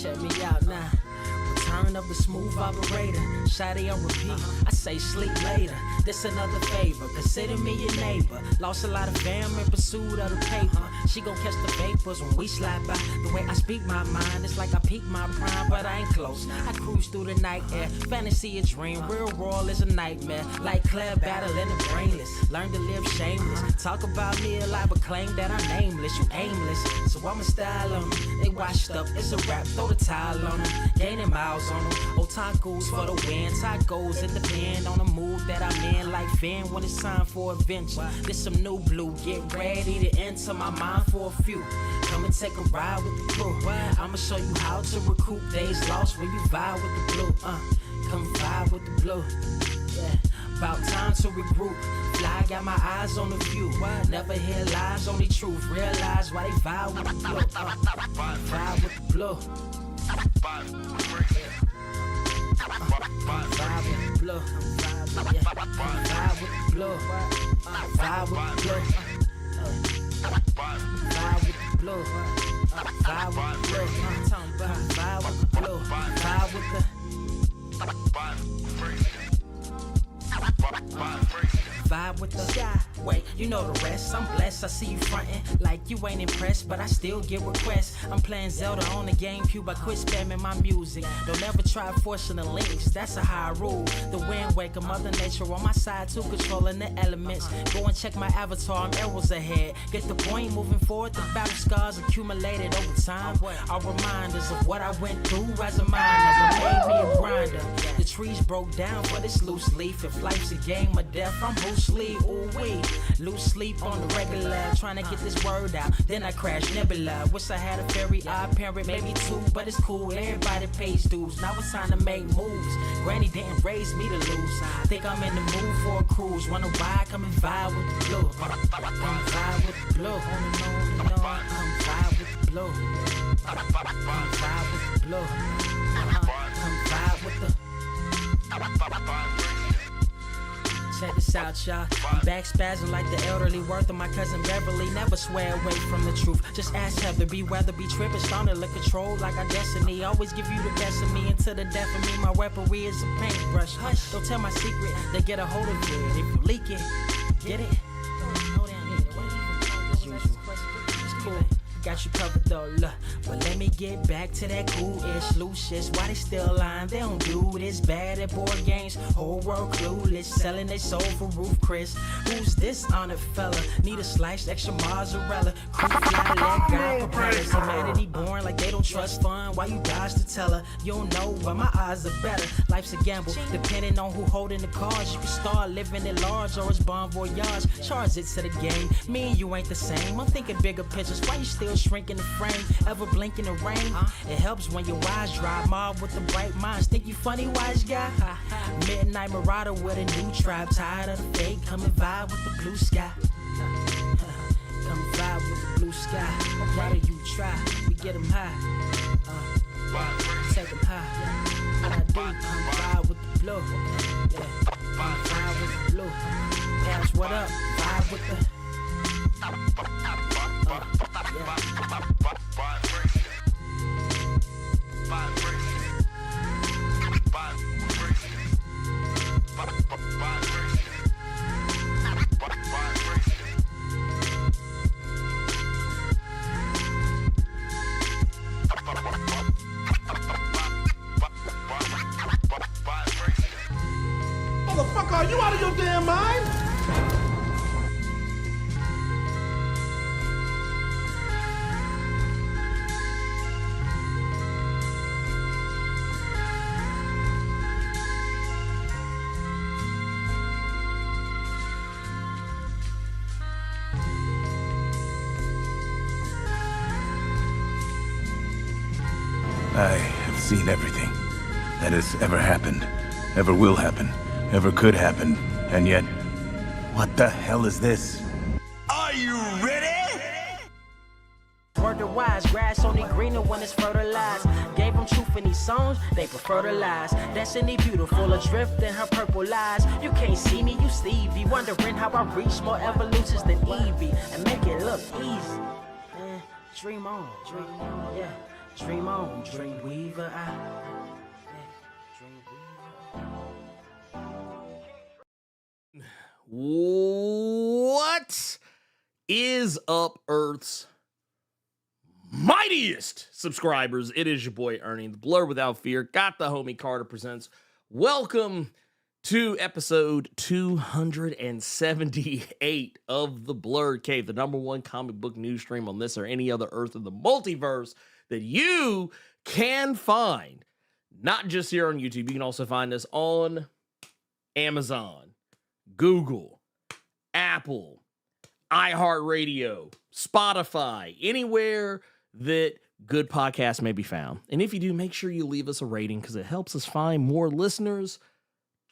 Check me out now. Return of the smooth operator. Shotty on repeat. I say sleep later. This another favor. Consider me your neighbor. Lost a lot of fam in pursuit of the paper. She gon' catch the vapors when we slide by. The way I speak my mind, it's like I peak my prime, but I ain't close. I cruise through the night air. Fantasy a dream. Real world is a nightmare. Like Claire battling the brainless. Learn to live shameless. Talk about me a lot, but claim that I'm nameless. You aimless. So I'ma style on them. They washed up. It's a rap. Throw the towel on them. Gaining miles on them. Otakus for the win. Tacos, it depend on the mood that I'm in. Like Finn when it's time for adventure. This some new blue. Get ready to enter my mind for a few. Come and take a ride with the crew. I'ma show you how to recoup days lost when you vibe with the blue. Come vibe with the blue. Yeah. About time to regroup. Fly, got my eyes on the view. Never hear lies, only truth. Realize why they vibe with the blue. Vibe with the blue. Vibe with the blue. Vibe with the blue. Vibe with the blue. Vibe with the blue. Vibe with the blue. Vibe with the blue. Vibe with the vibe with the sky. Wait, you know the rest. I'm blessed. I see you frontin' like you ain't impressed, but I still get requests. I'm playing Zelda on the GameCube. I quit spamming my music. Don't ever try forcing the links. That's a high rule. The wind waker, Mother Nature on my side too, controlling the elements. Go and check my avatar. I'm arrows ahead. Get the point. Moving forward. The battle scars accumulated over time are reminders of what I went through as a miner. Made me a grinder. The trees broke down for this loose leaf. If life's a game of death, I'm Bruce Lee. Ooh wee. Lose sleep on the regular, trying to get this word out. Then I crash Nebula. Wish I had a very odd parent, maybe two, but it's cool. Everybody pays dues. Now it's time to make moves. Granny didn't raise me to lose. Think I'm in the mood for a cruise. Wanna ride? Come and vibe with the blue. Come vibe with the blue. Come vibe with the blue. Come vibe with the blue. Come vibe with the. Check this out, y'all. I'm back spazzing like the elderly worth of my cousin Beverly. Never swear away from the truth. Just ask Heather, be weather, be tripping, starting to control like our destiny. Always give you the best of me until the death of me. My weaponry is a paintbrush. Hush, don't tell my secret. They get a hold of it. If you leak it, get it. It's cool. Got you covered though, look. But let me get back to that cool-ish, loose-ish. Why they still lying? They don't do this bad at board games. Whole world clueless, selling their soul for Roof Chris. Who's this honored fella? Need a sliced extra mozzarella. Crew fly, let God propellers. Humanity born like they don't trust fun. Why you dodge to tell her? You don't know, but my odds are better. Life's a gamble, depending on who holding the cards. You can start living at large or it's bon voyage. Charge it to the game. Me and you ain't the same. I'm thinking bigger pictures. Why you still shrinking the frame? Ever blink in the rain? It helps when your eyes dry. Mob with the bright minds. Think you funny, wise guy? Midnight Marauder with a new tribe. Tired of the fake. Come and vibe with the blue sky. Come vibe with the blue sky. Why do you try? We get them high. Take them high. What I do? Come vibe with the blue. Yeah. Come vibe with the blue. Pass what up? Vibe with the. Motherfucker, are you out of your damn mind? I have seen everything that has ever happened, ever will happen, ever could happen, and yet, what the hell is this? Are you ready? Word to wise, grass only greener when it's fertilized. Gave them truth in these songs, they prefer to lies. Destiny beautiful, adrift in her purple lies. You can't see me, you Stevie, wondering how I reach more evolutions than Evie and make it look easy. Dream on, yeah. Dream on, dream weaver. What is up, Earth's mightiest subscribers? It is your boy Ernie, the Blerd Without Fear. Got the homie Carter presents. Welcome to episode 278 of the Blerd Cave, the #1 comic book news stream on this or any other Earth in the multiverse that you can find. Not just here on YouTube. You can also find us on Amazon, Google, Apple, iHeartRadio, Spotify, anywhere that good podcasts may be found. And if you do, make sure you leave us a rating because it helps us find more listeners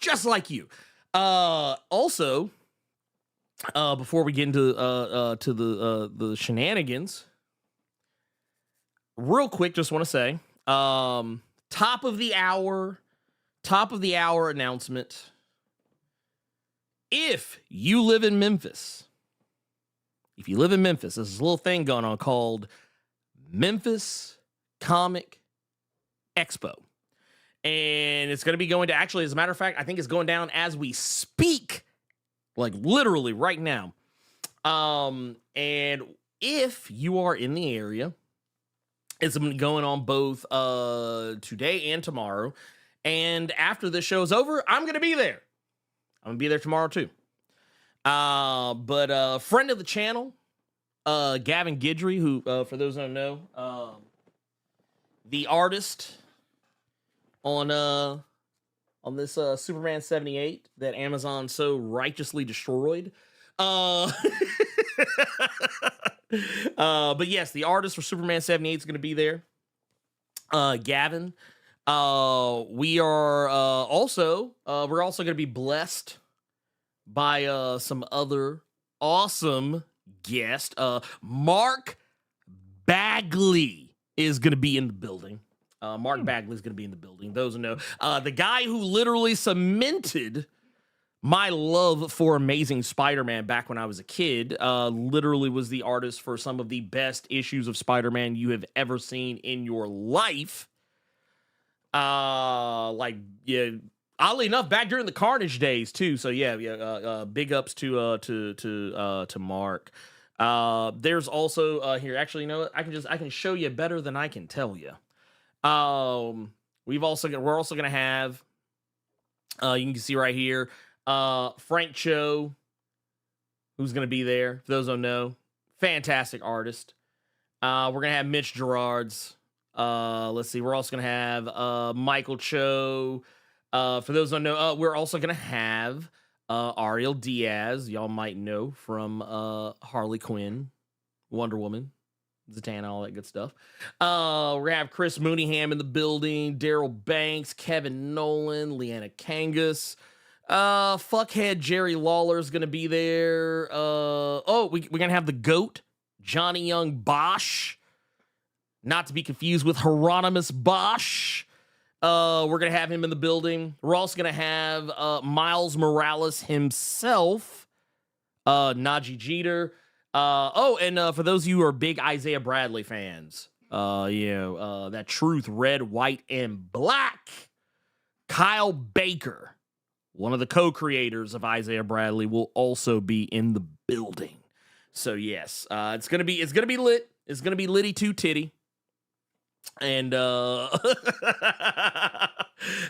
just like you. Also, before we get into the shenanigans, real quick, just want to say, top of the hour announcement. If you live in Memphis, there's this little thing going on called Memphis Comic Expo. And it's going to be going to, actually, as a matter of fact, I think it's going down as we speak, like literally right now. And if you are in the area, it's going on both today and tomorrow. And after this show is over, I'm going to be there. I'm going to be there tomorrow too. But friend of the channel, Gavin Guidry, who, for those who don't know, the artist on this Superman 78 that Amazon so righteously destroyed. But yes, the artist for Superman 78 is going to be there. Gavin. We are also going to be blessed by some other awesome guests. Mark Bagley is going to be in the building. Mark Bagley is going to be in the building. Those who know, the guy who literally cemented my love for Amazing Spider-Man back when I was a kid, literally was the artist for some of the best issues of Spider-Man you have ever seen in your life. Oddly enough, back during the Carnage days too. So big ups to Mark. There's also here. Actually, you know what? I can show you better than I can tell you. We're also gonna have. You can see right here. Frank Cho, who's gonna be there. For those who don't know, fantastic artist. We're gonna have Mitch Gerards. Let's see. We're also gonna have Michael Cho. For those who don't know, we're also gonna have Ariel Diaz. Y'all might know from Harley Quinn, Wonder Woman, Zatanna, all that good stuff. We're gonna have Chris Mooneyham in the building, Daryl Banks, Kevin Nolan, Leanna Kangas. Fuckhead Jerry Lawler is gonna be there. We're gonna have the GOAT, Johnny Young Bosch. Not to be confused with Hieronymus Bosch. We're going to have him in the building. We're also going to have Miles Morales himself, Najee Jeter. And for those of you who are big Isaiah Bradley fans, that Truth, Red, White, and Black, Kyle Baker, one of the co-creators of Isaiah Bradley, will also be in the building. So yes, it's gonna be lit. It's gonna be litty too titty. And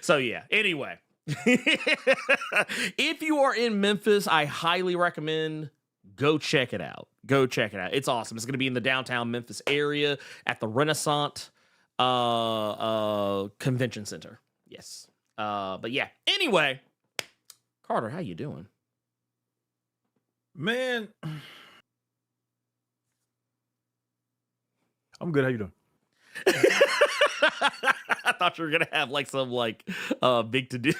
so yeah, anyway, if you are in Memphis, I highly recommend go check it out. It's awesome. It's going to be in the downtown Memphis area at the Renaissance Convention Center. Yes. But yeah, anyway, Carter, how you doing? Man, I'm good. How you doing? I thought you were gonna have like some big to do.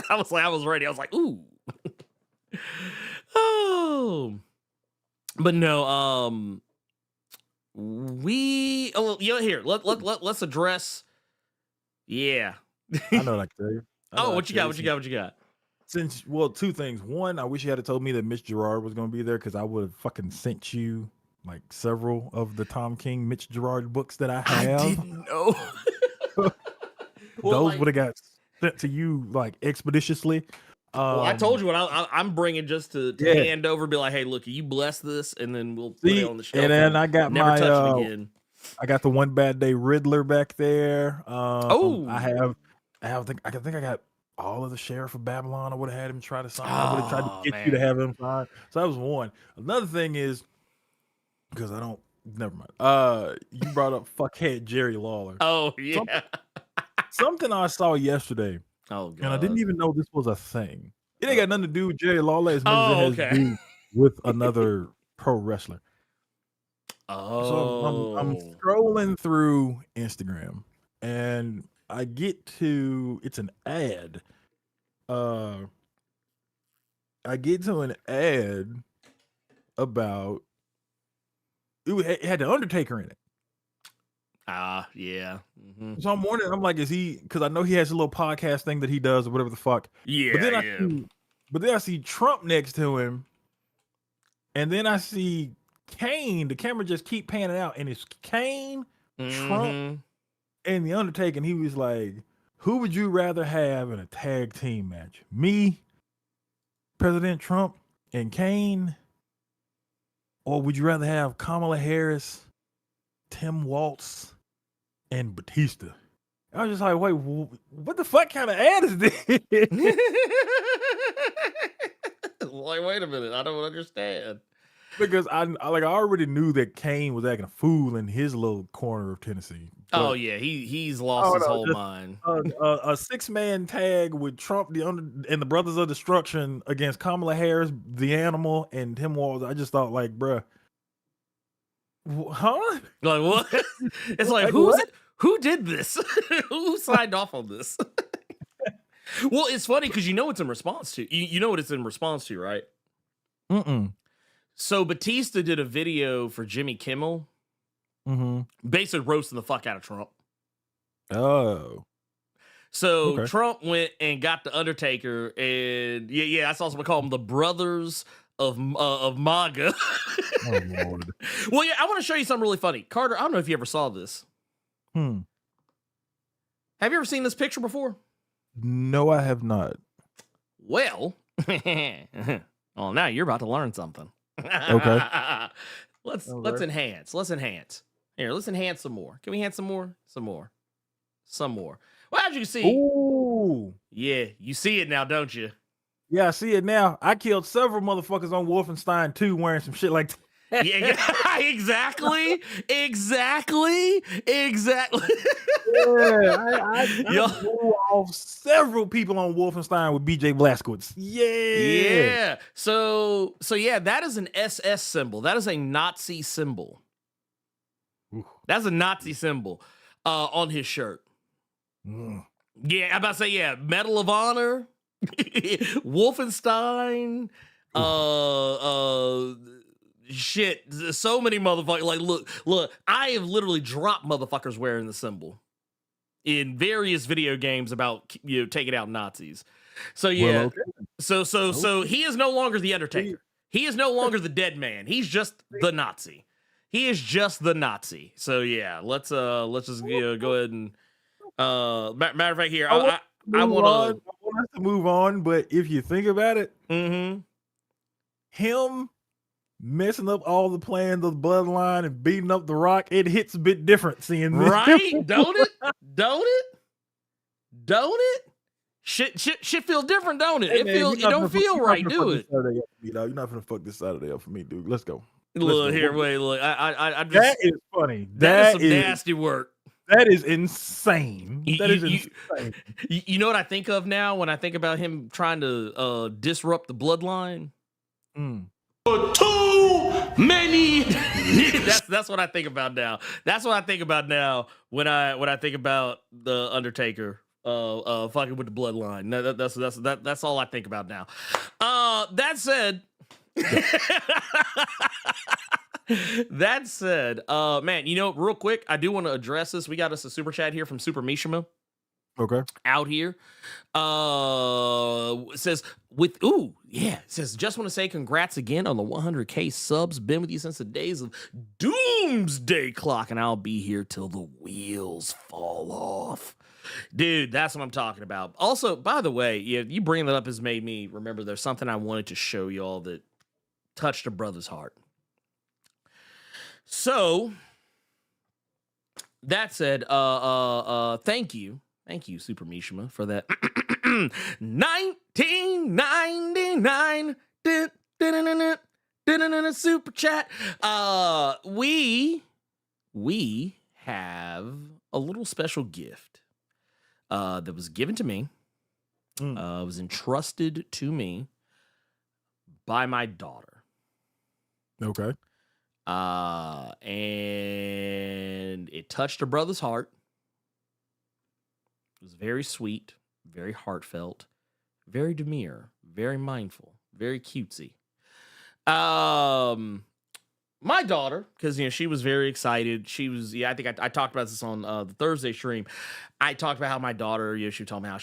I was ready. I was like, ooh. Oh, but no. Here. Let's address. Yeah. I know what I can tell you. What you got? Two things. One, I wish you had told me that Mitch Gerard was going to be there because I would have fucking sent you like several of the Tom King, Mitch Gerard books that I have. I didn't know. Those would have got sent to you like expeditiously. Well, I told you what I'm bringing just to hand over, be like, hey, look, you bless this, and then we'll put it on the shelf. And then I got never my touch it again. I got the One Bad Day Riddler back there. I think I got all of the Sheriff of Babylon. I would have had him try to sign. I would have tried to get you to have him sign. So that was one. Another thing is because I don't. Never mind. You brought up fuckhead Jerry Lawler. Oh yeah. Something I saw yesterday. Oh god. And I didn't even know this was a thing. It ain't got nothing to do with Jerry Lawler as much as it has to do with another pro wrestler. So I'm scrolling through Instagram and I get to it's an ad. I get to an ad about it had the Undertaker in it. Yeah. Mm-hmm. So I'm wondering, I'm like, is he? Because I know he has a little podcast thing that he does or whatever the fuck. Yeah. But then I see Trump next to him, and then I see Kane. The camera just keep panning out, and it's Kane, Trump, and the Undertaker. And he was like, "Who would you rather have in a tag team match? Me, President Trump, and Kane, or would you rather have Kamala Harris, Tim Waltz, and Batista?" I was just like, wait, what the fuck kind of ad is this? Like, wait a minute, I don't understand. Because I already knew that Kane was acting a fool in his little corner of Tennessee. Oh yeah, he's lost his whole mind. A 6-man tag with Trump and the Brothers of Destruction against Kamala Harris, the Animal, and Tim Walz. I just thought, like, bruh, huh? Like what? It's like who did this? Who signed off on this? Well, it's funny because you know it's in response to. You know what it's in response to, right? So Batista did a video for Jimmy Kimmel, basically roasting the fuck out of Trump. Oh. So Trump went and got the Undertaker, and yeah, I saw someone call them the Brothers of MAGA. Oh Lord. Well, yeah, I want to show you something really funny. Carter, I don't know if you ever saw this. Have you ever seen this picture before? No, I have not. Well, well, now you're about to learn something. Okay. Let's enhance. Let's enhance. Here, let's enhance some more. Can we enhance some more? Some more. Well, as you can see. Ooh. Yeah, you see it now, don't you? Yeah, I see it now. I killed several motherfuckers on Wolfenstein 2 wearing some shit like that. Yeah, exactly. Yeah, I blew off several people on Wolfenstein with BJ Blazkowicz. Yeah. So yeah, that is an SS symbol. That is a Nazi symbol. Ooh. That's a Nazi symbol on his shirt. Yeah, I'm about to say, yeah, Medal of Honor, Wolfenstein, shit, so many motherfuckers. Like, look, I have literally dropped motherfuckers wearing the symbol in various video games about, taking out Nazis. So yeah, so he is no longer the Undertaker. He is no longer the dead man. He's just the Nazi. He is just the Nazi. So yeah, let's just go ahead and matter of fact, here I want us to move on. But if you think about it, him messing up all the plans of the Bloodline and beating up The Rock, it hits a bit different seeing this. Right? Don't it? Shit feels different, don't it? Hey, it don't feel right, do it? You're not gonna fuck this Saturday up for me, dude. Let's go. Look here, wait, look. I just, that is funny. That is some nasty work. That is insane. Insane. You know what I think of now when I think about him trying to disrupt the Bloodline? Too many. That's what I think about now. That's what I think about now when I think about the Undertaker fucking with the Bloodline. That's all I think about now. That said, man, real quick, I do want to address this. We got us a super chat here from Super Mishima. Okay. out here. It says just want to say congrats again on the 100K subs. Been with you since the days of Doomsday Clock, and I'll be here till the wheels fall off. Dude, that's what I'm talking about. Also, by the way, you bringing that up has made me remember there's something I wanted to show y'all that touched a brother's heart. So that said, thank you, Super Mishima, for that 1999 super chat. We have a little special gift that was given to me. Was entrusted to me by my daughter. Okay. And it touched her brother's heart. It was very sweet, very heartfelt, very demure, very mindful, very cutesy. My daughter, because she was very excited. She was, I think I talked about this on the Thursday stream. I talked about how my daughter, she told me how I'm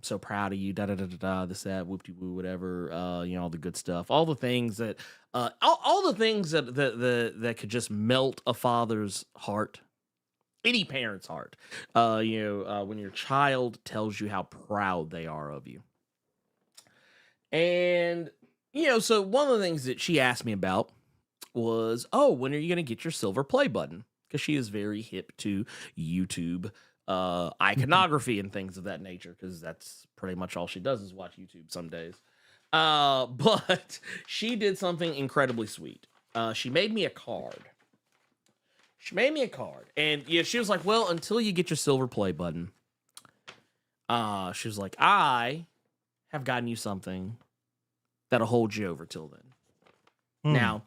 so proud of you, this, that, whoop-de-woo, whatever, all the good stuff, all the things that, all the things that could just melt a father's heart, any parent's heart, when your child tells you how proud they are of you. And, so one of the things that she asked me about was, when are you going to get your silver play button? Because she is very hip to YouTube iconography and things of that nature, because that's pretty much all she does is watch YouTube some days. But she did something incredibly sweet. She made me a card. And she was like, well, until you get your silver play button, she was like, I have gotten you something that'll hold you over till then. Now,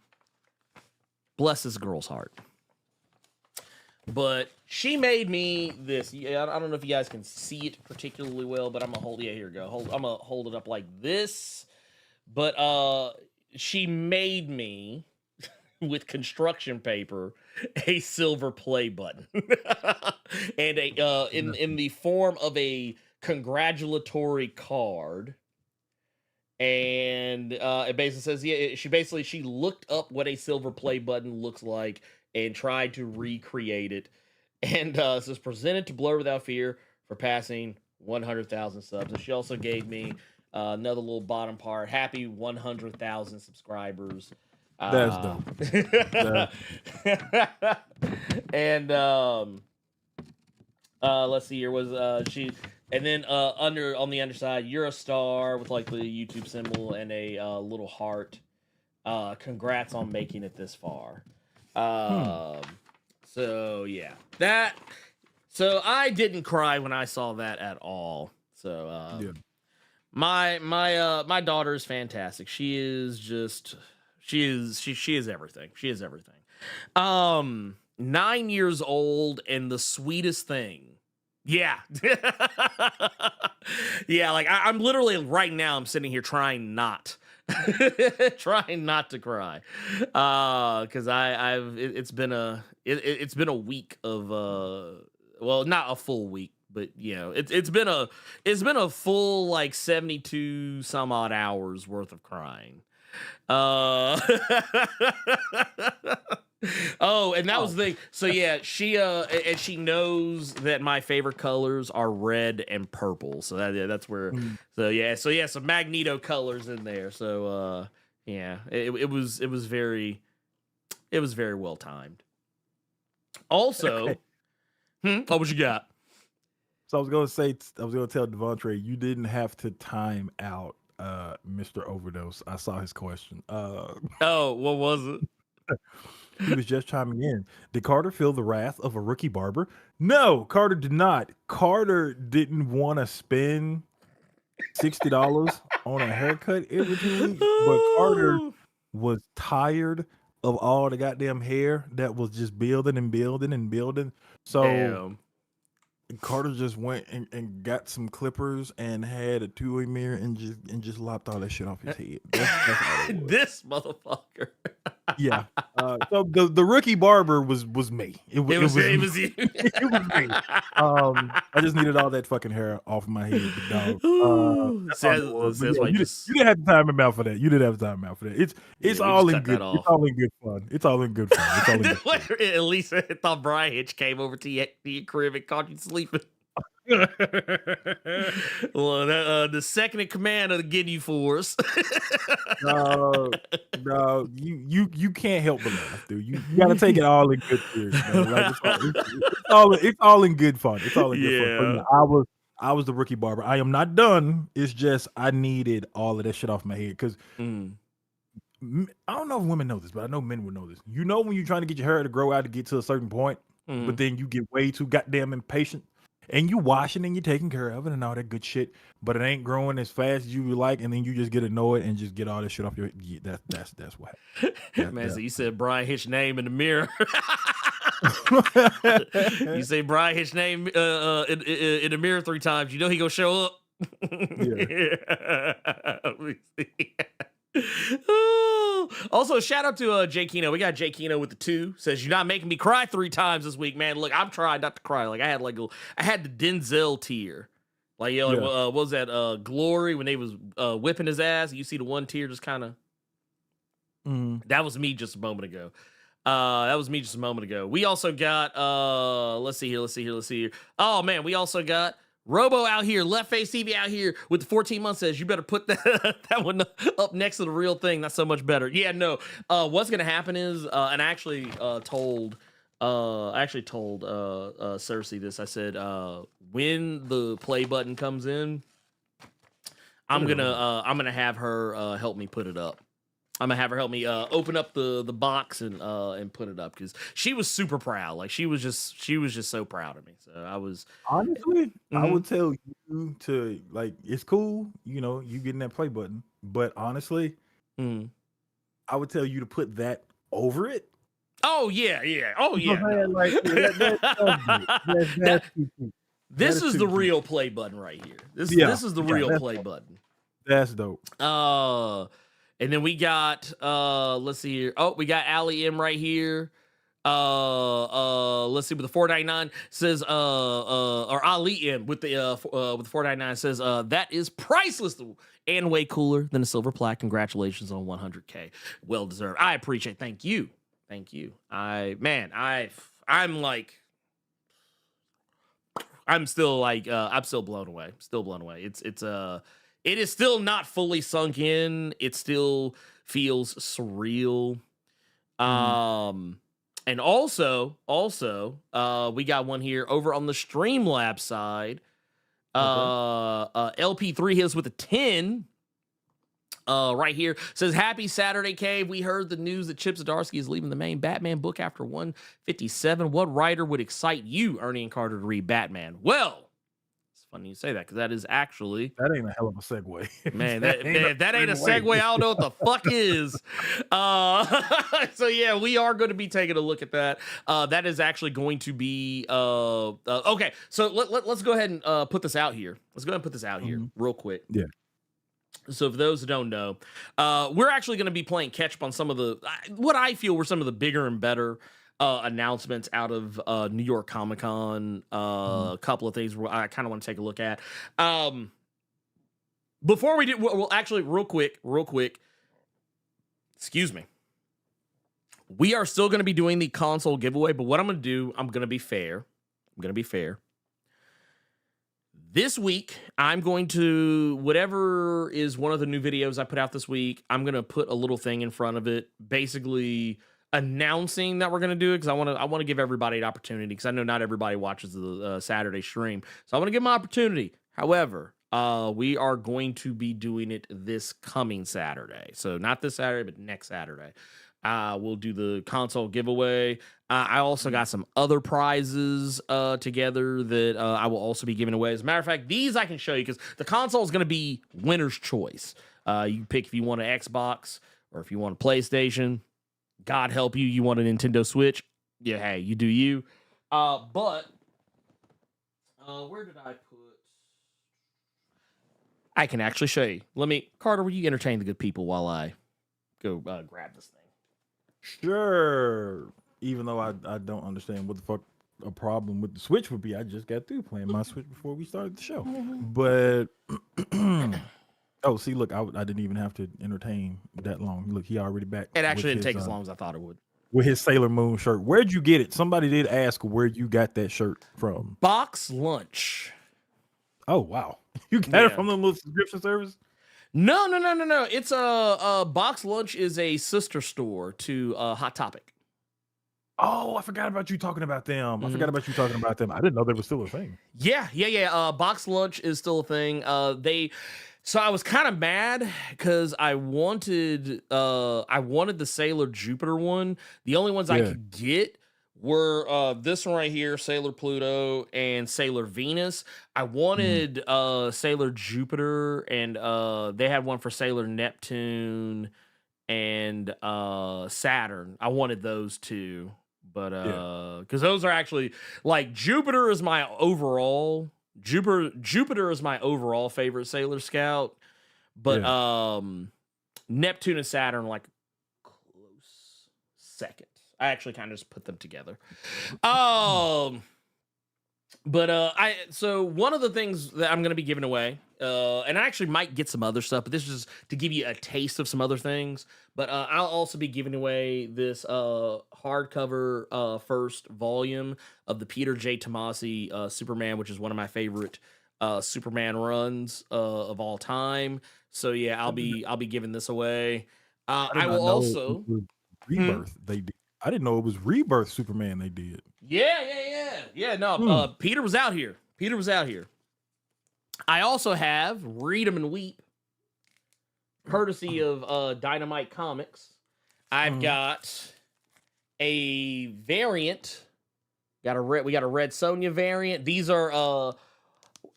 bless this girl's heart. But she made me this. I don't know if you guys can see it particularly well, but I'm gonna hold. Yeah, here we go. I'm gonna hold it up like this. But she made me with construction paper a silver play button, and in the form of a congratulatory card. And it basically says, she looked up what a silver play button looks like and tried to recreate it. And it says, presented to Blerd Without Fear for passing 100,000 subs. And she also gave me another little bottom part. Happy 100,000 subscribers. That's dope. And let's see here, was she... And then on the underside, you're a star with like the YouTube symbol and a little heart. Congrats on making it this far. So yeah, so I didn't cry when I saw that at all. So my daughter is fantastic. She is everything. She is everything. 9 years old and the sweetest thing. Yeah. Yeah, like I'm literally right now I'm sitting here trying not to cry. Cuz it's been a week of well, not a full week, but it's been a full like 72 some odd hours worth of crying. Oh, and that was the thing. So yeah, she knows that my favorite colors are red and purple. So that's where. So some Magneto colors in there. So it was very well timed. Also, what you got? So I was gonna tell Devontre, you didn't have to time out Mr. Overdose. I saw his question. Oh, what was it? He was just chiming in. Did Carter feel the wrath of a rookie barber? No, Carter did not. Carter didn't want to spend $60 on a haircut every 2 weeks, but Carter was tired of all the goddamn hair that was just building and building and building. So Damn. Carter just went and got some clippers and had a two-way mirror and just lopped all that shit off his head. That's all it was. This motherfucker. Yeah. So the rookie barber was me. It was you. it was me. I just needed all that fucking hair off my head, big dog. That's all it was. But yeah, you didn't have to time him out for that. You didn't have to time him out for that. It's all in good. It's all in good fun. It's all in good fun. It's all in good fun. At least I thought Brian Hitch came over to your crib and caught you sleeping. Well, the second in command of the Ginyu Force. No, you can't help but laugh, dude. You gotta take it all in good spirits, man. Like, it's all in good fun. It's all in good fun. But yeah, I was the rookie barber. I am not done. It's just I needed all of that shit off my head because I don't know if women know this, but I know men would know this. You know when you're trying to get your hair to grow out to get to a certain point, but then you get way too goddamn impatient. And you washing and you taking care of it and all that good shit, but it ain't growing as fast as you would like, and then you just get annoyed and just get all this shit off your head. Yeah, that's what happened. Man, so you said Brian Hitch's name in the mirror. You say Brian Hitch's name in the mirror 3 times. You know he gonna show up. Yeah. Also, shout out to Jay Keno. We got Jay Keno with the 2. Says you're not making me cry 3 times this week, man. Look, I'm trying not to cry. Like I had the Denzel tear. Like what was that? Glory when they was whipping his ass. You see the one tear just kind of. That was me just a moment ago. We also got let's see here. Oh man, we also got Robo out here, Left Face TV out here with the 14 months says you better put that one up next to the real thing. That's so much better. Yeah, no. What's gonna happen is, and I actually told Cersei this. I said when the play button comes in, I'm gonna have her help me put it up. I'm gonna have her help me open up the box and put it up because she was super proud. Like she was just so proud of me. So I was honestly, I would tell you to like it's cool, you know, you getting that play button, but honestly, I would tell you to put that over it. Oh yeah. Oh yeah. This is the real play button right here. This is the real play button. That's dope. And then we got let's see here. Oh, we got Ali M right here. Let's see with the 499 says or Ali M with the 499 says that is priceless and way cooler than a silver plaque. Congratulations on 100K. Well deserved. I appreciate it. Thank you. I'm still blown away. It is still not fully sunk in. It still feels surreal. And also, we got one here over on the Streamlabs side. LP3 hits with a 10. Right here says, happy Saturday, Cave. We heard the news that Chip Zdarsky is leaving the main Batman book after 157. What writer would excite you, Ernie and Carter, to read Batman? Well, it's funny you say that because that is actually that ain't a hell of a segue. Man, that ain't a segue. I don't know what the fuck is. So yeah, we are going to be taking a look at that. That is actually going to be okay. So let's go ahead and put this out here. Real quick. Yeah. So for those who don't know, we're actually going to be playing catch up on some of the what I feel were some of the bigger and better announcements out of New York Comic Con. A couple of things I kind of want to take a look at. Before we do, well, actually, real quick. Excuse me. We are still going to be doing the console giveaway, but what I'm going to do, I'm going to be fair. This week, I'm going to, whatever is one of the new videos I put out this week, I'm going to put a little thing in front of it, basically announcing that we're going to do it, because I want to give everybody an opportunity, because I know not everybody watches the Saturday stream. So I want to give them an opportunity. However, we are going to be doing it this coming Saturday. So not this Saturday, but next Saturday. We'll do the console giveaway. I also got some other prizes together that I will also be giving away. As a matter of fact, these I can show you because the console is going to be winner's choice. You can pick if you want an Xbox or if you want a PlayStation. God help you, you want a Nintendo Switch. Yeah, hey, you do you. But where did I put? I can actually show you. Carter, will you entertain the good people while I go grab this thing? Sure. Even though I don't understand what the fuck a problem with the Switch would be. I just got through playing my Switch before we started the show. But oh, see, look, I didn't even have to entertain that long. Look, he already back. It actually with didn't take his, as long as I thought it would. with his Sailor Moon shirt. Where'd you get it? Somebody did ask where you got that shirt from. Box Lunch. Oh wow, you got it from the little subscription service? No. It's a Box Lunch is a sister store to Hot Topic. Oh, I forgot about you talking about them. I didn't know they were still a thing. Yeah. Box Lunch is still a thing. So I was kind of mad because I wanted the Sailor Jupiter one. The only ones I could get were this one right here, Sailor Pluto and Sailor Venus. I wanted Sailor Jupiter, and they had one for Sailor Neptune and Saturn. I wanted those two, but because those are actually like Jupiter is my overall favorite Sailor Scout, but Neptune and Saturn like close second. I actually kind of just put them together. So one of the things that I'm going to be giving away, and I actually might get some other stuff, but this is just to give you a taste of some other things. But I'll also be giving away this hardcover first volume of the Peter J. Tomasi Superman, which is one of my favorite Superman runs of all time. So yeah, I'll be giving this away. I will also Rebirth. They did. I didn't know it was Rebirth Superman they did. Yeah. No, Peter was out here. I also have Read 'em and Weep, courtesy of Dynamite Comics. I've got a variant. We got a Red Sonja variant. These are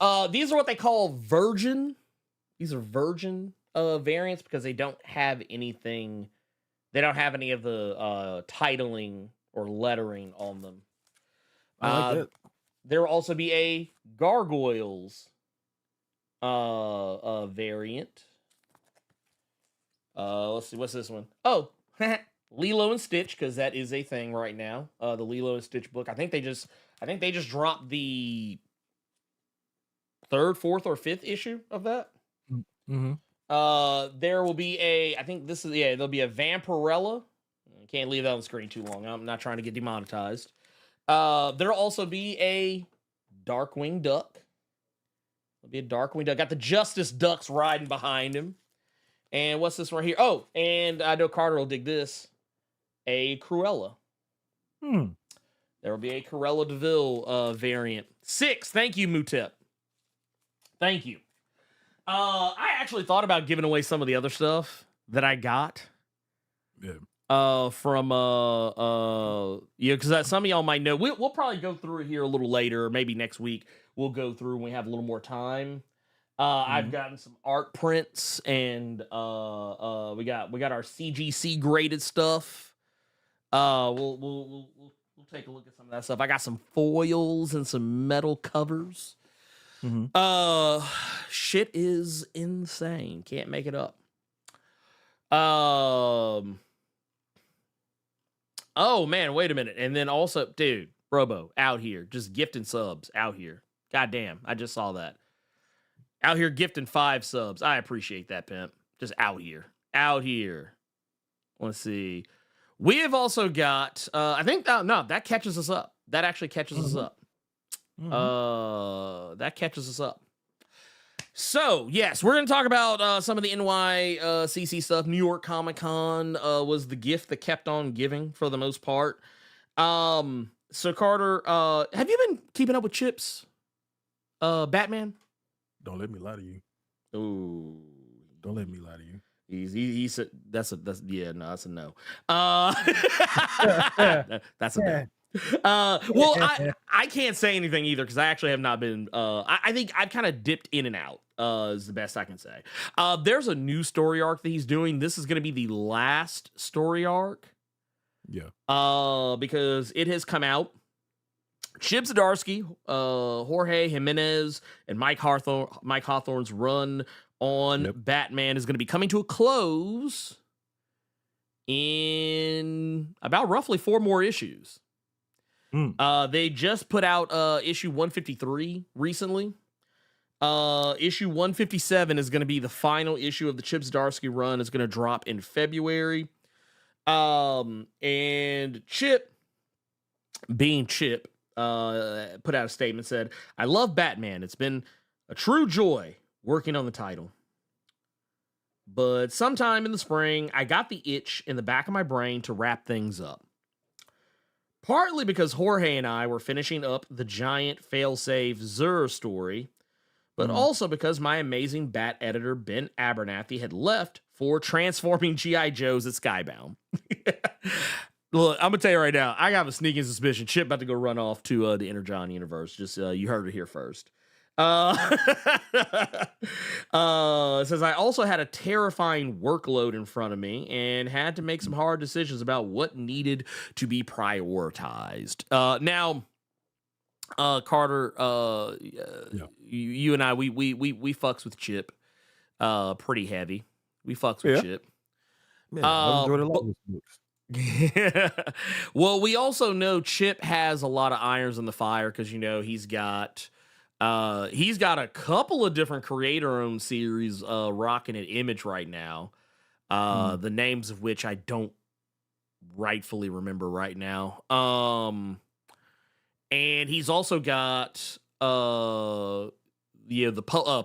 what they call virgin. These are virgin variants because they don't have anything. They don't have any of the titling or lettering on them. I like that. There will also be a Gargoyles variant. Let's see, what's this one? Oh, Lilo and Stitch, because that is a thing right now. The Lilo and Stitch book. I think they just dropped the 3rd, 4th, or 5th issue of that. Mm-hmm. There will be there'll be a Vampirella. I can't leave that on the screen too long. I'm not trying to get demonetized. There'll also be a Darkwing Duck. There'll be a Darkwing Duck. Got the Justice Ducks riding behind him. And what's this right here? Oh, and I know Carter will dig this. A Cruella. There will be a Cruella DeVille variant. 6. Thank you, Mutep. Thank you. I actually thought about giving away some of the other stuff that I got. Yeah. From because some of y'all might know. We'll probably go through it here a little later, or maybe next week. We'll go through when we have a little more time. I've gotten some art prints, and we got our CGC graded stuff. We'll take a look at some of that stuff. I got some foils and some metal covers. Shit is insane. Can't make it up. Oh man, wait a minute. And then also, dude, Robo out here just gifting subs out here. God damn, I just saw that. Out here gifting 5 subs. I appreciate that, pimp. Just out here. Let's see. We have also got I think that catches us up. That actually catches us up. That catches us up. So, yes, we're going to talk about some of the NYCC stuff. New York Comic Con was the gift that kept on giving for the most part. So, Carter, have you been keeping up with Chip's Batman? Don't let me lie to you. Ooh. Don't let me lie to you. He said that's a no. That's a no. Well, I can't say anything either because I actually have not been. I think I've kind of dipped in and out. Is the best I can say. There's a new story arc that he's doing. This is going to be the last story arc. Yeah. Because it has come out. Chip Zdarsky, Jorge Jimenez, and Mike Hawthorne's run on Batman is going to be coming to a close in about roughly 4 more issues. They just put out issue 153 recently. Issue 157 is going to be the final issue of the Chip Zdarsky run. Is going to drop in February. And Chip, being Chip, put out a statement, said, "I love Batman. It's been a true joy working on the title. But sometime in the spring, I got the itch in the back of my brain to wrap things up. Partly because Jorge and I were finishing up the giant failsafe Zur story, but also because my amazing Bat editor, Ben Abernathy, had left for transforming G.I. Joes at Skybound." Look, I'm going to tell you right now, I have a sneaking suspicion Chip about to go run off to the Energon universe. Just, you heard it here first. It says, "I also had a terrifying workload in front of me and had to make some hard decisions about what needed to be prioritized." Now, Carter, you and I, we fucks with Chip pretty heavy. We fucks with Chip. Yeah, I enjoyed a lot of these books. Well, we also know Chip has a lot of irons in the fire because, you know, he's got a couple of different creator-owned series rocking at Image right now. The names of which I don't rightfully remember right now. And he's also got the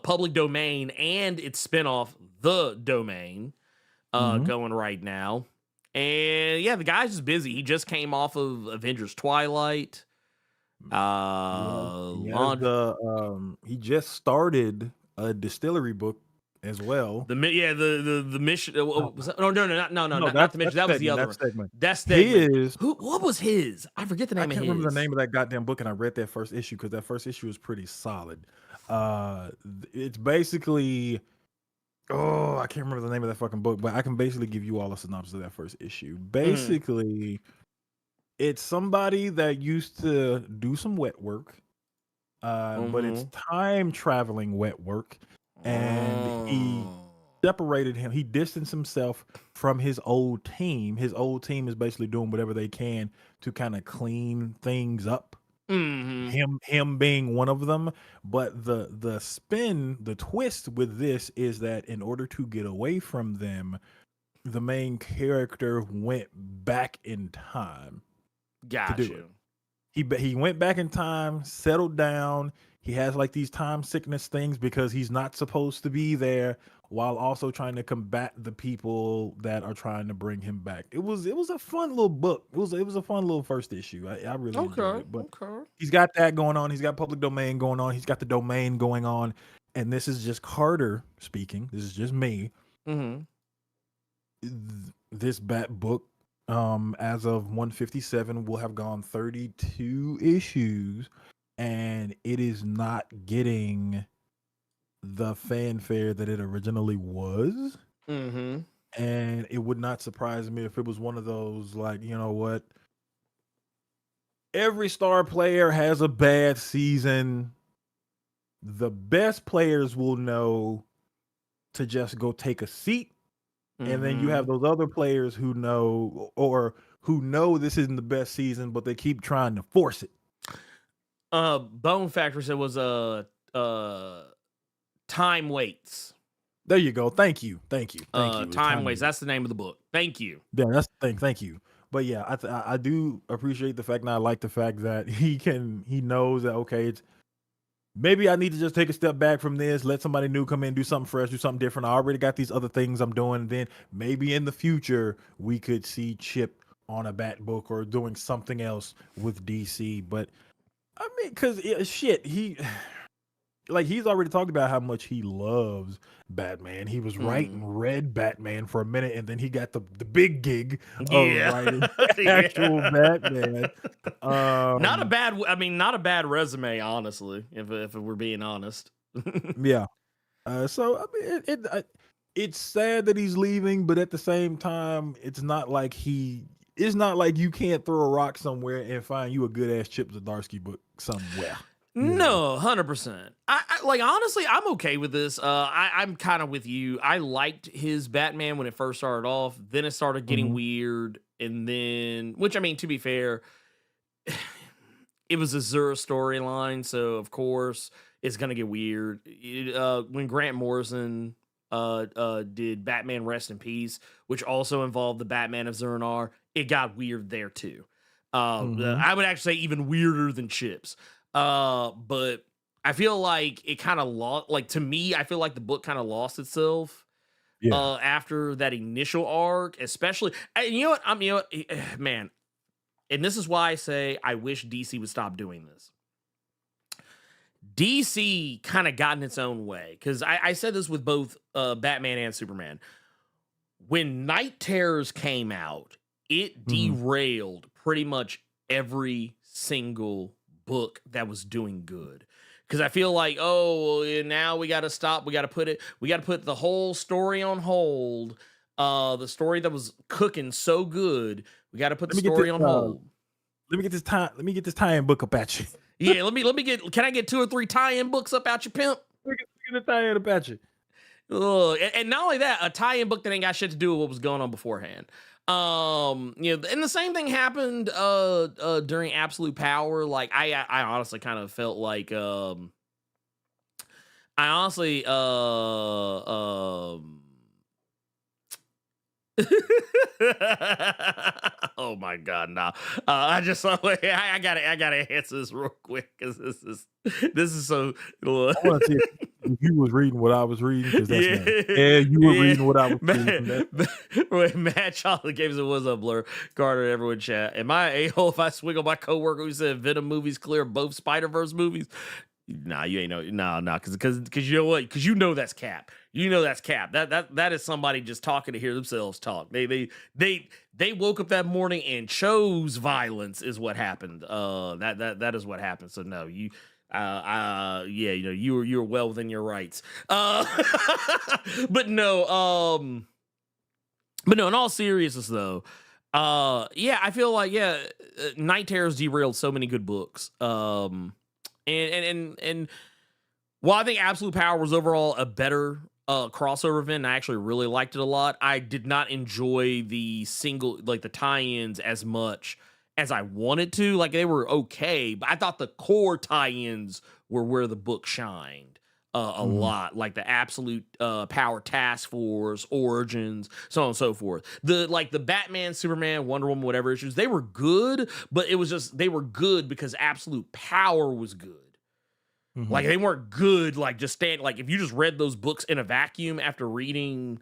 Public Domain and its spinoff, The Domain, going right now. And yeah, the guy's just busy. He just came off of Avengers Twilight. He just started a distillery book as well. The mission. No, not the mission. That was the other one. Segment. That's what was his? I forget the name. I can't remember the name of that goddamn book, and I read that first issue because that first issue is pretty solid. It's basically. Oh, I can't remember the name of that fucking book, but I can basically give you all a synopsis of that first issue. Basically, it's somebody that used to do some wet work, but it's time traveling wet work, and he separated him. He distanced himself from his old team. His old team is basically doing whatever they can to kind of clean things up. Him being one of them, but the twist with this is that in order to get away from them, the main character went back in time. Got you. He went back in time, settled down. He has like these time sickness things because he's not supposed to be there, while also trying to combat the people that are trying to bring him back. It was a fun little book. It was a fun little first issue. I really enjoyed it. But he's got that going on. He's got Public Domain going on. He's got the Domain going on. And this is just Carter speaking. This is just me. This Bat book, as of 157, will have gone 32 issues, and it is not getting the fanfare that it originally was. And it would not surprise me if it was one of those, like, you know what, every star player has a bad season. The best players will know to just go take a seat, and then you have those other players who know this isn't the best season, but they keep trying to force it. Bone Factor said was Time Waits. There you go. Thank you. Time Waits. That's the name of the book. Thank you. Yeah, that's the thing. Thank you. But yeah, I do appreciate the fact, and I like the fact that he knows that, okay, it's maybe I need to just take a step back from this, let somebody new come in, do something fresh, do something different. I already got these other things I'm doing. And then maybe in the future we could see Chip on a Bat book or doing something else with DC. But I mean, because he's already talked about how much he loves Batman. He was writing Red Batman for a minute, and then he got the big gig of writing actual Batman. Not a bad resume, honestly, if we're being honest. Yeah. So I mean, it's sad that he's leaving, but at the same time, it's not like you can't throw a rock somewhere and find you a good ass Chip Zdarsky book somewhere. No, 100%. I like honestly, I'm okay with this. I'm kind of with you. I liked his Batman when it first started off. Then it started getting weird, and then, which I mean, to be fair, it was a Zura storyline, so of course it's gonna get weird. When Grant Morrison did Batman Rest in Peace, which also involved the Batman of Zur-En-Arrh, it got weird there too. I would actually say even weirder than Chips. But I feel like it kind of lost, like, to me, I feel like the book kind of lost itself after that initial arc, especially. And you know what, man, and this is why I say I wish DC would stop doing this. DC kind of got in its own way, because I said this with both Batman and Superman. When Night Terrors came out, it derailed pretty much every single book that was doing good, because I feel like, oh, now we got to stop. We got to put the whole story on hold. The story that was cooking so good, we got to put the story on hold. Let me get this tie-in book up at you. Yeah, let me get. Can I get 2 or 3 tie-in books up at you, pimp? Let me get a tie-in up at you. And not only that, a tie-in book that ain't got shit to do with what was going on beforehand. And the same thing happened during Absolute Power. Like, I honestly kind of felt like oh my god, nah. I just I gotta answer this real quick, because this is so. I want to see if you was reading what I was reading, because that's you were reading what I was reading. Matt Charlie gave us a "What's up, Blerd?" Carter, everyone chat. Am I a-hole if I swing on my coworker who said Venom movies clear both Spider-Verse movies? Nah, you ain't because you know what? Because you know that's cap. You know that's cap. That is somebody just talking to hear themselves talk. They woke up that morning and chose violence is what happened. That is what happened. So no, you you're well within your rights. But no, in all seriousness though, I feel like Night Terrors derailed so many good books. And while I think Absolute Power was overall a better crossover event, and I actually really liked it a lot, I did not enjoy the tie-ins as much as I wanted to. Like, they were okay, but I thought the core tie-ins were where the book shined a lot, like the Absolute Power Task Force, Origins, so on and so forth. The Batman, Superman, Wonder Woman, whatever issues, they were good, but it was just, they were good because Absolute Power was good. Like, they weren't good, like, just like, if you just read those books in a vacuum after reading,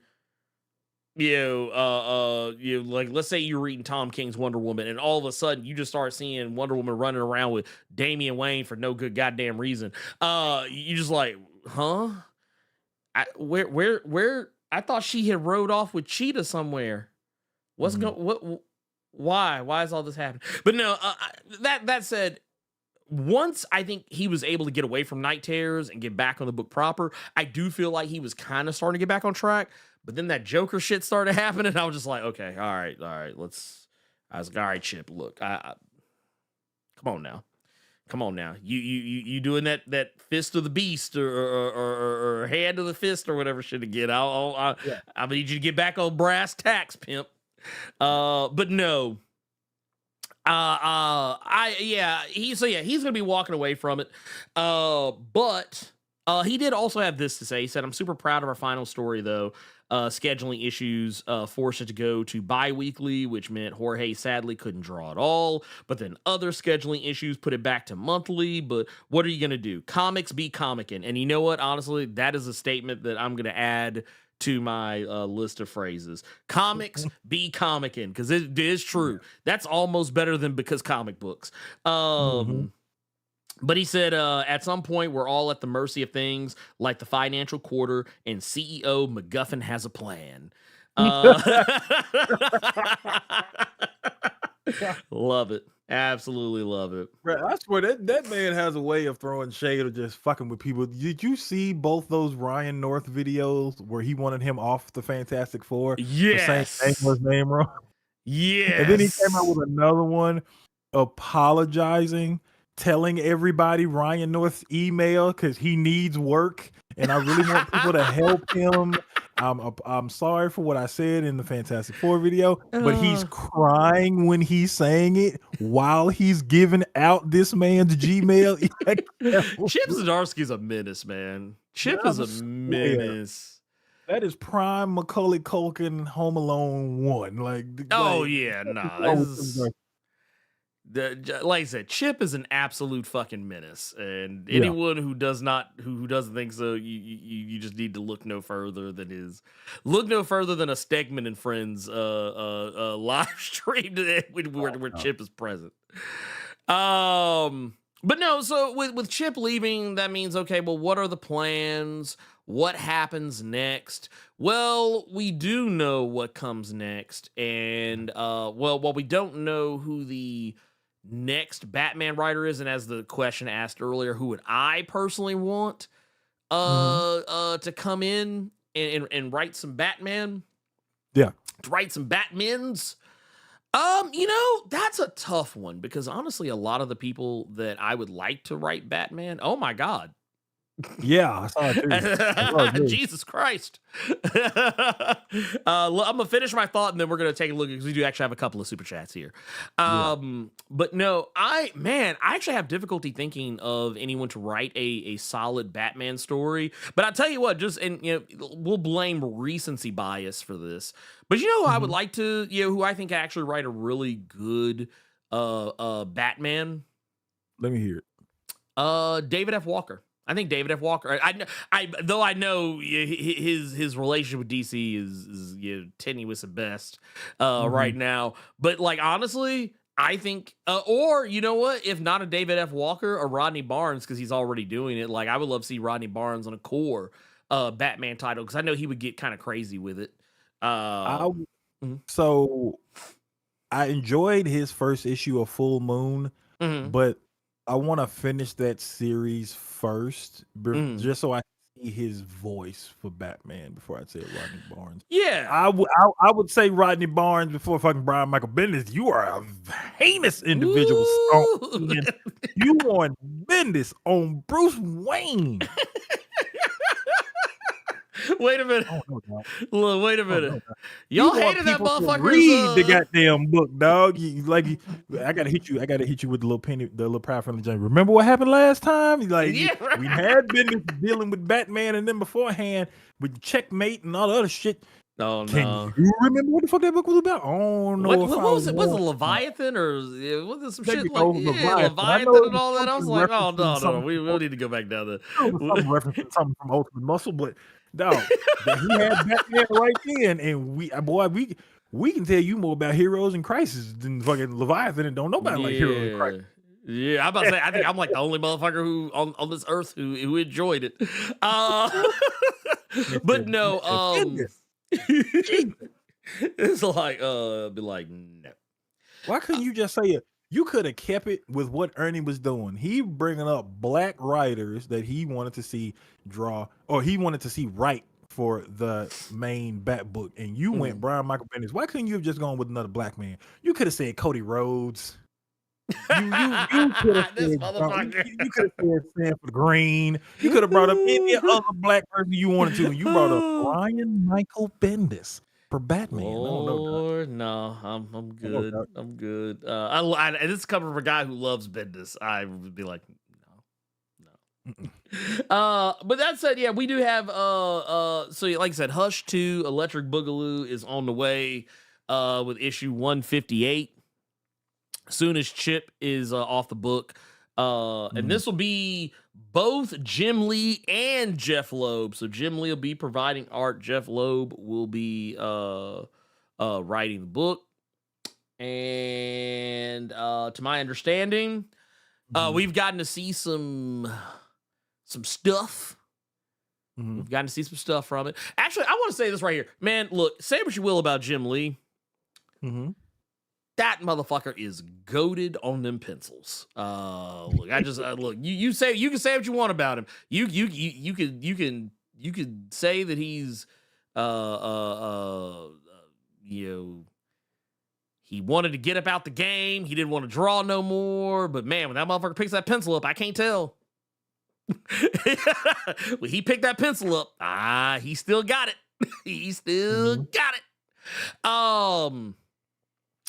like, let's say you're reading Tom King's Wonder Woman, and all of a sudden you just start seeing Wonder Woman running around with Damian Wayne for no good goddamn reason. You just like, huh? Where? I thought she had rode off with Cheetah somewhere. What's going? Why? Why is all this happening? But no. That said, once I think he was able to get away from Night Terrors and get back on the book proper, I do feel like he was kind of starting to get back on track. But then that Joker shit started happening, and I was just like, okay, all right, I was like, all right, Chip, look, come on now, you doing that fist of the beast or hand of the fist or whatever shit again? I need you to get back on brass tacks, pimp. But no. He's gonna be walking away from it. But he did also have this to say. He said, "I'm super proud of our final story, though. Scheduling issues forced it to go to bi-weekly, which meant Jorge sadly couldn't draw at all. But then other scheduling issues put it back to monthly. But what are you gonna do? Comics be comicking." And you know what? Honestly, that is a statement that I'm gonna add to my list of phrases. Comics be comicking, because it is true. That's almost better than because comic books. But he said, at some point, we're all at the mercy of things like the financial quarter, and CEO McGuffin has a plan. Love it. Absolutely love it. Right, I swear that man has a way of throwing shade or just fucking with people. Did you see both those Ryan North videos where he wanted him off the Fantastic Four? Yes. Saying his name wrong. Yes. And then he came out with another one apologizing telling everybody Ryan North's email because he needs work, and I really want people to help him. I'm sorry for what I said in the Fantastic Four video, but he's crying when he's saying it while he's giving out this man's Gmail. Chip Zdarsky's a menace, man. Chip is a menace. That is prime Macaulay Culkin Home Alone 1. Like, like I said, Chip is an absolute fucking menace, and anyone who doesn't think so, you just need to look no further than a Stegman and Friends live stream where Chip is present. But no, so with Chip leaving, that means, okay, well, what are the plans? What happens next? Well, we do know what comes next, and while we don't know who the next Batman writer is, and as the question asked earlier, who would I personally want to come in and write some Batman? Yeah. To write some Batmans? That's a tough one, because honestly, a lot of the people that I would like to write Batman, oh my God. Yeah, I saw it too. Jesus Christ. I'm gonna finish my thought, and then we're gonna take a look, because we do actually have a couple of super chats here. But no, I actually have difficulty thinking of anyone to write a solid Batman story. But I tell you what, we'll blame recency bias for this. But who I would like to, who I think actually write a really good Batman? Let me hear it. David F. Walker. I think David F. Walker. I know his relationship with DC is tenuous at best right now. But like, honestly, I think, or you know what? If not a David F. Walker, a Rodney Barnes, because he's already doing it. Like, I would love to see Rodney Barnes on a core Batman title, because I know he would get kind of crazy with it. So I enjoyed his first issue of Full Moon, but I want to finish that series first, just so I can see his voice for Batman before I say Rodney Barnes. Yeah, I would say Rodney Barnes before fucking Brian Michael Bendis. You are a heinous individual. You want Bendis on Bruce Wayne. Wait a minute. Wait a minute. Y'all hated that motherfucker. Read the goddamn book, dog. I gotta hit you. I gotta hit you with the little Proud Family Journey. Remember what happened last time? We had been dealing with Batman, and then beforehand with Checkmate and all the other shit. Oh, Can you remember what the fuck that book was about? Oh no. What was it? Was it Leviathan, or was it some shit like Leviathan and all that? I was like, oh no. We need to go back down there. Referencing something from Ultimate Muscle, but dog, he had Batman right then, and we can tell you more about Heroes in Crisis than fucking Leviathan, and don't know about like Heroes in Crisis. Yeah, I'm about to say, I think I'm like the only motherfucker who on this earth who enjoyed it. But no, it's like be like, no. Why couldn't you just say it? You could have kept it with what Ernie was doing. He bringing up black writers that he wanted to see draw, or he wanted to see write for the main Bat book, and you went Brian Michael Bendis. Why couldn't you have just gone with another black man? You could have said Cody Rhodes. You could have said Sanford Green. You could have brought up any other black person you wanted to, and you brought up Brian Michael Bendis for Batman. Lord, no, I'm good. I'm good. And this is coming from a guy who loves Bendis. I would be like, no. But that said, yeah, we do have so like I said, Hush 2 Electric Boogaloo is on the way with issue 158. Soon as Chip is off the book. And this will be both Jim Lee and Jeff Loeb. So Jim Lee will be providing art. Jeff Loeb will be writing the book. And to my understanding, we've gotten to see some stuff. We've gotten to see some stuff from it. Actually, I want to say this right here. Man, look, say what you will about Jim Lee. That motherfucker is goated on them pencils. Look, I just look. You can say what you want about him. You could say that he's he wanted to get about the game. He didn't want to draw no more. But man, when that motherfucker picks that pencil up, I can't tell. When he picked that pencil up, he still got it. He still got it.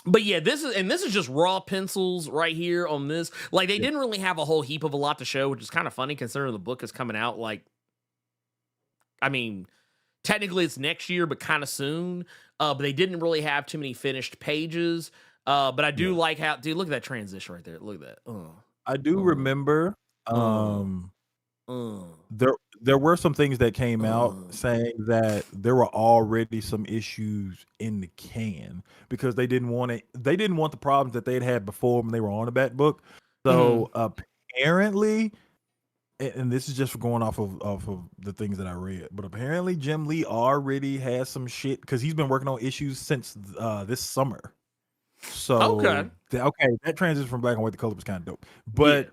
But yeah, this is just raw pencils right here on this. Like, they didn't really have a whole heap of a lot to show, which is kind of funny considering the book is coming out like, I mean, technically it's next year, but kind of soon. But they didn't really have too many finished pages. But I do like how, dude, look at that transition right there. Look at that. I do remember there were some things that came out saying that there were already some issues in the can because they didn't want the problems that they'd had before when they were on the Bat book. So apparently, and this is just going off of the things that I read, but apparently Jim Lee already has some shit because he's been working on issues since this summer. So that transition from black and white to color was kind of dope. But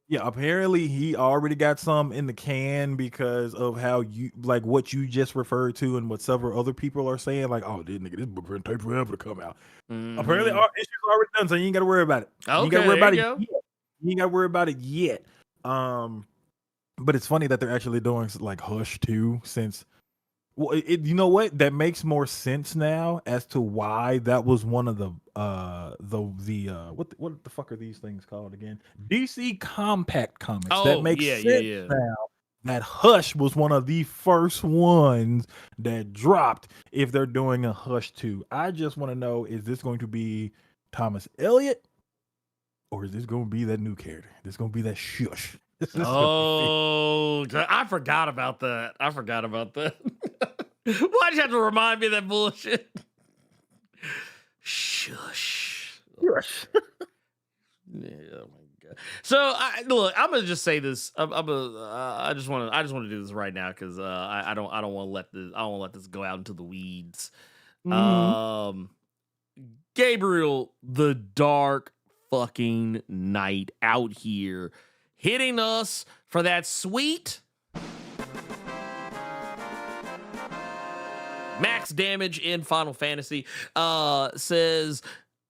yeah, apparently he already got some in the can because of how you like what you just referred to and what several other people are saying. Like, oh, this nigga, this book gonna take forever to come out. Apparently, our issues are already done, so you ain't got to worry about it. You ain't got to worry about it yet. You ain't got to worry about it yet. But it's funny that they're actually doing like Hush too, since you know what, that makes more sense now as to why that was one of the what the fuck are these things called again? DC Compact Comics. That makes sense now. That Hush was one of the first ones that dropped. If they're doing a Hush 2, I just want to know: is this going to be Thomas Elliott, or is this going to be that new character? This going to be that Shush? I forgot about that. Why'd you have to remind me of that bullshit? Shush. Shush. Yeah, oh my god. So look, I'm gonna just say this. I just want to do this right now because I don't want to let this go out into the weeds. Gabriel, the Dark fucking Knight, out here hitting us for that sweet max damage in Final Fantasy. Says,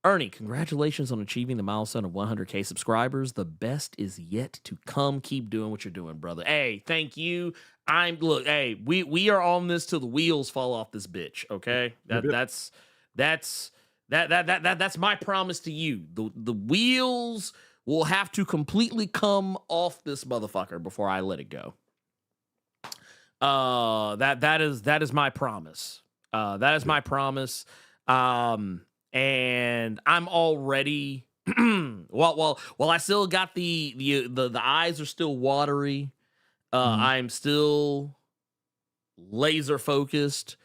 Ernie, congratulations on achieving the milestone of 100K subscribers. The best is yet to come. Keep doing what you're doing, brother. Hey, thank you. Hey, we are on this till the wheels fall off this bitch. Okay, that's my promise to you. The wheels will have to completely come off this motherfucker before I let it go. That is my promise. That is my promise. And I'm already while I still got the eyes are still watery. I'm still laser focused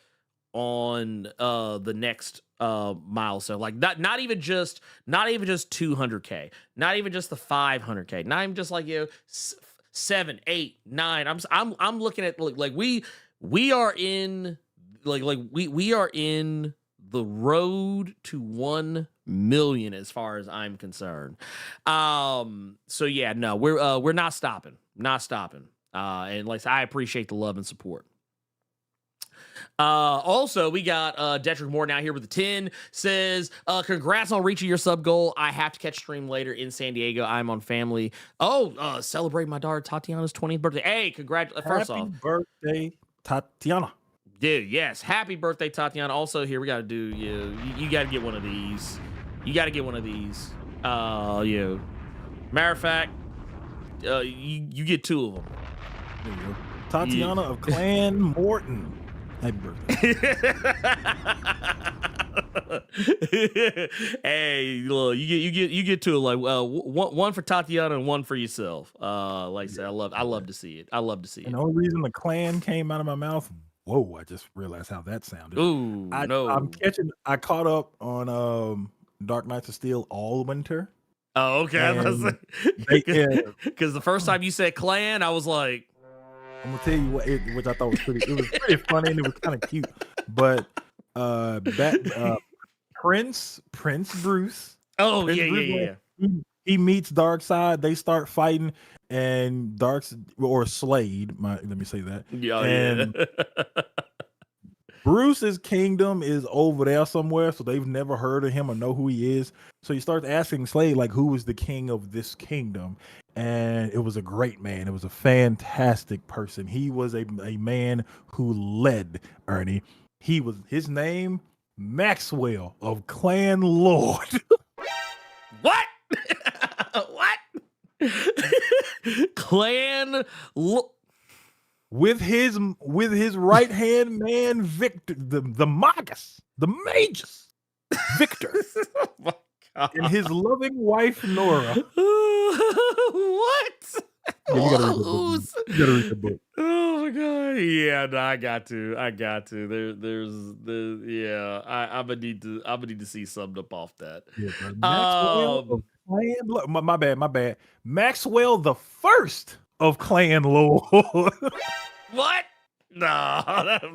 on the next milestone. Like not even just 200K, not even just the 500K, not even just like 7, 8, 9. I'm looking at like we are in we are in the road to 1 million as far as I'm concerned. So yeah, no, we're not stopping. And like I appreciate the love and support. Also, we got Detrick Moore now here with the 10. Says, congrats on reaching your sub goal. I have to catch stream later in San Diego. I'm on family. Celebrate my daughter Tatiana's 20th birthday. Hey, congratulations. First off, happy birthday, Tatiana. Dude, yes. Happy birthday, Tatiana. Also, here we got to do you got to get one of these. Matter of fact, you get 2 of them. There you go. Tatiana of Clan Morton. Happy birthday. Hey, look, you get 2, like one for Tatiana and one for yourself. Like I said, I love to see it. And the only reason the clan came out of my mouth, whoa, I just realized how that sounded. Ooh, no. I caught up on Dark Knights of Steel all winter. Oh, okay. Because the first time you said clan, I was like, I'm gonna tell you what, which I thought was pretty funny and it was kind of cute. But Prince Bruce. Oh, Prince yeah, Bruce, yeah. He meets Darkseid. They start fighting, and Slade. Let me say that. Yeah, and Bruce's kingdom is over there somewhere, so they've never heard of him or know who he is. So he starts asking Slade, like, who is the king of this kingdom? And it was a great man. It was a fantastic person. He was a man who led, Ernie. His name, Maxwell of Clan Lord. What? What? Clan with his right hand man Victor, the Magus, the Magus, Victor, Oh my God. and his loving wife Nora. What? Yeah, you gotta read the book. Oh my God. Yeah, no, I got to. I'm gonna need to see something up off that. Yeah, Maxwell of Clan Lord. My bad. Maxwell the first of Clan Lord. What? No,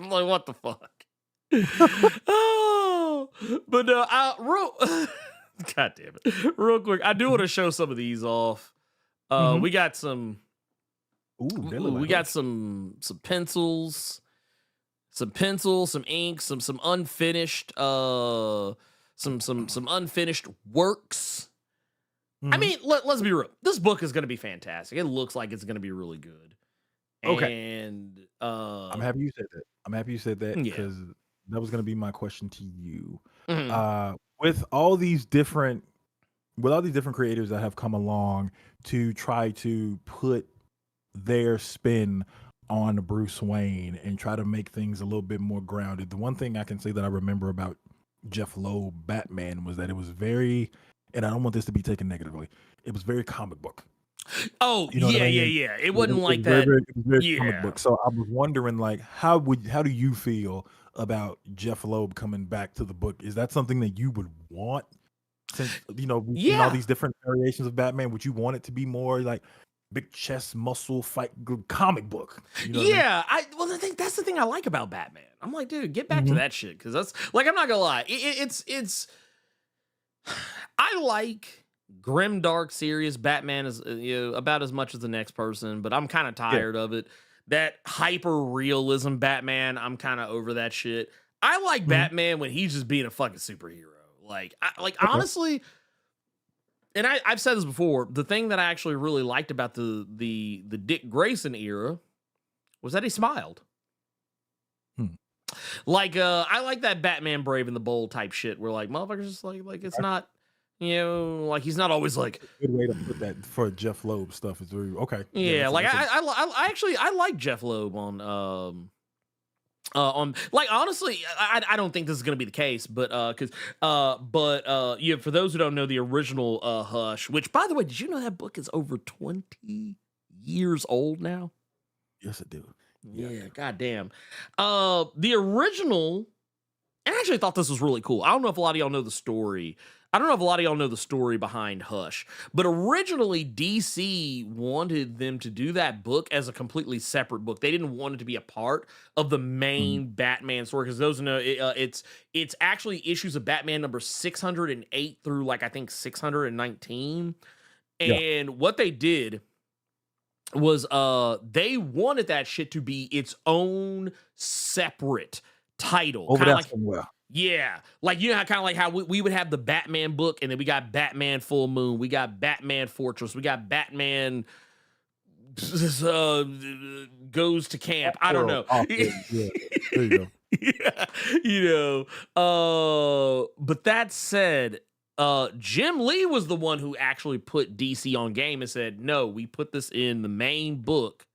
like what the fuck? Oh, but God damn it! Real quick, I do want to show some of these off. We got some. We got some pencils, some ink, some unfinished, some unfinished works. I mean, let's be real. This book is going to be fantastic. It looks like it's going to be really good. Okay. And I'm happy you said that. Because that was going to be my question to you. With all these different creators that have come along to try to put their spin on Bruce Wayne and try to make things a little bit more grounded. The one thing I can say that I remember about Jeff Loeb Batman was that it was very, and I don't want this to be taken negatively, it was very comic book. Oh, you know what I mean? Yeah. It wasn't like that. that. It was very comic book. So I was wondering, like, how do you feel about Jeff Loeb coming back to the book? Is that something that you would want? Since we've seen all these different variations of Batman, would you want it to be more like big chest muscle fight comic book? You know I think that's the thing I like about Batman. I'm like, dude, get back to that shit, because that's like, I'm not gonna lie, it's I like grim, dark, serious Batman is about as much as the next person, but I'm kind of tired of it. That hyper realism Batman, I'm kind of over that shit. I like Batman when he's just being a fucking superhero. Honestly, and I've said this before, the thing that I actually really liked about the Dick Grayson era was that he smiled. Like, I like that Batman Brave and the Bold type shit where, like, motherfuckers just like it's not, like, he's not always like. Good way to put that for Jeff Loeb stuff is very okay. Yeah, like I actually like Jeff Loeb on like, honestly, I don't think this is gonna be the case, but for those who don't know the original Hush, which, by the way, did you know that book is over 20 years old now? Yes, I do. Yeah, goddamn. The original, and I actually thought this was really cool. I don't know if a lot of y'all know the story. Behind Hush, but originally DC wanted them to do that book as a completely separate book. They didn't want it to be a part of the main Batman story, because those know it's actually issues of Batman number 608 through, like, I think 619. And what they did was they wanted that shit to be its own separate title. Over there somewhere. Yeah, like, you know, kind of like how we would have the Batman book, and then we got Batman Full Moon, we got Batman Fortress, we got Batman goes to camp. I don't know. Yeah, there you go. But that said, Jim Lee was the one who actually put DC on game and said, no, we put this in the main book,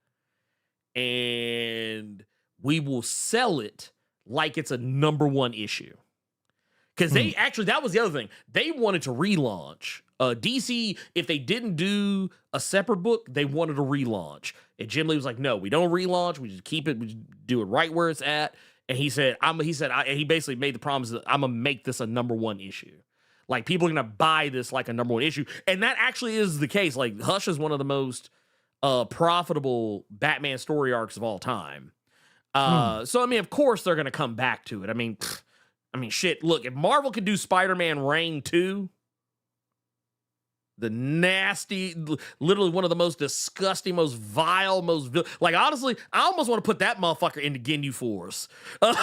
and we will sell it like it's a #1 issue. Because they actually, that was the other thing. They wanted to relaunch. DC, if they didn't do a separate book, they wanted to relaunch. And Jim Lee was like, no, we don't relaunch. We just keep it. We just do it right where it's at. And he said, he basically made the promise that I'm going to make this a #1 issue. Like, people are going to buy this like a #1 issue. And that actually is the case. Like, Hush is one of the most profitable Batman story arcs of all time. So, I mean, of course they're going to come back to it. I mean, shit, look, if Marvel could do Spider-Man Reign 2, The nasty, literally one of the most disgusting, most vile, like honestly, I almost want to put that motherfucker into Ginyu Force for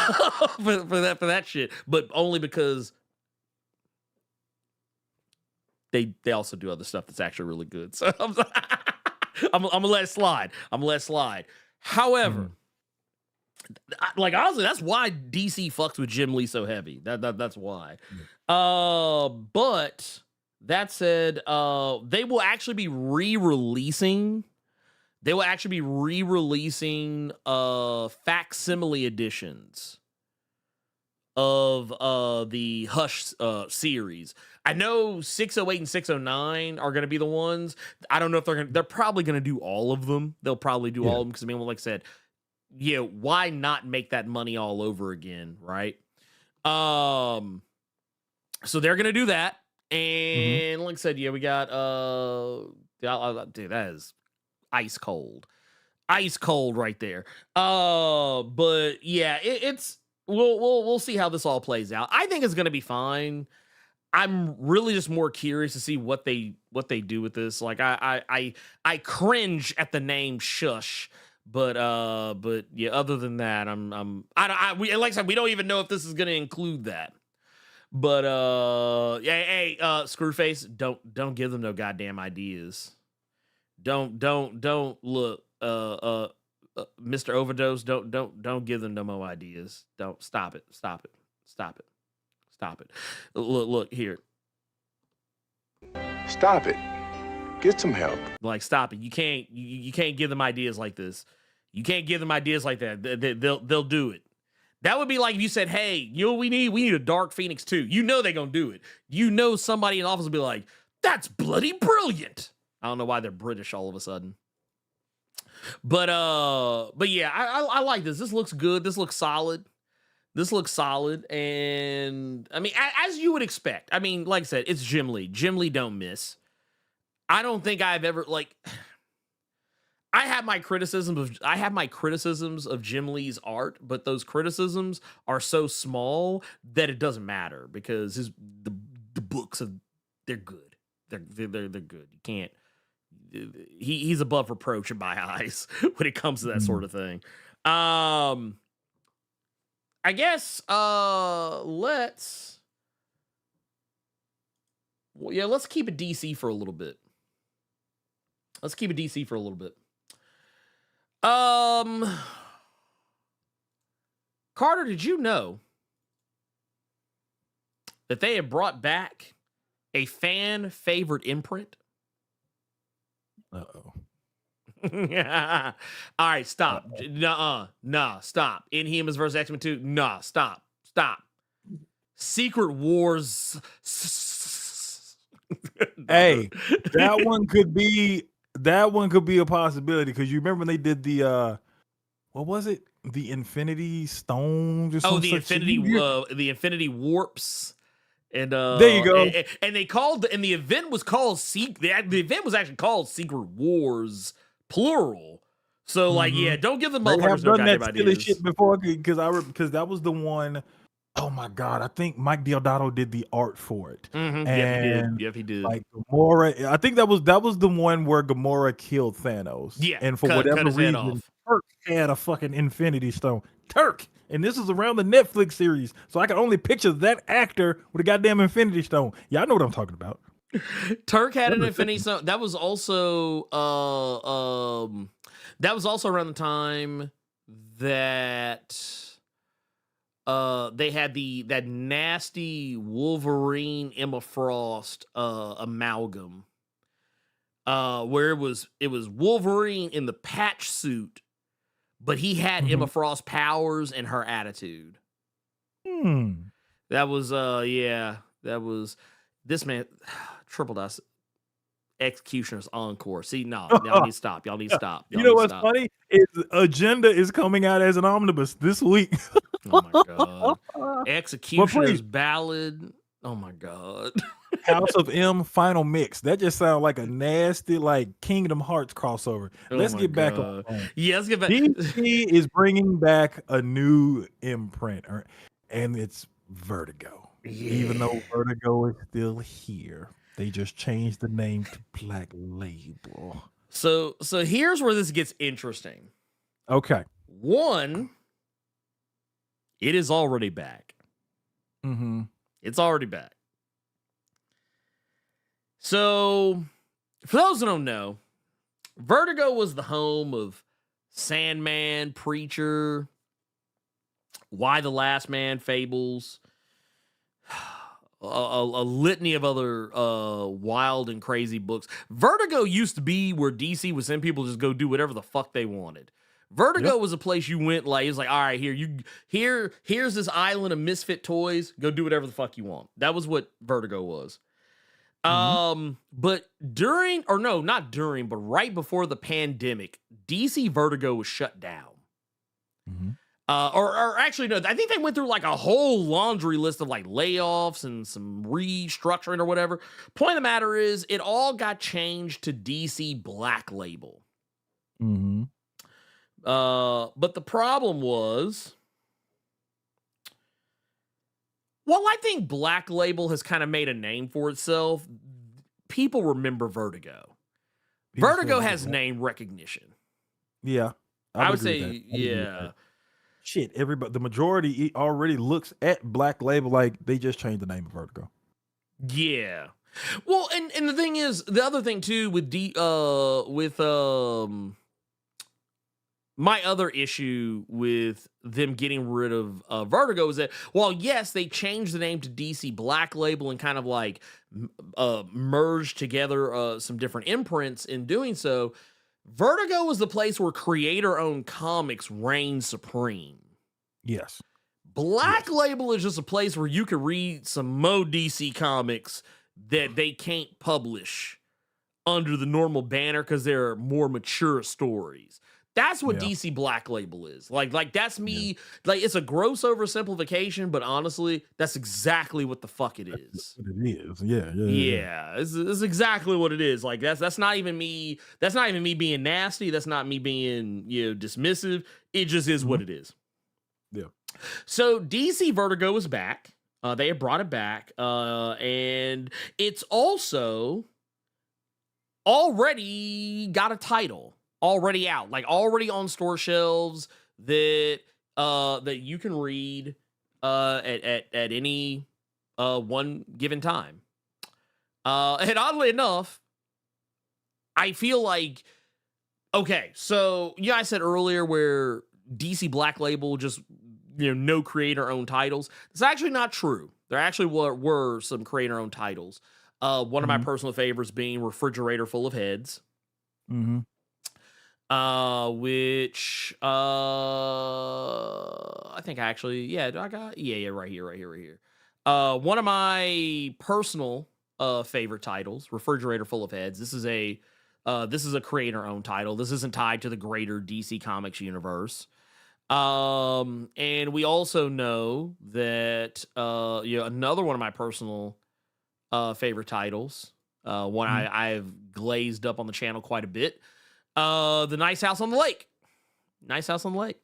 that shit, but only because they also do other stuff that's actually really good. So I'm gonna let it slide. However, like honestly, that's why DC fucks with Jim Lee so heavy. That's why. But that said, they will actually be re-releasing facsimile editions of the Hush series. I know 608 and 609 are going to be the ones. I don't know if they're probably going to do all of them. They'll probably do all of them because I mean, like I said, yeah, why not make that money all over again, right? So they're going to do that. And like I said, yeah, we got dude, that is ice cold right there. But yeah, it's we'll see how this all plays out. I think it's gonna be fine. I'm really just more curious to see what they do with this. Like I cringe at the name Shush, but yeah, other than that, like I said, we don't even know if this is gonna include that. But hey, Screwface, don't give them no goddamn ideas. Don't look, Mr. Overdose, don't give them no more ideas. Don't stop it. Look here. Stop it. Get some help. Like, stop it. You can't give them ideas like this. You can't give them ideas like that. They'll do it. That would be like if you said, hey, you know what we need a Dark Phoenix too. You know they're gonna do it. You know somebody in the office will be like, that's bloody brilliant. I don't know why they're British all of a sudden. But yeah, I like this. This looks good. This looks solid. And I mean, as you would expect. I mean, like I said, it's Jim Lee. Jim Lee don't miss. I don't think I've ever I have my criticisms of Jim Lee's art, but those criticisms are so small that it doesn't matter because the books they're good. They're good. You can't. He's above reproach in my eyes when it comes to that sort of thing. I guess let's keep it DC for a little bit. Carter, did you know that they have brought back a fan favorite imprint? Uh-oh. All right, stop. Nah, stop. Inhumans versus X-Men 2. Nah, stop. Secret Wars. Hey, that one could be a possibility because you remember when they did the what was it? The Infinity Stones or something. The Infinity Warps. And there you go. And the event was called the event was actually called Secret Wars plural. So like, yeah, don't give them motherfuckers no goddamn ideas. Shit before because that was the one. Oh my God, I think Mike Deodato did the art for it. And he did. Like Gamora, I think that was the one where Gamora killed Thanos. Yeah, and for whatever reason, Turk had a fucking Infinity Stone. Turk, and this is around the Netflix series, so I can only picture that actor with a goddamn Infinity Stone. Yeah, I know what I'm talking about. Turk had an Infinity Stone. That was also around the time that they had that nasty Wolverine Emma Frost amalgam, where it was Wolverine in the patch suit, but he had Emma Frost powers and her attitude. That was this man. Triple Dot Executioner's Encore. See, no, y'all need to stop. Y'all need to stop. You know what's funny? Is Agenda is coming out as an omnibus this week. Oh my God. Executioner's Ballad. Oh my God. House of M Final Mix. That just sounds like a nasty, like Kingdom Hearts crossover. Let's get back on. Yeah, let's get back. DC is bringing back a new imprint, and it's Vertigo. Even though Vertigo is still here, they just changed the name to Black Label. So here's where this gets interesting. Okay. One, it is already back. Mm-hmm. It's already back. So, for those who don't know, Vertigo was the home of Sandman, Preacher, Why the Last Man fables, a litany of other wild and crazy books. Vertigo used to be where DC would send people to just go do whatever the fuck they wanted. Vertigo was a place you went like, it was like, all right, here's this island of misfit toys. Go do whatever the fuck you want. That was what Vertigo was. But not during, but right before the pandemic, DC Vertigo was shut down. Mm-hmm. Or actually, no, I think they went through like a whole laundry list of like layoffs and some restructuring or whatever. Point of the matter is, it all got changed to DC Black Label. Mm-hmm. But the problem was, while I think Black Label has kind of made a name for itself, people remember Vertigo. Vertigo has name recognition. Yeah. I would say, yeah. Shit, everybody, the majority already looks at Black Label like they just changed the name of Vertigo. Yeah. Well, and the thing is, the other thing too with my other issue with them getting rid of Vertigo is that, while yes, they changed the name to DC Black Label and kind of like merged together some different imprints in doing so, Vertigo was the place where creator-owned comics reigned supreme. Yes. Black Label is just a place where you can read some Mo DC comics that they can't publish under the normal banner because they're more mature stories. That's what DC Black Label is. Like that's me. Yeah. Like, it's a gross oversimplification, but honestly, that's exactly what the fuck it is. That's what it is. Yeah. It's exactly what it is. Like, that's not even me. That's not even me being nasty. That's not me being, dismissive. It just is what it is. Yeah. So DC Vertigo is back. They have brought it back, and it's also already got a title. Already out, like already on store shelves that you can read at any one given time. And oddly enough, I feel like, okay, so I said earlier where DC Black Label just no creator-owned titles. It's actually not true. There actually were some creator-owned titles. One of my personal favorites being Refrigerator Full of Heads. Mm-hmm. Which I think right here. One of my personal favorite titles, Refrigerator Full of Heads. This is a creator-owned title. This isn't tied to the greater DC Comics universe. And we also know that another one of my personal favorite titles, one I've glazed up on the channel quite a bit. The Nice House on the Lake. Nice House on the Lake.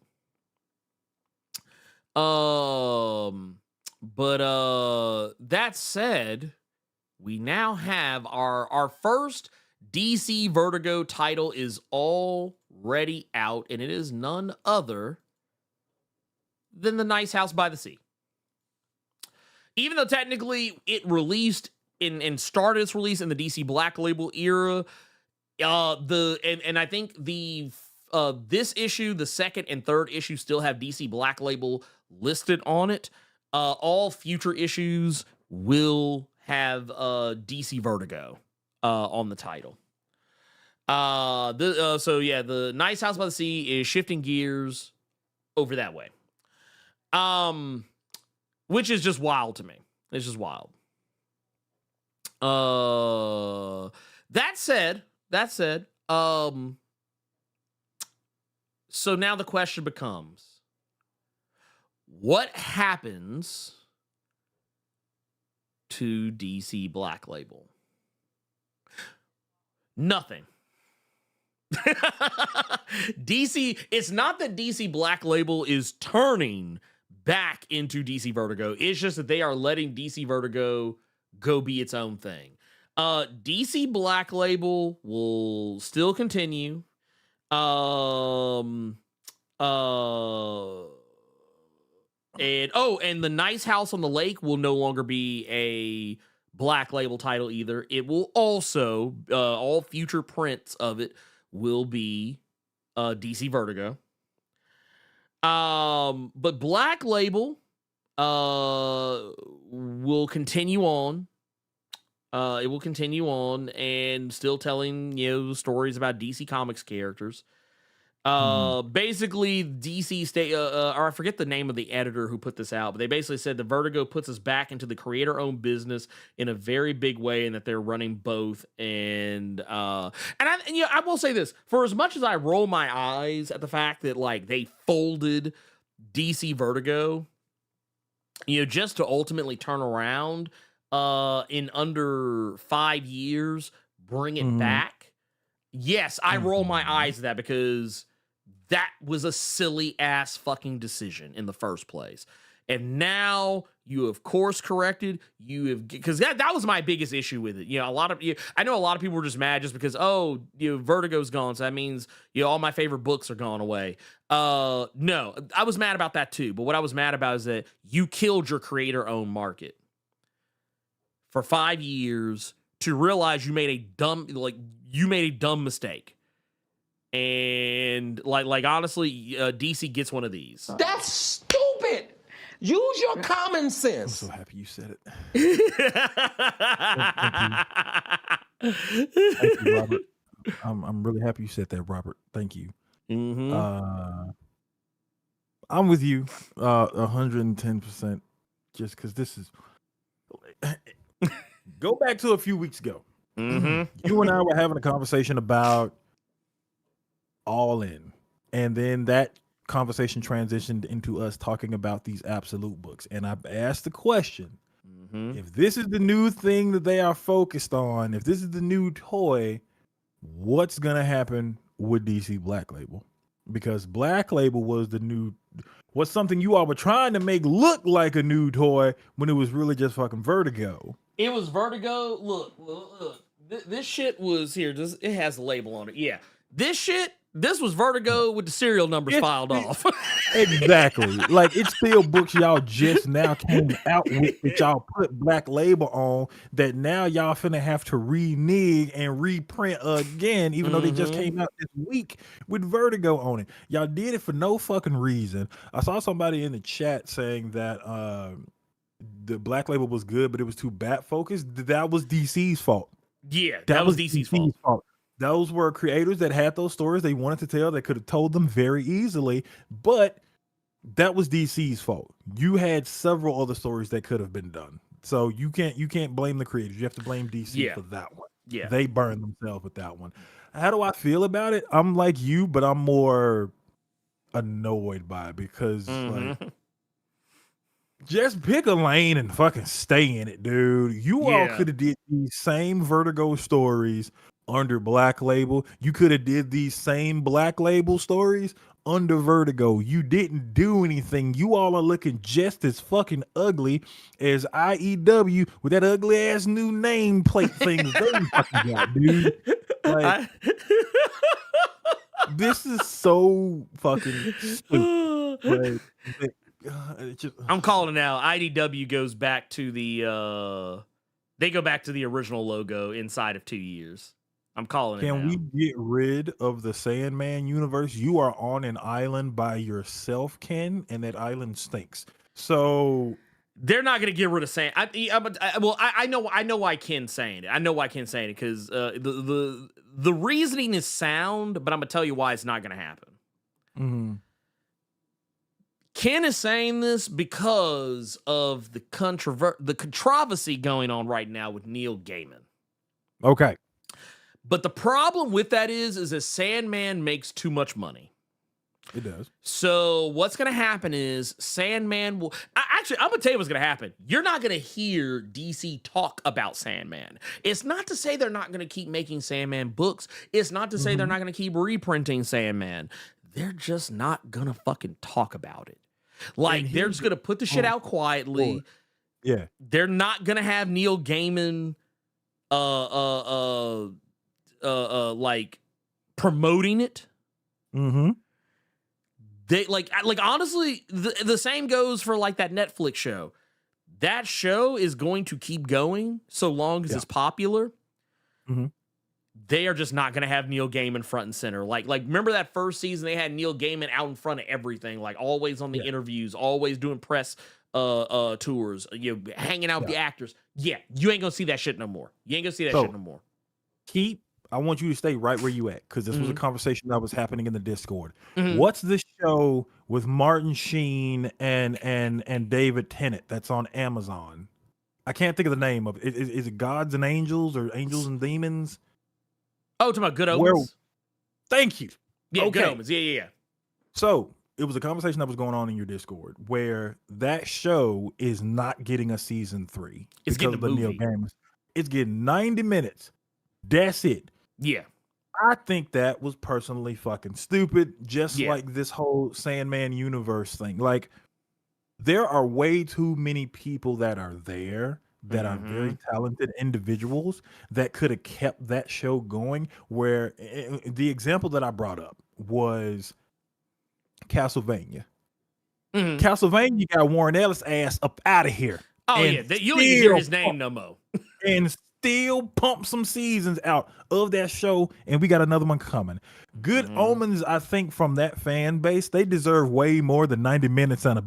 But that said, we now have our first DC Vertigo title is already out, and it is none other than The Nice House by the Sea. Even though technically it released and started its release in the DC Black Label era, I think this issue, the second and third issue, still have DC Black Label listed on it. All future issues will have DC Vertigo on the title. The Nice House by the Sea is shifting gears over that way. Which is just wild to me. It's just wild. That said, so now the question becomes, what happens to DC Black Label? Nothing. DC, it's not that DC Black Label is turning back into DC Vertigo. It's just that they are letting DC Vertigo go be its own thing. DC Black Label will still continue. And the Nice House on the Lake will no longer be a Black Label title either. It will also all future prints of it will be DC Vertigo. But Black Label will continue on. It will continue on and still telling, stories about DC Comics characters. Basically, DC or I forget the name of the editor who put this out, but they basically said the Vertigo puts us back into the creator-owned business in a very big way, and that they're running both. And I will say this: for as much as I roll my eyes at the fact that like they folded DC Vertigo, just to ultimately turn around in under 5 years, bring it back. Yes, I roll my eyes at that because that was a silly ass fucking decision in the first place. And now you have course corrected. You have, because that was my biggest issue with it. I know a lot of people were just mad just because, Vertigo's gone. So that means, all my favorite books are gone away. No, I was mad about that too. But what I was mad about is that you killed your creator-owned market for 5 years to realize you made a dumb mistake. And like honestly, DC gets one of these. That's stupid. Use your common sense. I'm so happy you said it. Thank you, Robert. I'm really happy you said that, Robert. Thank you. I'm with you 110%, just because this is go back to a few weeks ago. You and I were having a conversation about All In, and then that conversation transitioned into us talking about these absolute books. And I asked the question, if this is the new thing that they are focused on, if this is the new toy, what's going to happen with DC Black Label? Because Black Label was something you all were trying to make look like a new toy when it was really just fucking Vertigo. It was Vertigo. Look. This shit was here. It has a label on it. Yeah. This was Vertigo with the serial numbers filed off. Exactly. Like, it's still books y'all just now came out with that y'all put Black Label on that now y'all finna have to renege and reprint again, even though they just came out this week with Vertigo on it. Y'all did it for no fucking reason. I saw somebody in the chat saying that the Black Label was good, but it was too bat focused. That was DC's fault. Yeah, that was DC's fault. Those were creators that had those stories they wanted to tell. They could have told them very easily, but that was DC's fault. You had several other stories that could have been done. So you can't blame the creators. You have to blame DC for that one. Yeah. They burned themselves with that one. How do I feel about it? I'm like you, but I'm more annoyed by it because like, just pick a lane and fucking stay in it, dude. You all could have did these same Vertigo stories under Black Label. You could have did these same Black Label stories under Vertigo. You didn't do anything. You all are looking just as fucking ugly as IEW with that ugly ass new nameplate thing they fucking got, dude. Like, this is so fucking stupid. I'm calling it now. IDW goes back to they go back to the original logo inside of 2 years. I'm calling it now. Can we get rid of the Sandman universe? You are on an island by yourself, Ken, and that island stinks. So they're not going to get rid of Sand. I know why Ken's saying it. I know why Ken's saying it because the reasoning is sound, but I'm going to tell you why it's not going to happen. Ken is saying this because of the controversy going on right now with Neil Gaiman. Okay. But the problem with that is that Sandman makes too much money. It does. So what's going to happen is Sandman will... Actually, I'm going to tell you what's going to happen. You're not going to hear DC talk about Sandman. It's not to say they're not going to keep making Sandman books. It's not to say they're not going to keep reprinting Sandman. They're just not going to fucking talk about it. Like they're just gonna put the shit out quietly. Yeah, They're not gonna have Neil Gaiman like promoting it. Mm-hmm. They like honestly, the same goes for like that Netflix show. That show is going to keep going so long as it's popular. Mm-hmm. They are just not going to have Neil Gaiman front and center. Like remember that first season they had Neil Gaiman out in front of everything, like always on the interviews, always doing press tours, hanging out with the actors. Yeah, you ain't gonna see that shit no more. You ain't gonna see that shit no more. I want you to stay right where you at, because this was a conversation that was happening in the Discord. Mm-hmm. What's the show with Martin Sheen and David Tennant that's on Amazon? I can't think of the name of it. Is it Gods and Angels or Angels and Demons? Oh, talking about Good Omens? Thank you. Yeah, okay. Good Omens. Yeah. So it was a conversation that was going on in your Discord where that show is not getting a season 3. It's getting a movie. Neil Gaiman. It's getting 90 minutes. That's it. Yeah. I think that was personally fucking stupid, just like this whole Sandman universe thing. Like, there are way too many people that are there that are very talented individuals that could have kept that show going, where the example that I brought up was Castlevania. Castlevania got Warren Ellis ass up out of here. Oh, yeah. You don't even hear his name no more. And still pump some seasons out of that show, and we got another one coming. Good Omens, I think, from that fan base, they deserve way more than 90 minutes on a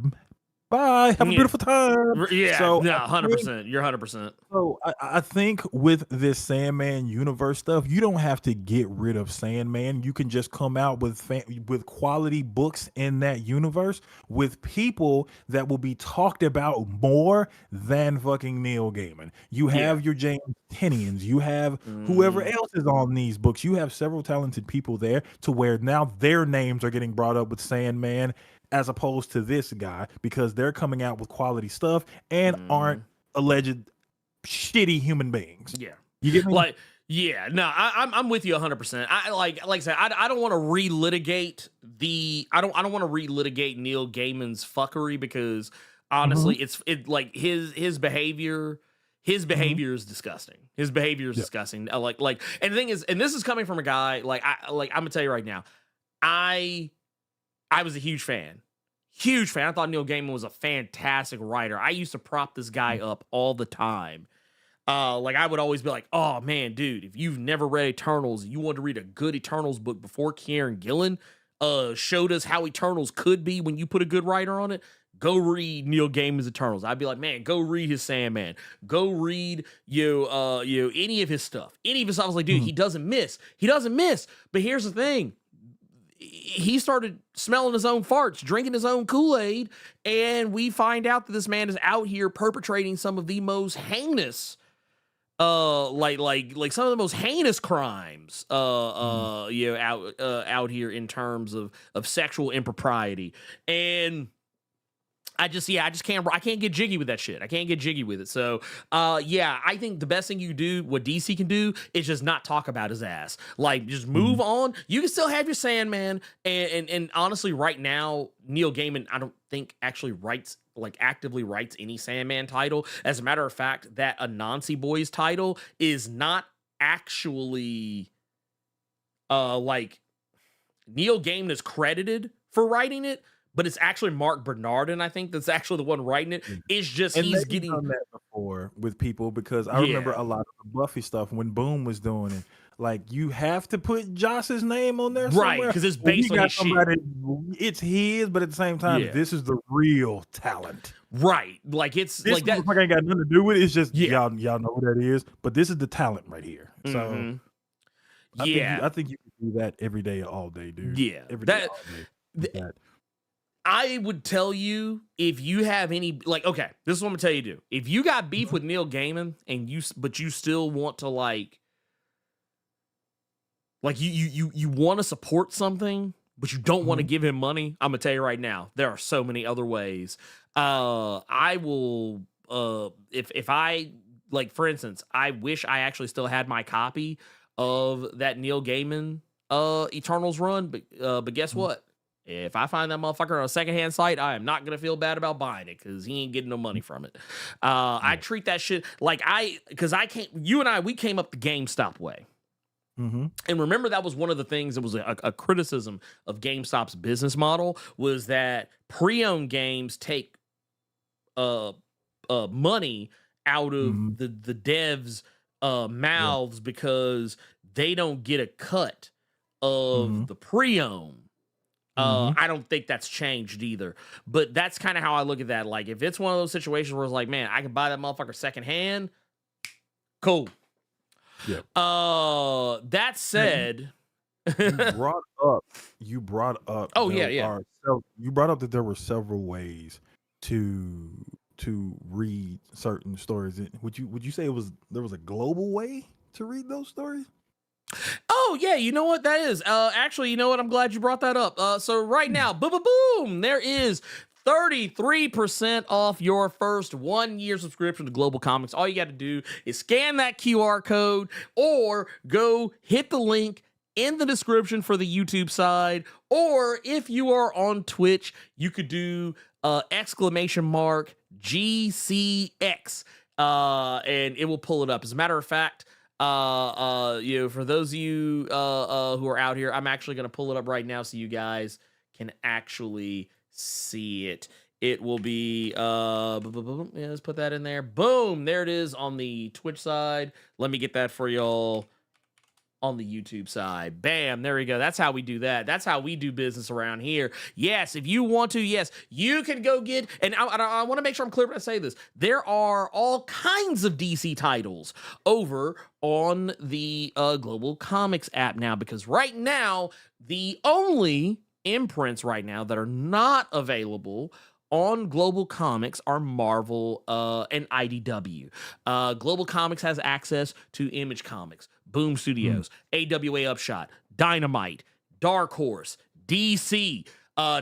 bye. Have a beautiful time. Yeah, so 100%. You're 100%. So I think with this Sandman universe stuff, you don't have to get rid of Sandman. You can just come out with quality books in that universe with people that will be talked about more than fucking Neil Gaiman. You have your James Tynions. You have whoever else is on these books. You have several talented people there to where now their names are getting brought up with Sandman as opposed to this guy, because they're coming out with quality stuff and aren't alleged shitty human beings. Yeah. You get me? Like, yeah, no, I'm with you 100%. Like I said, I don't want to relitigate I don't want to relitigate Neil Gaiman's fuckery, because honestly, it's like his behavior is disgusting. His behavior is disgusting. Like, and the thing is, and this is coming from a guy I'm gonna tell you right now, I was a huge fan. I thought Neil Gaiman was a fantastic writer. I used to prop this guy up all the time. Like, I would always be like, oh man, dude, if you've never read Eternals, you want to read a good Eternals book before Kieran Gillen showed us how Eternals could be when you put a good writer on it, go read Neil Gaiman's Eternals. I'd be like, man, go read his Sandman. Go read any of his stuff. Any of his stuff. I was like, dude, he doesn't miss. But here's the thing. He started smelling his own farts, drinking his own Kool-Aid, and we find out that this man is out here perpetrating some of the most heinous, like some of the most heinous crimes, out here in terms of sexual impropriety. And I can't get jiggy with that shit. I can't get jiggy with it. So, I think the best thing you do, what DC can do, is just not talk about his ass. Like, just move on. You can still have your Sandman. And honestly, right now, Neil Gaiman, I don't think actually actively writes any Sandman title. As a matter of fact, that Anansi Boys title is not actually, like, Neil Gaiman is credited for writing it, but it's actually Mark Bernardin, I think, that's actually the one writing it. It's just he's getting done that before with people, because I remember a lot of the Buffy stuff when Boom was doing it. Like, you have to put Josh's name on there, right? Because it's based on his shit. It's his, but at the same time, this is the real talent, right? Like, it's this like that. Ain't got nothing to do with it. It's just y'all know who that is, but this is the talent right here. So, I think you can do that every day, all day, dude. Yeah, every day, all day. I would tell you, if you have any, like, okay, this is what I'm gonna tell you to do. If you got beef with Neil Gaiman but you still want to like you want to support something, but you don't want to give him money, I'm gonna tell you right now, there are so many other ways. I will, if I, like, for instance, I wish I actually still had my copy of that Neil Gaiman Eternals run, but guess what? If I find that motherfucker on a secondhand site, I am not gonna feel bad about buying it because he ain't getting no money from it. I treat that shit like because I can't. You and I, we came up the GameStop way. Mm-hmm. And remember, that was one of the things that was a criticism of GameStop's business model, was that pre-owned games take money out of the devs' mouths because they don't get a cut of the pre-owned. I don't think that's changed either. But that's kind of how I look at that. Like, if it's one of those situations where it's like, man, I can buy that motherfucker secondhand, cool. Yeah. That said, you brought up. Oh, yeah. You brought up that there were several ways to read certain stories. Would you say there was a global way to read those stories? Oh, yeah, you know what that is? Actually, you know what? I'm glad you brought that up. So right now, boom, there is 33% off your first 1 year subscription to Global Comics. All you got to do is scan that QR code or go hit the link in the description for the YouTube side. Or if you are on Twitch, you could do !GCX and it will pull it up. As a matter of fact, for those of you who are out here, I'm actually going to pull it up right now so you guys can actually see it. It will be let's put that in there. Boom, there it is on the Twitch side. Let me get that for y'all on the YouTube side. Bam, there we go. That's how we do that. That's how we do business around here. Yes, if you want to, yes, you can go get, and I want to make sure I'm clear when I say this. There are all kinds of DC titles over on the Global Comics app now, because right now, the only imprints right now that are not available on Global Comics are Marvel and IDW. Global Comics has access to Image Comics, Boom Studios, AWA Upshot, Dynamite, Dark Horse, DC,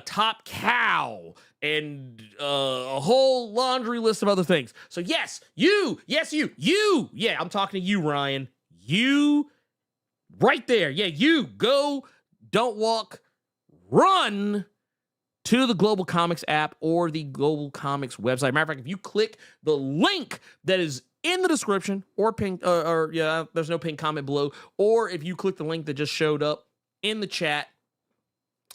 Top Cow, and a whole laundry list of other things. So yes, you, yeah, I'm talking to you, Ryan. You, right there. Yeah, you, go, don't walk, run to the Global Comics app or the Global Comics website. Matter of fact, if you click the link that is in the description or pin, there's no pinned comment below, or if you click the link that just showed up in the chat,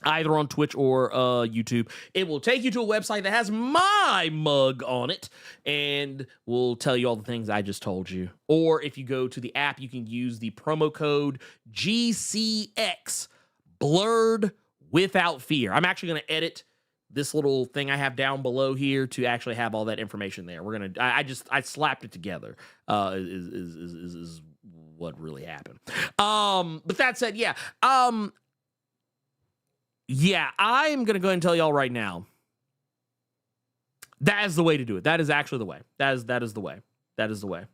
either on Twitch or YouTube, it will take you to a website that has my mug on it and will tell you all the things I just told you. Or if you go to the app, you can use the promo code GCX, Blerd Without Fear. I'm actually going to edit this little thing I have down below here to actually have all that information there. We're going to, I slapped it together, is what really happened. But that said, yeah, I am going to go ahead and tell y'all right now, that is the way to do it. That is actually the way. That is the way. That is the way.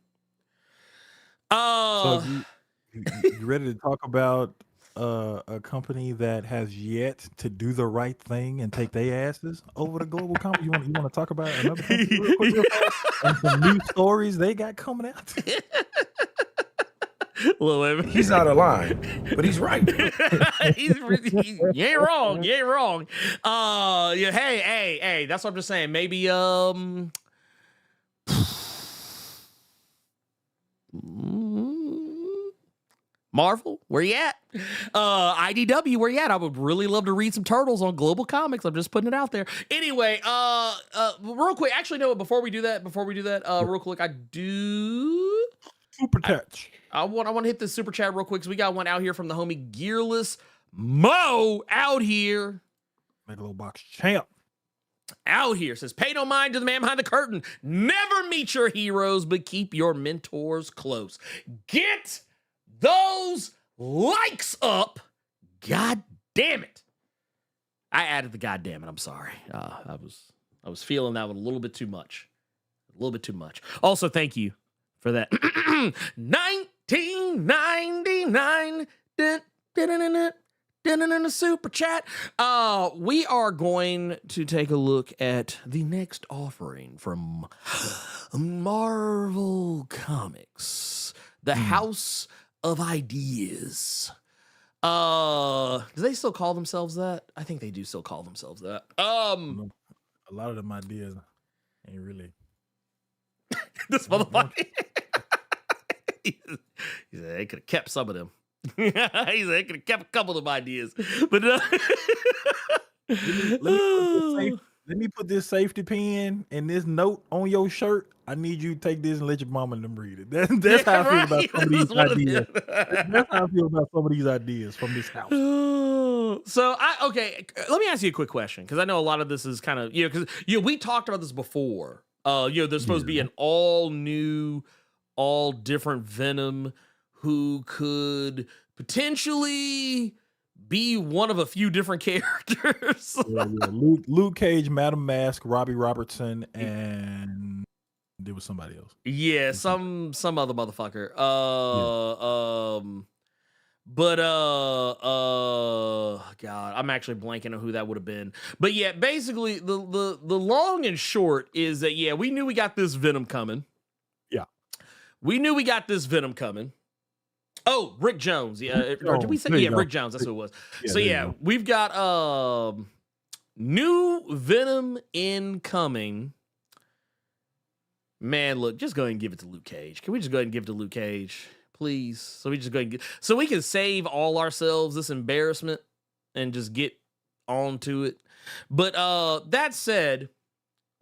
So you ready to talk about a company that has yet to do the right thing and take their asses over to Global Comics? You want to talk about another company real quick, real fast? And some new stories they got coming out? He's out of line, but he's right. you ain't wrong. You ain't wrong. Yeah. Hey. That's what I'm just saying. Maybe Marvel, where you at? IDW, where you at? I would really love to read some Turtles on Global Comics. I'm just putting it out there. Anyway, real quick. Actually, no. Before we do that, real quick, I do Super touch. I want to hit the super chat real quick because we got one out here from the homie Gearless Mo out here. Megalobox champ. Out here says, pay no mind to the man behind the curtain. Never meet your heroes, but keep your mentors close. Get those likes up. God damn it. I added the god damn it. I'm sorry. I was feeling that one a little bit too much. Also, thank you for that. 1999 super chat. We are going to take a look at the next offering from Marvel Comics, the House of Ideas. Do they still call themselves that? I think they do still call themselves that. A lot of them ideas ain't really. This motherfucker. He said they could have kept some of them. He said they could have kept a couple of them ideas, but let me put this safety pin and this note on your shirt. I need you to take this and let your mama and them read it. That's how I feel about some of these ideas. That's how I feel about some of these ideas from this house. So let me ask you a quick question, because I know a lot of this is kind of because we talked about this before. There's supposed to be an all new, all different Venom who could potentially be one of a few different characters. Luke Cage, Madam Mask, Robbie Robertson, and there was somebody else. Yeah, some other motherfucker. God, I'm actually blanking on who that would have been. But yeah, basically the long and short is that we knew we got this Venom coming. Yeah. We knew we got this Venom coming. Oh, Rick Jones. Yeah, or did we say Rick Jones? That's who it was. So we've got new Venom incoming. Man, look, just go ahead and give it to Luke Cage. Can we just go ahead and give it to Luke Cage, please? So we just go ahead and so we can save all ourselves this embarrassment and just get on to it. But that said,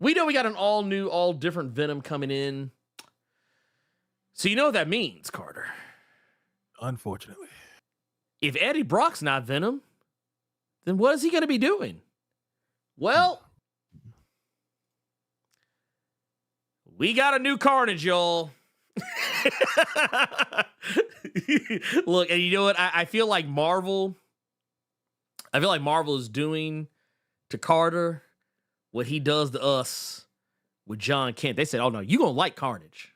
we know we got an all new, all different Venom coming in. So you know what that means, Carter? Unfortunately. If Eddie Brock's not Venom, then what is he going to be doing? Well, we got a new Carnage, y'all. Look, and you know what? I feel like Marvel is doing to Carter what he does to us with John Kent. They said, oh no, you gonna like Carnage.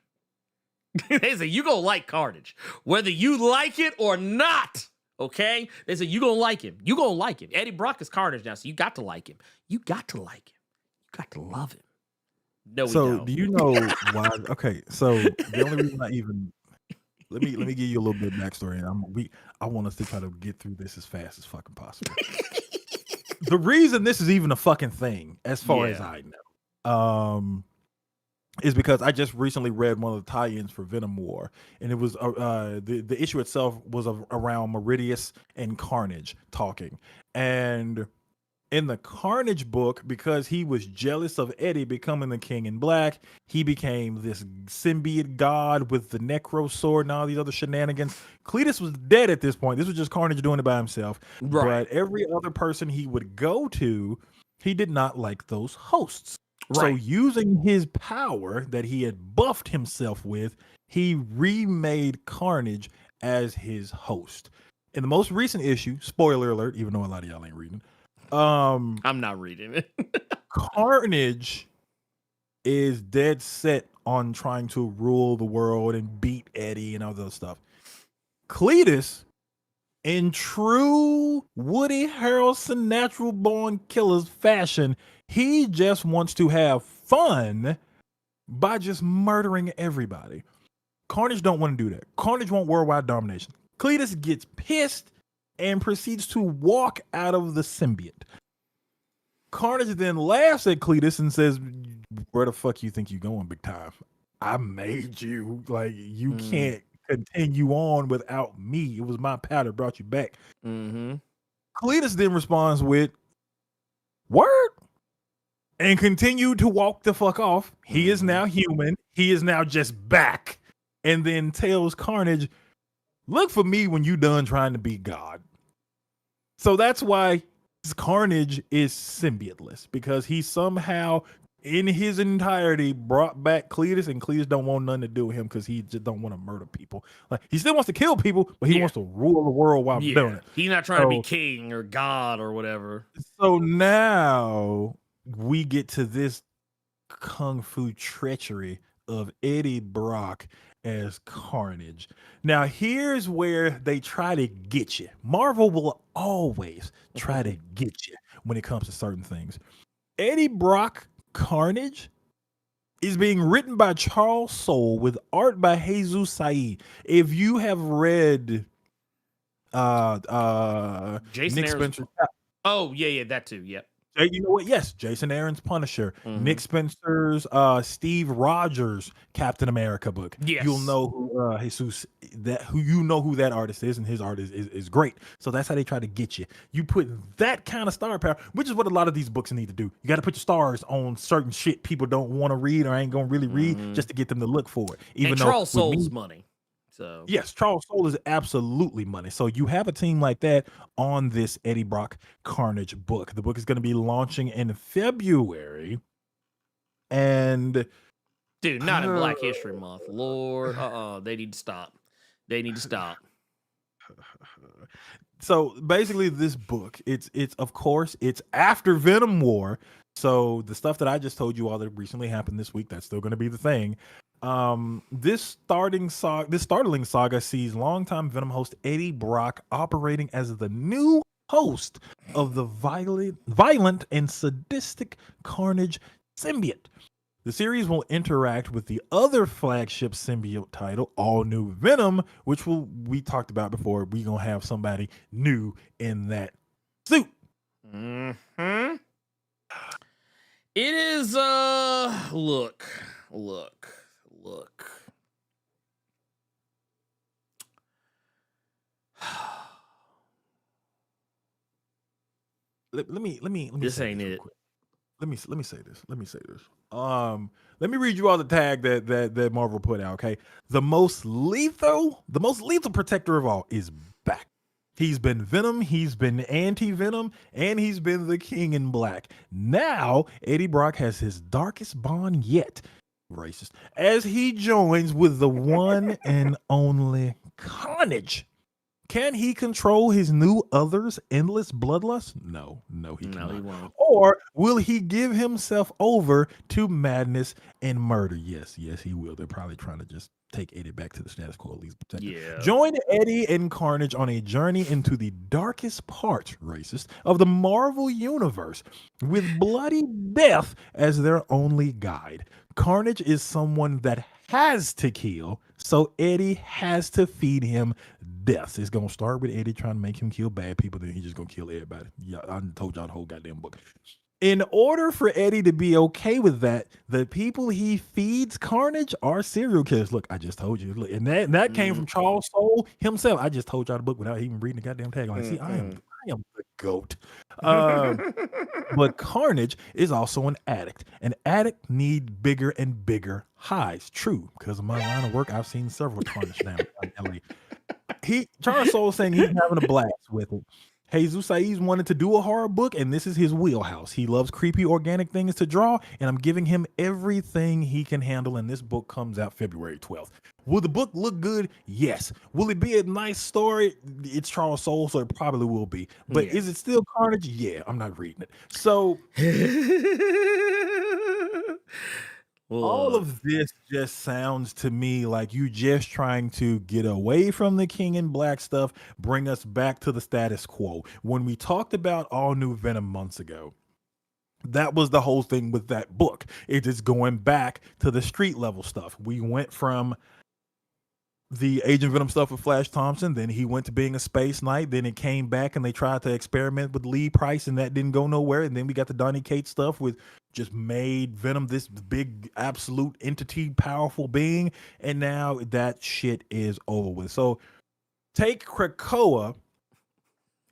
They said, you gonna like Carnage. Whether you like it or not, okay? They said, you gonna like him. You gonna like him. Eddie Brock is Carnage now, so you got to like him. You got to like him. You got to love him. No, we don't. Do you know why? Okay, so the only reason I even let me give you a little bit of backstory, and I want us to try to get through this as fast as fucking possible. The reason this is even a fucking thing, as far as I know, is because I just recently read one of the tie-ins for Venom War, and it was the issue itself was around Meridius and Carnage talking, and in the Carnage book, because he was jealous of Eddie becoming the King in Black, he became this symbiote god with the Necro sword and all these other shenanigans. Cletus was dead at this point. This was just Carnage doing it by himself. Right. But every other person he would go to, he did not like those hosts. Right. So using his power that he had buffed himself with, he remade Carnage as his host. In the most recent issue, spoiler alert, even though a lot of y'all ain't reading, I'm not reading it. Carnage is dead set on trying to rule the world and beat Eddie and all that stuff. Cletus, in true Woody Harrelson natural born killer's fashion, he just wants to have fun by just murdering everybody. Carnage don't want to do that. Carnage want worldwide domination. Cletus gets pissed and proceeds to walk out of the symbiote. Carnage then laughs at Cletus and says, where the fuck you think you going, big time? I made you. Like, you can't continue on without me. It was my power that brought you back. Mm-hmm. Cletus then responds with, word? And continued to walk the fuck off. He is now human. He is now just back. And then tells Carnage, look for me when you done trying to be God. So that's why Carnage is symbioteless, because he somehow, in his entirety, brought back Cletus, and Cletus don't want nothing to do with him because he just don't want to murder people. Like, he still wants to kill people, but he wants to rule the world while doing it. He's not trying to be king or God or whatever. So now we get to this kung fu treachery of Eddie Brock as Carnage. Now, here's where they try to get you. Marvel will always try to get you when it comes to certain things. Eddie Brock Carnage is being written by Charles Soule with art by Jesus Said. If you have read Jason Nick Aaron's- Spencer. Oh yeah, that too. Yep. You know what? Yes, Jason Aaron's Punisher, Nick Spencer's Steve Rogers Captain America book. Yes. You'll know who Jesus who that artist is, and his art is great. So that's how they try to get you. You put that kind of star power, which is what a lot of these books need to do. You got to put your stars on certain shit people don't want to read or ain't gonna really read, just to get them to look for it. Even and though Charles with me- Soule's money. So yes, Charles Soule is absolutely money. So you have a team like that on this Eddie Brock Carnage book. The book is going to be launching in February. And dude, not in Black History Month. Lord, they need to stop. They need to stop. So basically this book, it's of course, it's after Venom War. So the stuff that I just told you all that recently happened this week, that's still going to be the thing. This startling saga sees longtime Venom host Eddie Brock operating as the new host of the violent and sadistic Carnage symbiote. The series will interact with the other flagship symbiote title, All New Venom, which we talked about before. We're gonna have somebody new in that suit. Mm-hmm. It is look. Let me This say ain't this real it. quick. Let me say this. Let me read you all the tag that Marvel put out. Okay, the most lethal protector of all is back. He's been Venom, he's been Anti-Venom, and he's been the King in Black. Now Eddie Brock has his darkest bond yet, racist, as he joins with the one and only Carnage. Can he control his new other's endless bloodlust? No, he cannot. He won't. Or will he give himself over to madness and murder? Yes, he will. They're probably trying to just take Eddie back to the status quo, at least protect him. Yeah. Join Eddie and Carnage on a journey into the darkest parts, racist, of the Marvel Universe, with bloody death as their only guide. Carnage is someone that has to kill, so Eddie has to feed him death. It's gonna start with Eddie trying to make him kill bad people, then he's just gonna kill everybody. Yeah, I told y'all the whole goddamn book. In order for Eddie to be okay with that, the people he feeds Carnage are serial killers. Look, I just told you. Look, and that came from Charles Soule himself. I just told y'all the book without even reading the goddamn tagline. See, I am the GOAT. But Carnage is also an addict. An addict needs bigger and bigger highs. True, because of my line of work, I've seen several Carnage down in LA. Charles Soule saying he's having a blast with it. Jesus Saiz wanted to do a horror book, and this is his wheelhouse. He loves creepy organic things to draw, and I'm giving him everything he can handle, and this book comes out February 12th. Will the book look good? Yes. Will it be a nice story? It's Charles Soule, so it probably will be. But is it still Carnage? Yeah, I'm not reading it. So all of this just sounds to me like you just trying to get away from the King in Black stuff, bring us back to the status quo. When we talked about All New Venom months ago, that was the whole thing with that book. It is going back to the street level stuff. We went from the Agent Venom stuff with Flash Thompson, then he went to being a Space Knight, then it came back and they tried to experiment with Lee Price and that didn't go nowhere, and then we got the Donny Cates stuff with just made Venom this big absolute entity powerful being, and now that shit is over with. So take Krakoa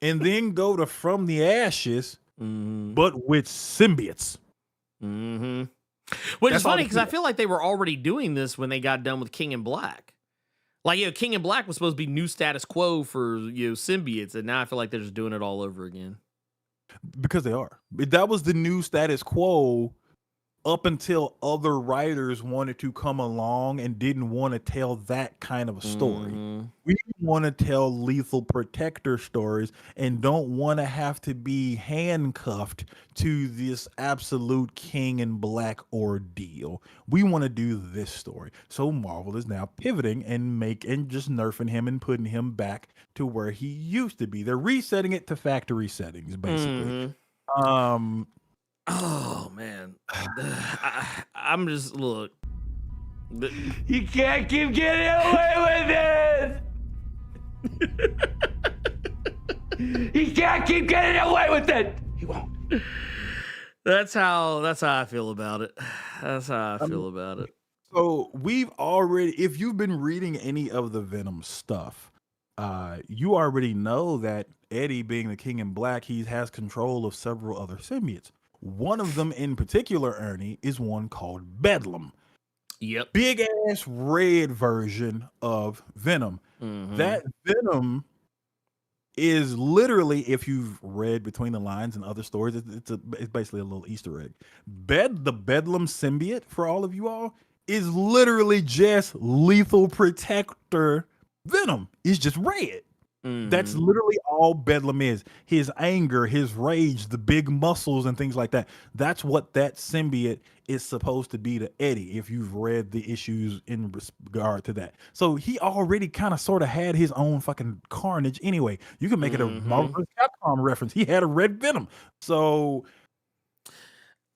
and then go to From the Ashes, but with symbiotes. Which is funny because I feel like they were already doing this when they got done with King in Black. Like, King in Black was supposed to be new status quo for, symbiotes, and now I feel like they're just doing it all over again. Because they are. That was the new status quo up until other writers wanted to come along and didn't want to tell that kind of a story. We want to tell lethal protector stories and don't want to have to be handcuffed to this absolute King in Black ordeal. We want to do this story. So Marvel is now pivoting and just nerfing him and putting him back to where he used to be. They're resetting it to factory settings, basically. Oh man, I'm just look. You can't keep getting away with it. He can't keep getting away with it. He won't. That's how I feel about it. That's how I feel about it. So we've already, if you've been reading any of the Venom stuff, you already know that Eddie, being the King in Black, he has control of several other symbiotes. One of them in particular, Ernie, is one called Bedlam. Yep. Big ass red version of Venom. That Venom is literally, if you've read between the lines and other stories, it's basically a little Easter egg. The Bedlam symbiote, for all of you all, is literally just Lethal Protector Venom. It's just red. That's literally all Bedlam is. His anger, his rage, the big muscles and things like that. That's what that symbiote is supposed to be to Eddie, if you've read the issues in regard to that. So he already kind of sort of had his own fucking Carnage anyway. You can make it a Marvel vs. Capcom reference. He had a red Venom. So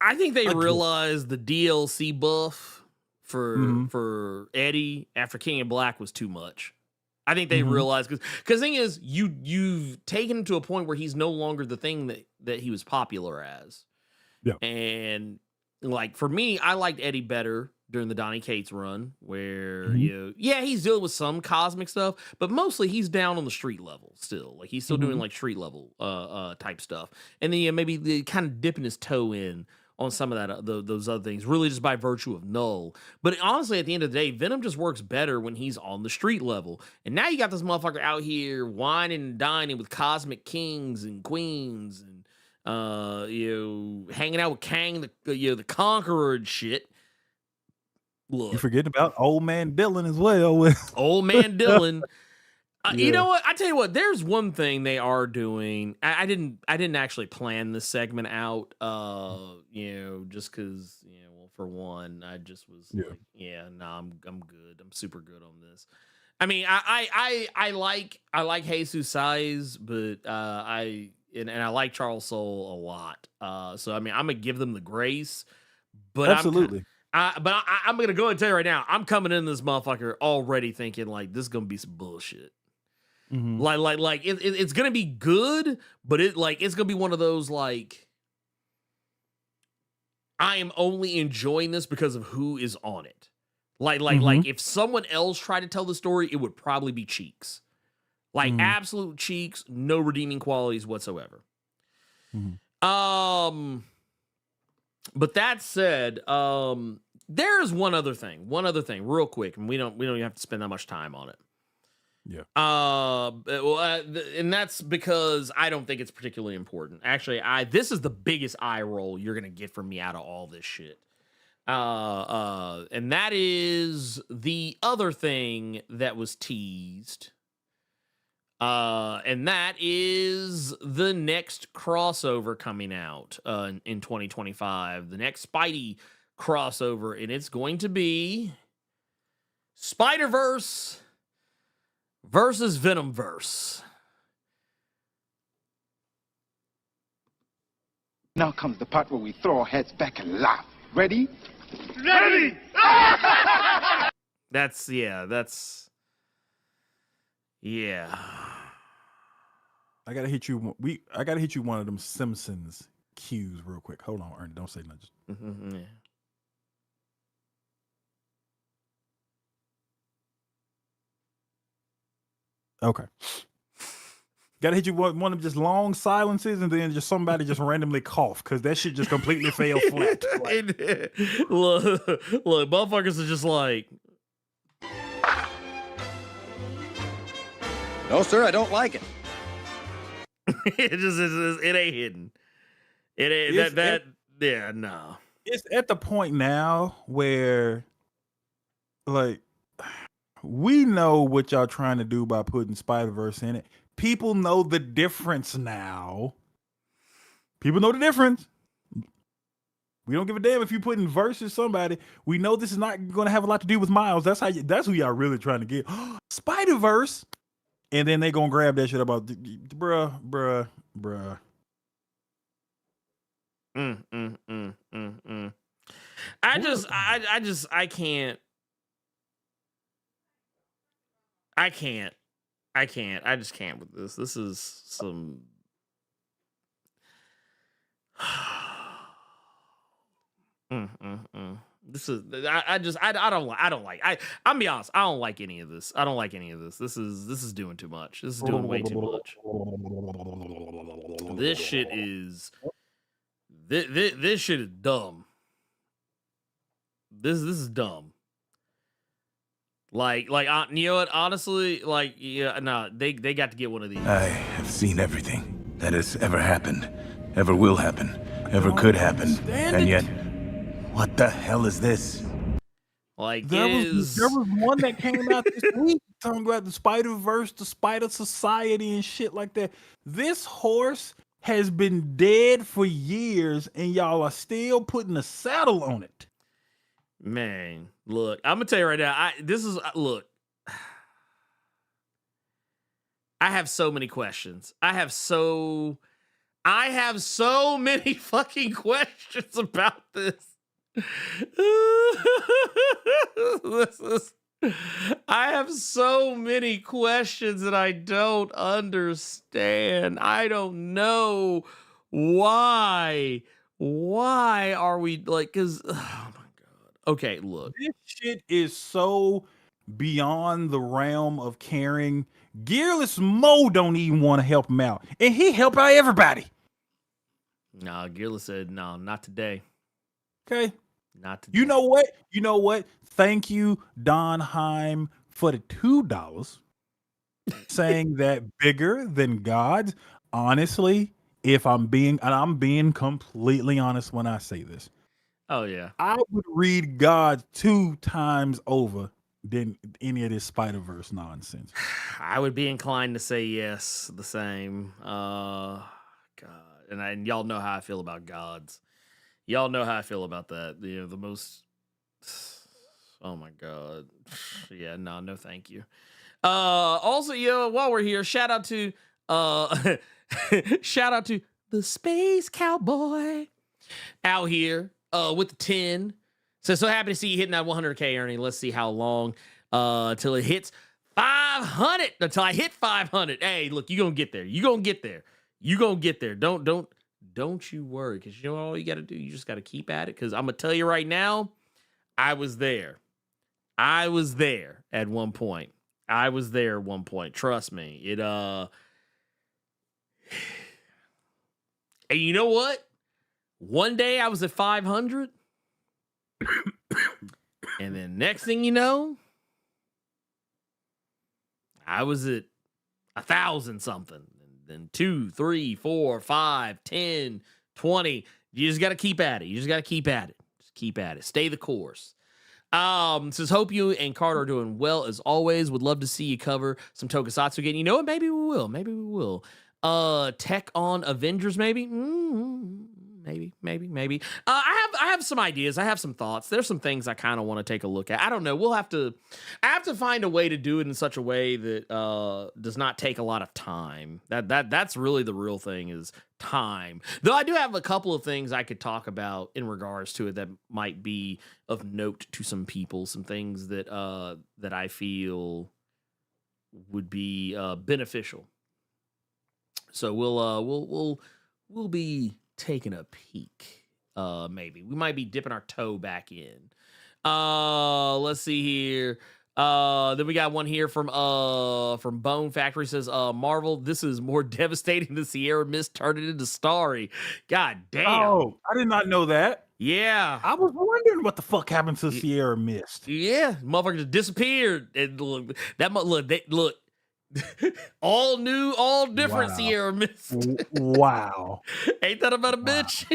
I think they realized the DLC buff for Eddie after King in Black was too much. I think they realized, because the thing is, you've taken him to a point where he's no longer the thing that he was popular as. Yeah. And like for me, I liked Eddie better during the Donny Cates run, where he's dealing with some cosmic stuff, but mostly he's down on the street level still. Like he's still doing like street level type stuff, and then maybe kind of dipping his toe in on some of that those other things, really just by virtue of Null. But honestly, at the end of the day, Venom just works better when he's on the street level. And now you got this motherfucker out here whining and dining with cosmic kings and queens, and hanging out with Kang, the Conqueror and shit. Look, you forget about Old Man Dylan as well. Old Man Dylan. You know what? I tell you what. There's one thing they are doing. I didn't actually plan this segment out. Just because for one, I just was like, I'm good. I'm super good on this. I mean, I like Jesus Size, but I like Charles Soule a lot. So I mean, I'm gonna give them the grace. But absolutely. I'm gonna go ahead and tell you right now, I'm coming in this motherfucker already thinking like this is gonna be some bullshit. Like it's gonna be good, but it's gonna be one of those like, I am only enjoying this because of who is on it. Like if someone else tried to tell the story, it would probably be Cheeks. Like absolute Cheeks, no redeeming qualities whatsoever. But that said, there is one other thing real quick, and we don't even have to spend that much time on it. Yeah. And that's because I don't think it's particularly important. Actually, this is the biggest eye roll you're gonna get from me out of all this shit. And that is the other thing that was teased. And that is the next crossover coming out in 2025. The next Spidey crossover, and it's going to be Spider-Verse versus Venomverse. Now comes the part where we throw our heads back and laugh. Ready? Ready! That's I gotta hit you. I gotta hit you one of them Simpsons cues real quick. Hold on, Ernie. Don't say nothing. Yeah. Okay. Gotta hit you one of just long silences, and then just somebody just randomly cough, because that shit just completely fell flat. Like, look, motherfuckers are just like, no, sir, I don't like it. it ain't hidden. It ain't no. It's at the point now where, like, we know what y'all trying to do by putting Spider-Verse in it. People know the difference now. People know the difference. We don't give a damn if you put in versus somebody. We know this is not going to have a lot to do with Miles. That's who y'all really trying to get. Spider-Verse. And then they gonna grab that shit about bruh. I just can't with this. This is some This is I don't like I'm gonna be honest, I don't like any of this. I don't like any of this. This is doing too much. This is doing way too much. This shit is this shit is dumb. This is dumb. Like you know what? Honestly, like yeah, no, they got to get one of these. I have seen everything that has ever happened, ever will happen, ever could happen, and yet, what the hell is this? Like there was one that came out this week talking about the Spider-Verse, the Spider Society, and shit like that. This horse has been dead for years, and y'all are still putting a saddle on it. Man, look, I'm gonna tell you right now. Look. I have so many questions. I have so many fucking questions about this. I have so many questions that I don't understand. I don't know why. Why are we like? Because oh my god. Okay, look. This shit is so beyond the realm of caring. Gearless Mo don't even want to help him out, and he help out everybody. No, Gearless said no, not today. Okay. Not today. You know what? Thank you, Don Heim, for the $2 saying that bigger than God's. Honestly, if I'm being completely honest when I say this. Oh yeah. I would read God 2 times over than any of this Spider-Verse nonsense. I would be inclined to say yes, the same. God. And y'all know how I feel about gods. Y'all know how I feel about that. You know, the most. Oh my god. Yeah, no, thank you. Also, while we're here, shout out to the Space Cowboy out here with the 10. So happy to see you hitting that 100K, Ernie. Let's see how long till it hits 500. Until I hit 500. Hey, look, you're gonna get there. You're gonna get there. Don't you worry, because you know all you got to do? You just got to keep at it, because I'm going to tell you right now, I was there. At one point. Trust me. And you know what? One day I was at 500. And then next thing you know, I was at 1,000 something. Then 2, 3, 4, 5, 10, 20. You just got to keep at it. Just keep at it. Stay the course. Says, hope you and Carter are doing well as always. Would love to see you cover some Tokusatsu again. You know what? Maybe we will. Tech on Avengers, maybe. Maybe. I have some ideas. I have some thoughts. There's some things I kind of want to take a look at. I don't know. I have to find a way to do it in such a way that does not take a lot of time. That's really the real thing, is time. Though I do have a couple of things I could talk about in regards to it that might be of note to some people. Some things that I feel would be beneficial. So we'll be taking a peek. Maybe we might be dipping our toe back in. Let's see here. Then we got one here from Bone Factory. Says Marvel, this is more devastating than Sierra Mist turned it into Starry. God damn. Oh, I did not know that. Yeah, I was wondering what the fuck happened to Sierra Mist. Yeah, motherfucker just disappeared. And look, all new, all different. Wow. Sierra Mist. Wow. Ain't that about a bitch?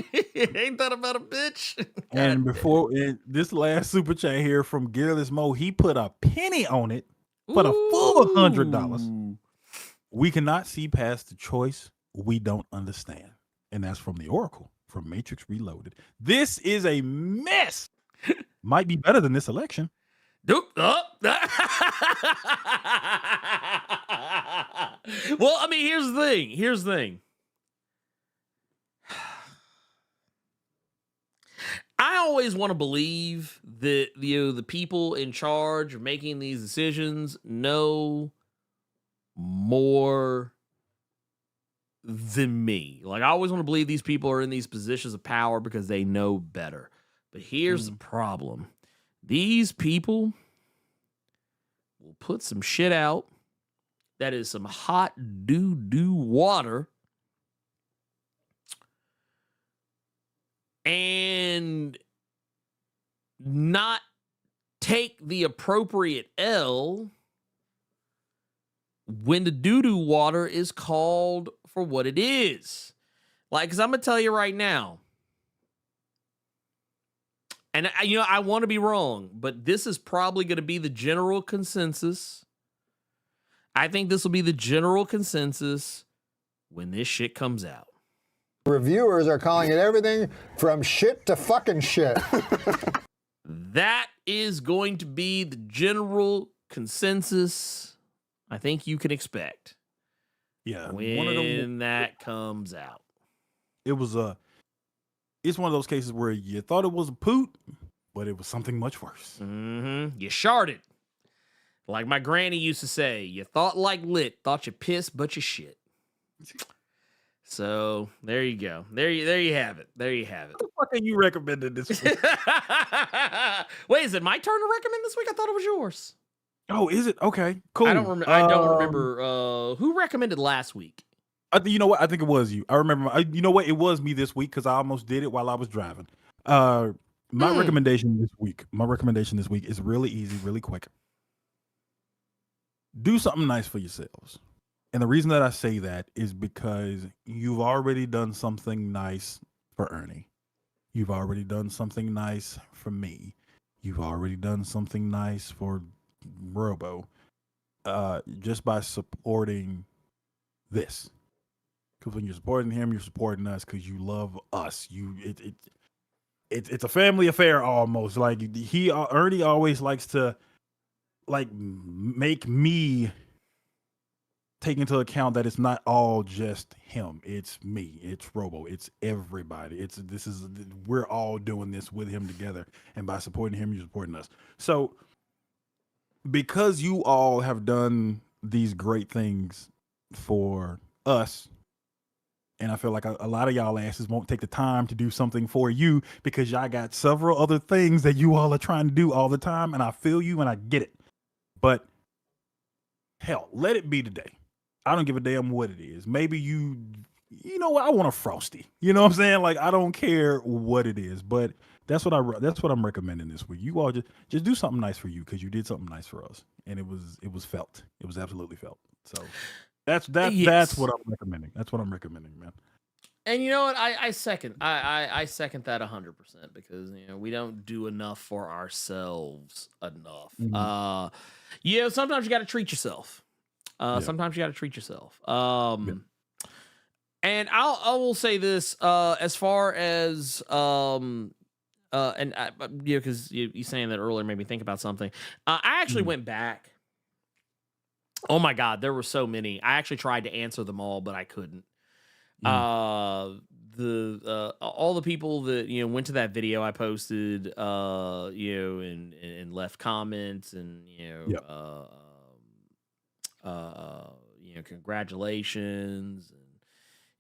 Ain't that about a bitch? And before this last super chat here from Gearless Mo, he put a penny on it for the full $100. We cannot see past the choice we don't understand. And that's from the Oracle from Matrix Reloaded. This is a mess. Might be better than this election. Well, I mean, here's the thing. I always want to believe that the people in charge of making these decisions know more than me. Like, I always want to believe these people are in these positions of power because they know better. But here's the problem. These people will put some shit out that is some hot doo-doo water and not take the appropriate L when the doo-doo water is called for what it is. Like, because I'm going to tell you right now, and I want to be wrong, but this is probably going to be the general consensus. I think this will be the general consensus when this shit comes out. Reviewers are calling it everything from shit to fucking shit. That is going to be the general consensus I think you can expect. Yeah. When that comes out. It's one of those cases where you thought it was a poot, but it was something much worse. Mm-hmm. You sharted. Like my granny used to say, you thought like lit, thought you pissed, but you shit. So there you go. There you have it. There you have it. What the fuck are you recommending this week? Wait, is it my turn to recommend this week? I thought it was yours. Oh, is it? Okay, cool. I don't remember who recommended last week. You know what? I think it was you. I remember. You know what? It was me this week because I almost did it while I was driving. My recommendation this week is really easy, really quick. Do something nice for yourselves. And the reason that I say that is because you've already done something nice for Ernie. You've already done something nice for me. You've already done something nice for Robo. Just by supporting this. Because when you're supporting him, you're supporting us because you love us. It's a family affair almost. Like Ernie always likes to like make me take into account that it's not all just him. It's me. It's Robo. It's everybody. We're all doing this with him together. And by supporting him, you're supporting us. So because you all have done these great things for us, and I feel like a lot of y'all asses won't take the time to do something for you because y'all got several other things that you all are trying to do all the time. And I feel you and I get it. But hell, let it be today. I don't give a damn what it is. Maybe you know what? I want a Frosty. You know what I'm saying? Like, I don't care what it is, but that's what I'm recommending this week. You all just do something nice for you because you did something nice for us. And it was felt. It was absolutely felt. So that's what I'm recommending. That's what I'm recommending, man. And you know what? I second that 100% because we don't do enough for ourselves enough. Mm-hmm. Sometimes you got to treat yourself. Sometimes you got to treat yourself. And I will say this as far as because you saying that earlier made me think about something. I actually went back. Oh my God, there were so many. I actually tried to answer them all, but I couldn't. All the people that went to that video I posted, and left comments and congratulations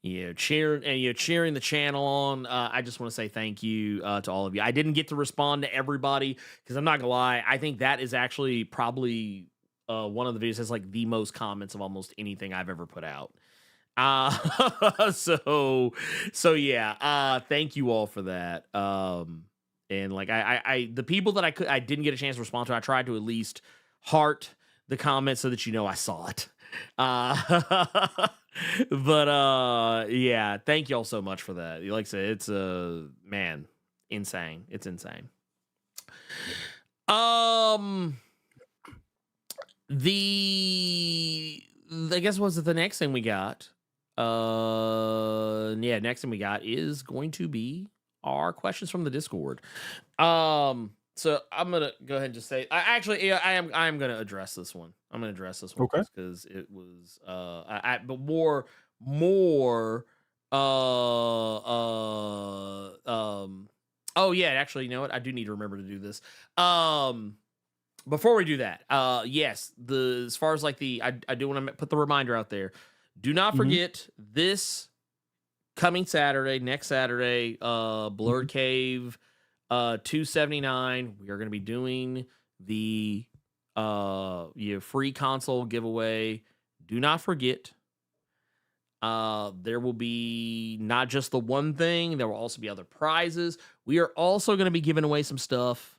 and cheering the channel on. I just want to say thank you to all of you. I didn't get to respond to everybody because I'm not gonna lie. I think that is actually probably one of the videos has like the most comments of almost anything I've ever put out. So yeah, thank you all for that. And like I the people that I didn't get a chance to respond to, I tried to at least heart the comments so that I saw it. But yeah, thank y'all so much for that. Like I said, it's man, insane. It's insane. I guess was it the next thing we got? Next thing we got is going to be our questions from the Discord. So I'm gonna go ahead and just say, I am gonna address this one. I'm gonna address this one because it was but more oh yeah, actually, you know what? I do need to remember to do this. Before we do that, yes, as far as like I do want to put the reminder out there. Do not forget this coming Saturday, next Saturday, Blerd Cave 279. We are going to be doing the free console giveaway. Do not forget, there will be not just the one thing, there will also be other prizes. We are also going to be giving away some stuff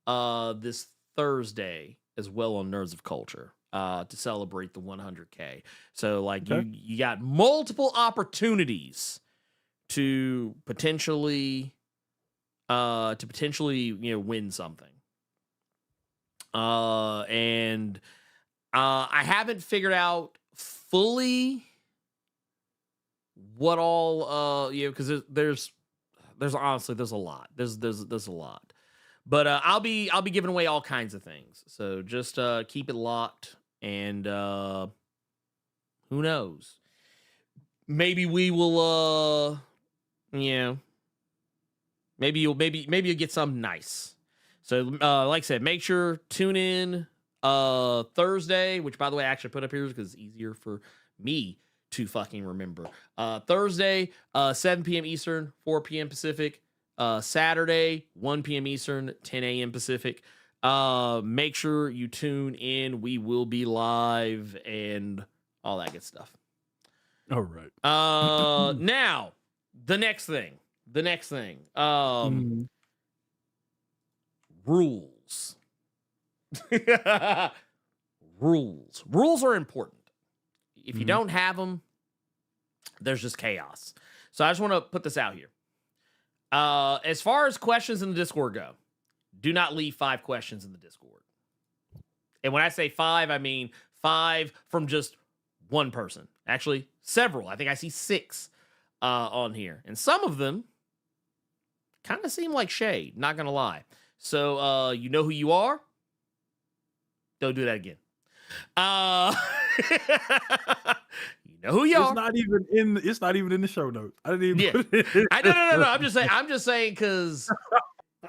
this Thursday as well on Nerds of Culture to celebrate the 100K. So like you got multiple opportunities to potentially win something. And I haven't figured out fully what all because there's honestly there's a lot. There's a lot. But I'll be giving away all kinds of things. So just keep it locked, and who knows? Maybe we will maybe you'll get something nice. So like I said, make sure tune in Thursday, which by the way I actually put up here because it's easier for me to fucking remember. Thursday, 7 p.m. Eastern, 4 p.m. Pacific. Saturday, 1 p.m. Eastern, 10 a.m. Pacific. Make sure you tune in. We will be live and all that good stuff. All right. Now, the next thing. Rules. Rules are important. If you don't have them, there's just chaos. So I just want to put this out here. As far as questions in the Discord go, do not leave 5 questions in the Discord. And when I say 5, I mean 5 from just one person. Actually, several. I think I see 6 on here. And some of them kind of seem like shade, not going to lie. So you know who you are. Don't do that again. You know who you are. It's not even in the show notes. I didn't even put it in. No. I'm just saying because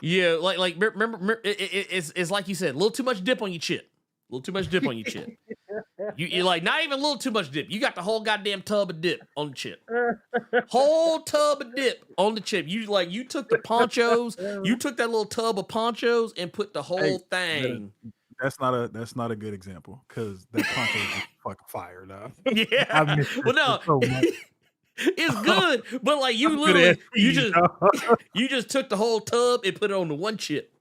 like remember it's like you said, a little too much dip on your chip. You like not even a little too much dip. You got the whole goddamn tub of dip on the chip. Whole tub of dip on the chip. You took the ponchos, you took that little tub of ponchos and put the whole thing. That's not a good example because that poncho is fucking fire now. Yeah. Well, no, so it's good, but like you literally you just took the whole tub and put it on the one chip.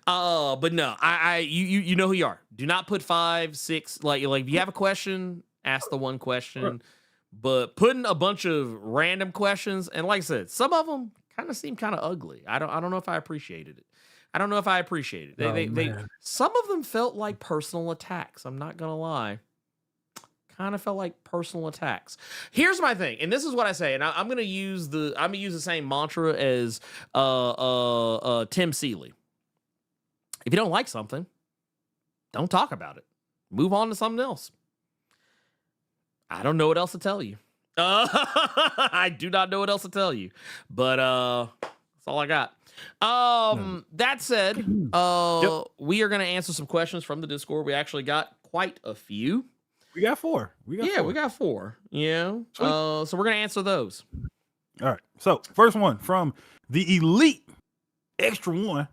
But no, you know who you are. Do not put 5, 6. Like if you have a question, ask the one question. But putting a bunch of random questions, and like I said, some of them kind of seem kind of ugly. I don't know if I appreciated it. They some of them felt like personal attacks. I'm not gonna lie. Kind of felt like personal attacks. Here's my thing, and this is what I say, and I'm gonna use the same mantra as Tim Seeley. If you don't like something, don't talk about it. Move on to something else. I don't know what else to tell you. I do not know what else to tell you. But that's all I got. That said, we are going to answer some questions from the Discord. We actually got quite a few. We got 4. We got 4. Yeah. So we're going to answer those. All right. So first one from the Elite Extra 1.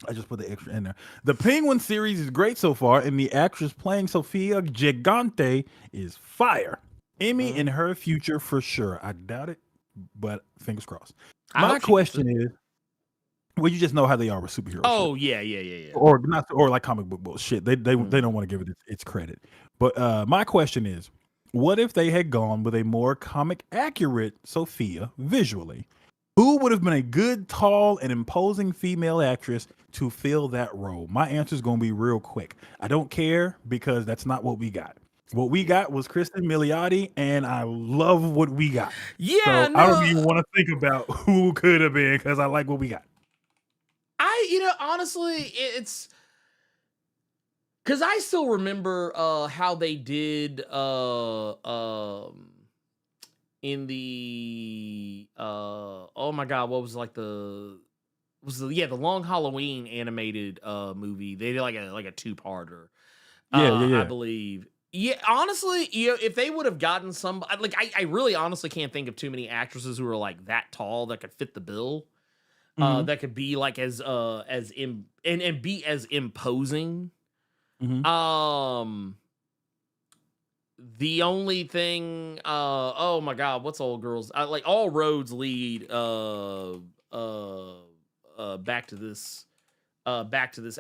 I just put the extra in there. The Penguin series is great so far, and the actress playing Sofia Gigante is fire. Emmy in her future for sure. I doubt it, but fingers crossed. My question is, well, you just know how they are with superheroes. Oh, yeah. Or not, or like comic book bullshit. They don't want to give it its credit. But my question is, what if they had gone with a more comic accurate Sophia visually? Who would have been a good, tall, and imposing female actress to fill that role? My answer is going to be real quick. I don't care because that's not what we got. What we got was Kristen Milioti, and I love what we got. Yeah, so I don't even want to think about who could have been because I like what we got. Honestly, it's because I still remember how they did in the oh my god, what was like the Long Halloween animated movie. They did like a 2-parter. I believe. Yeah, honestly, if they would have gotten some, like, I really honestly can't think of too many actresses who are like that tall that could fit the bill. That could be like and be as imposing. The only thing, oh my god, what's old girls? Like all roads lead back to this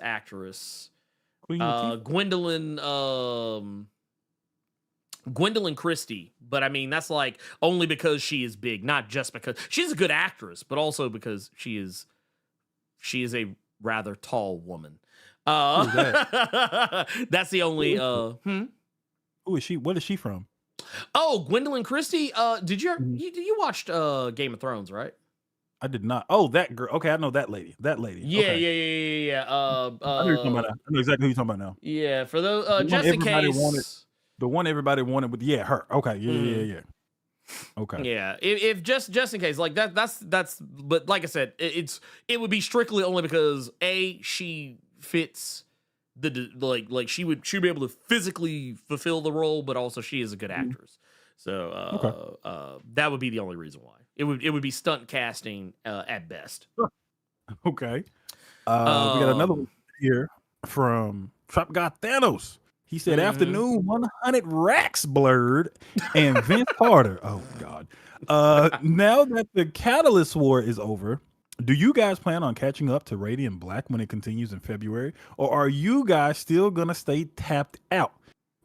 actress, Gwendolyn Christie. But I mean, that's like only because she is big, not just because she's a good actress, but also because she is a rather tall woman. That's the only Who is she? What is she from? Oh, Gwendolyn Christie. Did you watched Game of Thrones, right? I did not. Oh, that girl. Okay, I know that lady. Yeah, okay. yeah. I know exactly who you're talking about now. Yeah, for those just in case. The one everybody wanted with her. Okay, yeah. Okay. Yeah, if just in case, like that's but like I said, it would be strictly only because she fits like she would be able to physically fulfill the role, but also she is a good actress. So that would be the only reason why. It would be stunt casting at best. Okay. We got another one here from Trap God Thanos. He said, afternoon, 100 racks Blerd and Vince Carter. Oh, God. Now that the Catalyst War is over, do you guys plan on catching up to Radiant Black when it continues in February? Or are you guys still going to stay tapped out?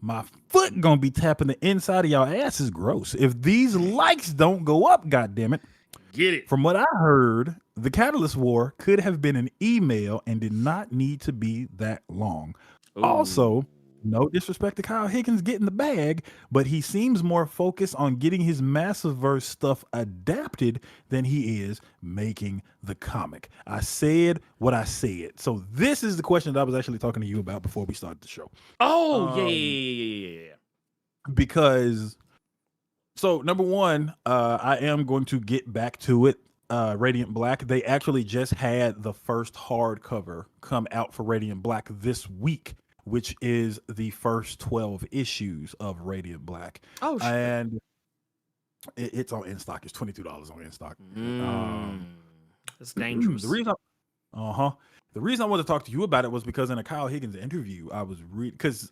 My foot going to be tapping the inside of y'all ass is gross. If these likes don't go up, goddammit. Get it. From what I heard, the Catalyst War could have been an email and did not need to be that long. Ooh. Also, no disrespect to Kyle Higgins getting the bag, but he seems more focused on getting his Massiverse stuff adapted than he is making the comic. I said what I said. So this is the question that I was actually talking to you about before we started the show. Oh, yeah. Because, so number one, I am going to get back to it. Radiant Black, they actually just had the first hardcover come out for Radiant Black this week, which is the first 12 issues of Radiant Black. Oh, shit. And it's on in stock. It's $22 on in stock. It's dangerous. The reason I wanted to talk to you about it was because in a Kyle Higgins interview, I was because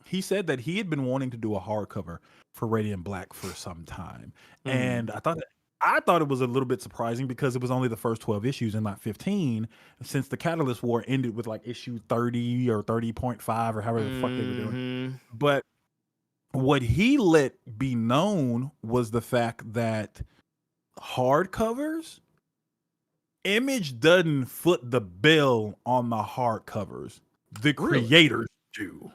he said that he had been wanting to do a hardcover for Radiant Black for some time, and I thought it was a little bit surprising because it was only the first 12 issues and not 15, since the Catalyst War ended with like issue 30 or 30.5 or however the fuck they were doing. But what he let be known was the fact that hardcovers, Image doesn't foot the bill on the hardcovers. The creators do.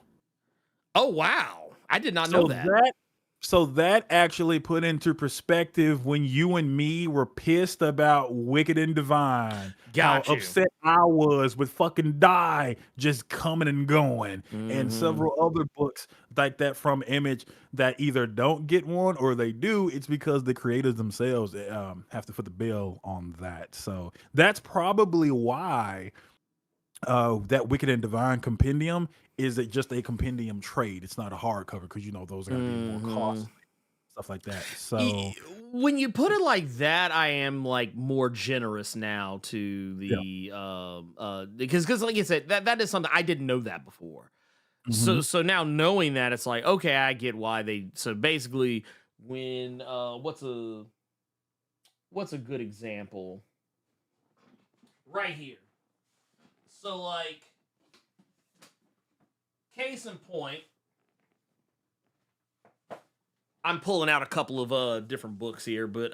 Oh, wow. I did not know that. So that actually put into perspective when you and me were pissed about Wicked and Divine. How upset I was with fucking Die just coming and going. And several other books like that from Image that either don't get one or they do. It's because the creators themselves have to foot the bill on that. So that's probably why that Wicked and Divine compendium is just a compendium trade. It's not a hardcover because those are going to be more costly, stuff like that. So when you put it like that, I am like more generous now to the because like I said, that is something I didn't know that before. So now knowing that, it's like, okay, I get why they. So basically, when what's a good example right here? So like. Case in point, I'm pulling out a couple of different books here, but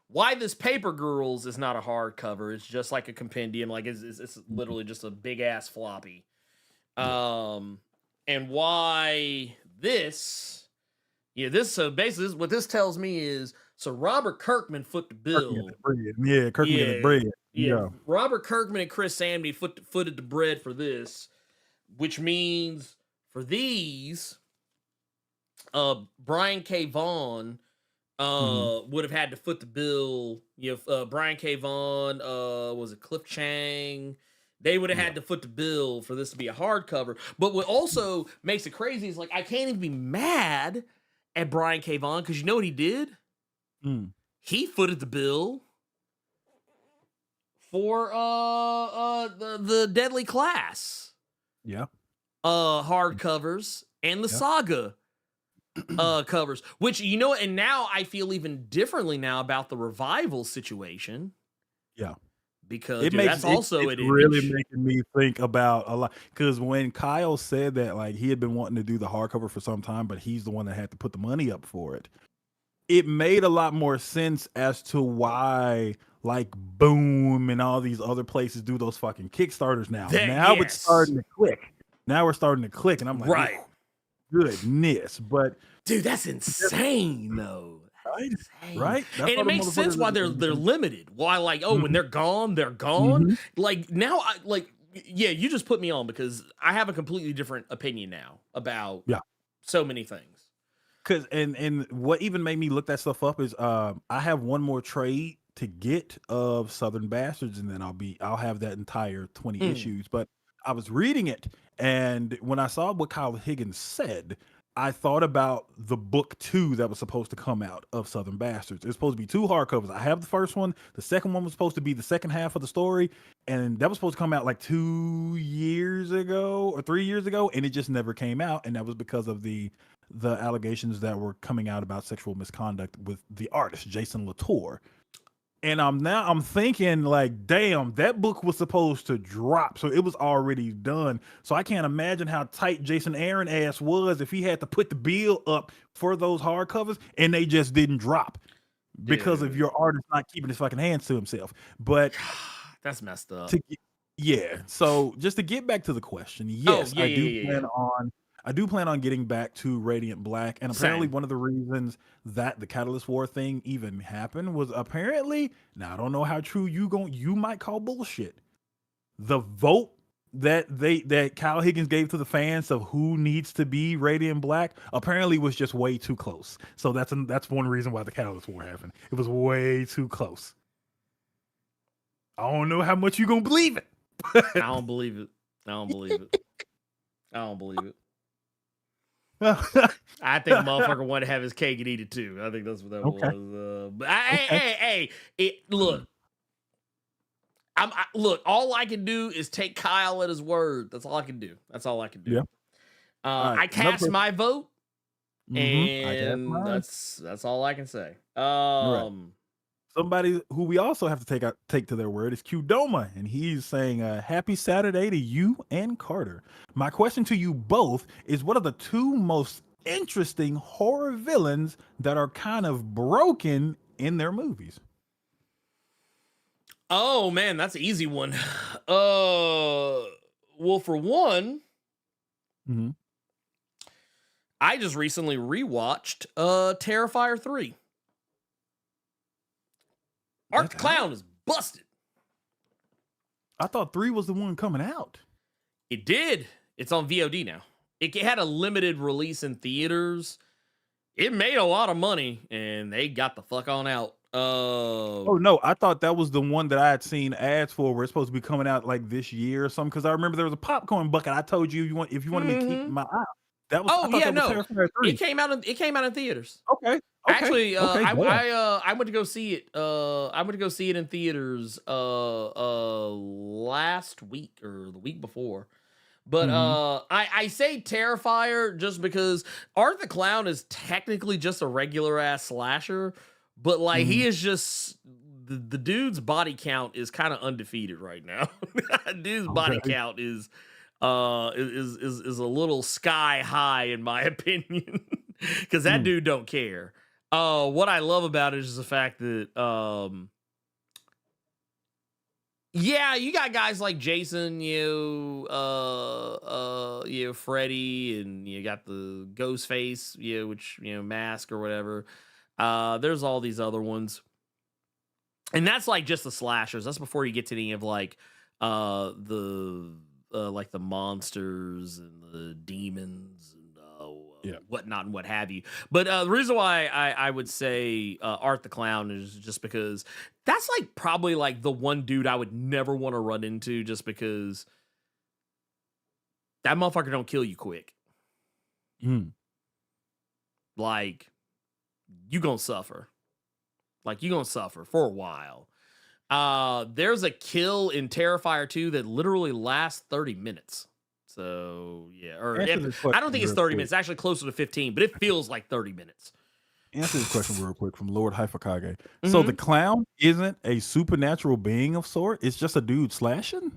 Why This Paper Girls is not a hardcover. It's just like a compendium. Like it's literally just a big ass floppy. And why this? Yeah, so basically what this tells me is so Robert Kirkman foot the bill. Kirkman and Bread. Yeah. Robert Kirkman and Chris Samney footed the bread for this. Which means for these, Brian K. Vaughan would have had to foot the bill. Brian K. Vaughan, was it Cliff Chang They would have had to foot the bill for this to be a hardcover. But what also makes it crazy is like I can't even be mad at Brian K. Vaughan because you know what he did? He footed the bill for the Deadly Class. Yeah. Hardcovers and the Saga covers, which you know, and now I feel even differently now about the Revival situation. Yeah. Because that's also it's really making me think about a lot. Because when Kyle said that, like, he had been wanting to do the hardcover for some time, but he's the one that had to put the money up for it. It made a lot more sense as to why, like, Boom and all these other places do those fucking Kickstarters now. It's starting to click. Now we're starting to click, and I'm like, right, goodness. But dude, that's insane, though. Right? And it makes sense why they're limited. Why, like, when they're gone, they're gone. Like now, you just put me on because I have a completely different opinion now about so many things. Because and what even made me look that stuff up is I have one more trade to get of Southern Bastards, and then I'll have that entire 20 issues. But I was reading it, and when I saw what Kyle Higgins said, I thought about the book 2 that was supposed to come out of Southern Bastards. It's supposed to be 2 hardcovers. I have the first one. The second one was supposed to be the second half of the story, and that was supposed to come out like 2 years ago or 3 years ago, and it just never came out. And that was because of the allegations that were coming out about sexual misconduct with the artist Jason Latour. And I'm thinking, like, damn, that book was supposed to drop, so it was already done. So I can't imagine how tight Jason Aaron ass was if he had to put the bill up for those hardcovers and they just didn't drop because of your artist not keeping his fucking hands to himself. But that's messed up. So just to get back to the question, yes, I do plan on getting back to Radiant Black, and apparently one of the reasons that the Catalyst War thing even happened was apparently, now I don't know how true you might call bullshit. The vote that Kyle Higgins gave to the fans of who needs to be Radiant Black apparently was just way too close. So that's one reason why the Catalyst War happened. It was way too close. I don't know how much you gonna believe it. I don't believe it. I don't believe it. I think motherfucker wanted to have his cake and eat it too. I think that's what that was. But look, look. All I can do is take Kyle at his word. That's all I can do. Yeah. I cast my vote, and that's all I can say. Somebody who we also have to take to their word is Qdoma, and he's saying happy Saturday to you and Carter. My question to you both is, what are the 2 most interesting horror villains that are kind of broken in their movies? Oh man, that's an easy one. Well, for one, I just recently rewatched Terrifier 3. Art the Clown is busted. I thought 3 was the one coming out. It did. It's on VOD now. It had a limited release in theaters. It made a lot of money, and they got the fuck on out. Oh no, I thought that was the one that I had seen ads for, where it's supposed to be coming out like this year or something. Because I remember there was a popcorn bucket. I told you if you wanted me to keep my eye. That was. It came out in theaters. Okay. Actually, I went to go see it. I went to go see it in theaters last week or the week before. But I say Terrifier just because Art the Clown is technically just a regular ass slasher, but like he is just the dude's body count is kind of undefeated right now. Dude's body count is a little sky high in my opinion, because that dude don't care. What I love about it is the fact that you got guys like Jason, Freddy, and you got the Ghostface, which Mask or whatever. There's all these other ones, and that's like just the slashers. That's before you get to any of like the monsters and the demons and whatnot and what have you. But the reason why I would say Art the Clown is just because that's like probably like the one dude I would never want to run into, just because that motherfucker don't kill you quick. Like, you gonna suffer. Like, you gonna suffer for a while. There's a kill in Terrifier 2 that literally lasts 30 minutes. So, yeah. Or I don't think it's 30 minutes. It's actually closer to 15, but it feels like 30 minutes. Answer this question real quick from Lord Hyphakage. So the clown isn't a supernatural being of sort? It's just a dude slashing?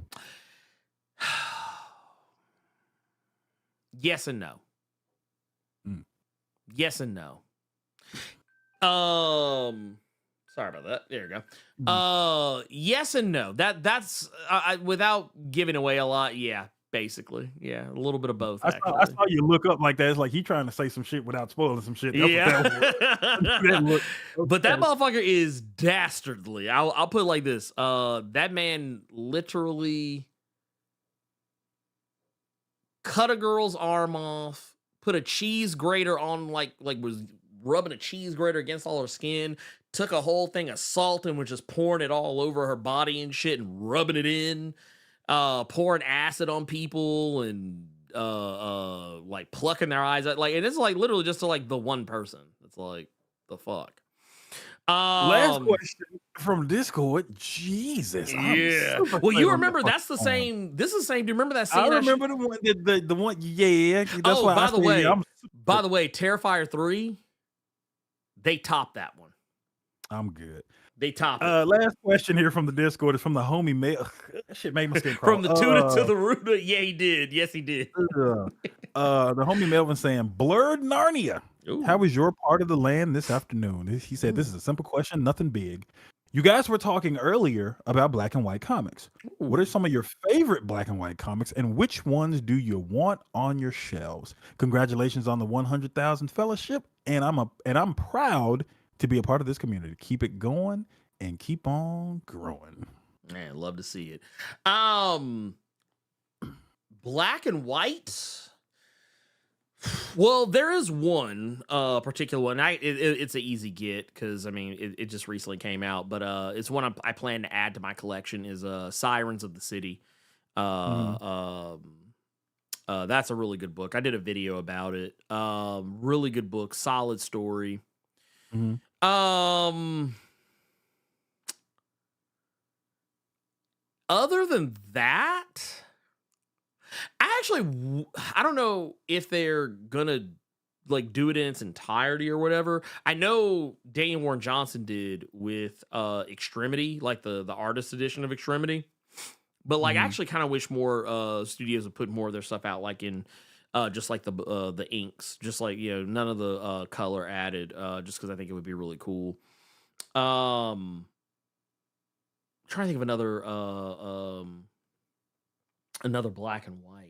Yes and no. Yes and no. Sorry about that. There you go. Yes and no. That's without giving away a lot. Yeah, basically. Yeah, a little bit of both. I saw you look up like that. It's like he trying to say some shit without spoiling some shit. That's but that motherfucker is dastardly. I'll put it like this. That man literally cut a girl's arm off, put a cheese grater on, like was rubbing a cheese grater against all her skin, took a whole thing of salt and was just pouring it all over her body and shit and rubbing it in, pouring acid on people and like plucking their eyes out. Like, and it's like literally just to like the one person. It's like, the fuck. Last question from Discord. Jesus. Yeah. Well, you remember that's the same. This is the same. Do you remember that scene? I remember the one. The one. Yeah. That's why. By the way, Terrifier 3. They topped that one. I'm good. They topped it. Last question here from the Discord is from the homie Mel. That shit made my skin crawl. From the tuna to the Ruda. Yeah, he did. Yes, he did. The homie Melvin saying, Blerd Narnia. Ooh. How was your part of the land this afternoon? He said, this is a simple question, nothing big. You guys were talking earlier about black and white comics. Ooh. What are some of your favorite black and white comics, and which ones do you want on your shelves? Congratulations on the 100,000 fellowship, and I'm proud to be a part of this community. Keep it going and keep on growing. Man, love to see it. Black and white. Well, there is one particular one. It's an easy get because I mean it just recently came out, but it's one I plan to add to my collection. Is Sirens of the City. That's a really good book. I did a video about it. Really good book, solid story. Other than that, I don't know if they're gonna like do it in its entirety or whatever. I know Daniel Warren Johnson did with Extremity, like the artist edition of Extremity. But like I actually kind of wish more studios would put more of their stuff out like in just like the inks, just like, you know, none of the color added, just because I think it would be really cool. I'm trying to think of another black and white.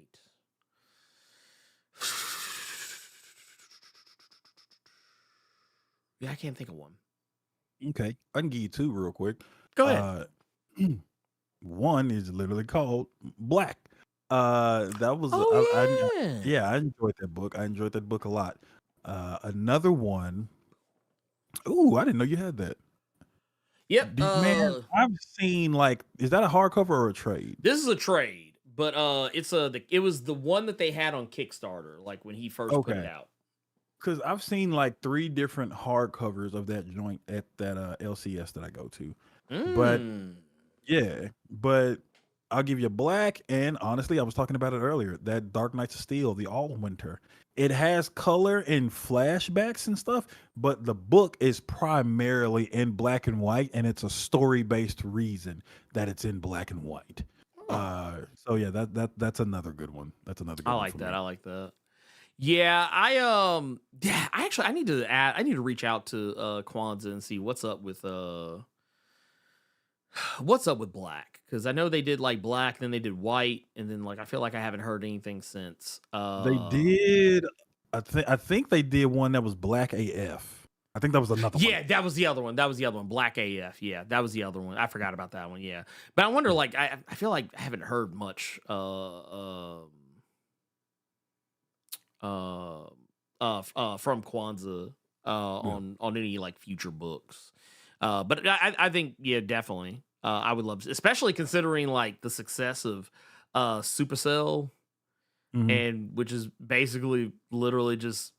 Yeah, I can't think of one. Okay, I can give you two real quick. Go ahead. One is literally called Black. That was I enjoyed that book. I enjoyed that book a lot. Another one. Ooh, I didn't know you had that. Yep. Man, I've seen like, is that a hardcover or a trade? This is a trade, but it was the one that they had on Kickstarter, like when he first put it out. Because I've seen like 3 different hardcovers of that joint at that LCS that I go to. But yeah, but I'll give you Black, and honestly, I was talking about it earlier, that Dark Knights of Steel, the All Winter. It has color and flashbacks and stuff, but the book is primarily in black and white, and it's a story-based reason that it's in black and white. So yeah, that's another good one. That's another good one. I like that. Yeah, I need to reach out to Kwanzaa and see what's up with Black, because I know they did like Black, then they did White, and then like I feel like I haven't heard anything since. They did. I think they did one that was Black AF. I think that was another one. Yeah, that was the other one. Black AF. Yeah, that was the other one. I forgot about that one. Yeah, but I wonder, like, I feel like I haven't heard much of from Kwanzaa on any like future books. But I think definitely I would love, especially considering like the success of Supercell, and which is basically literally just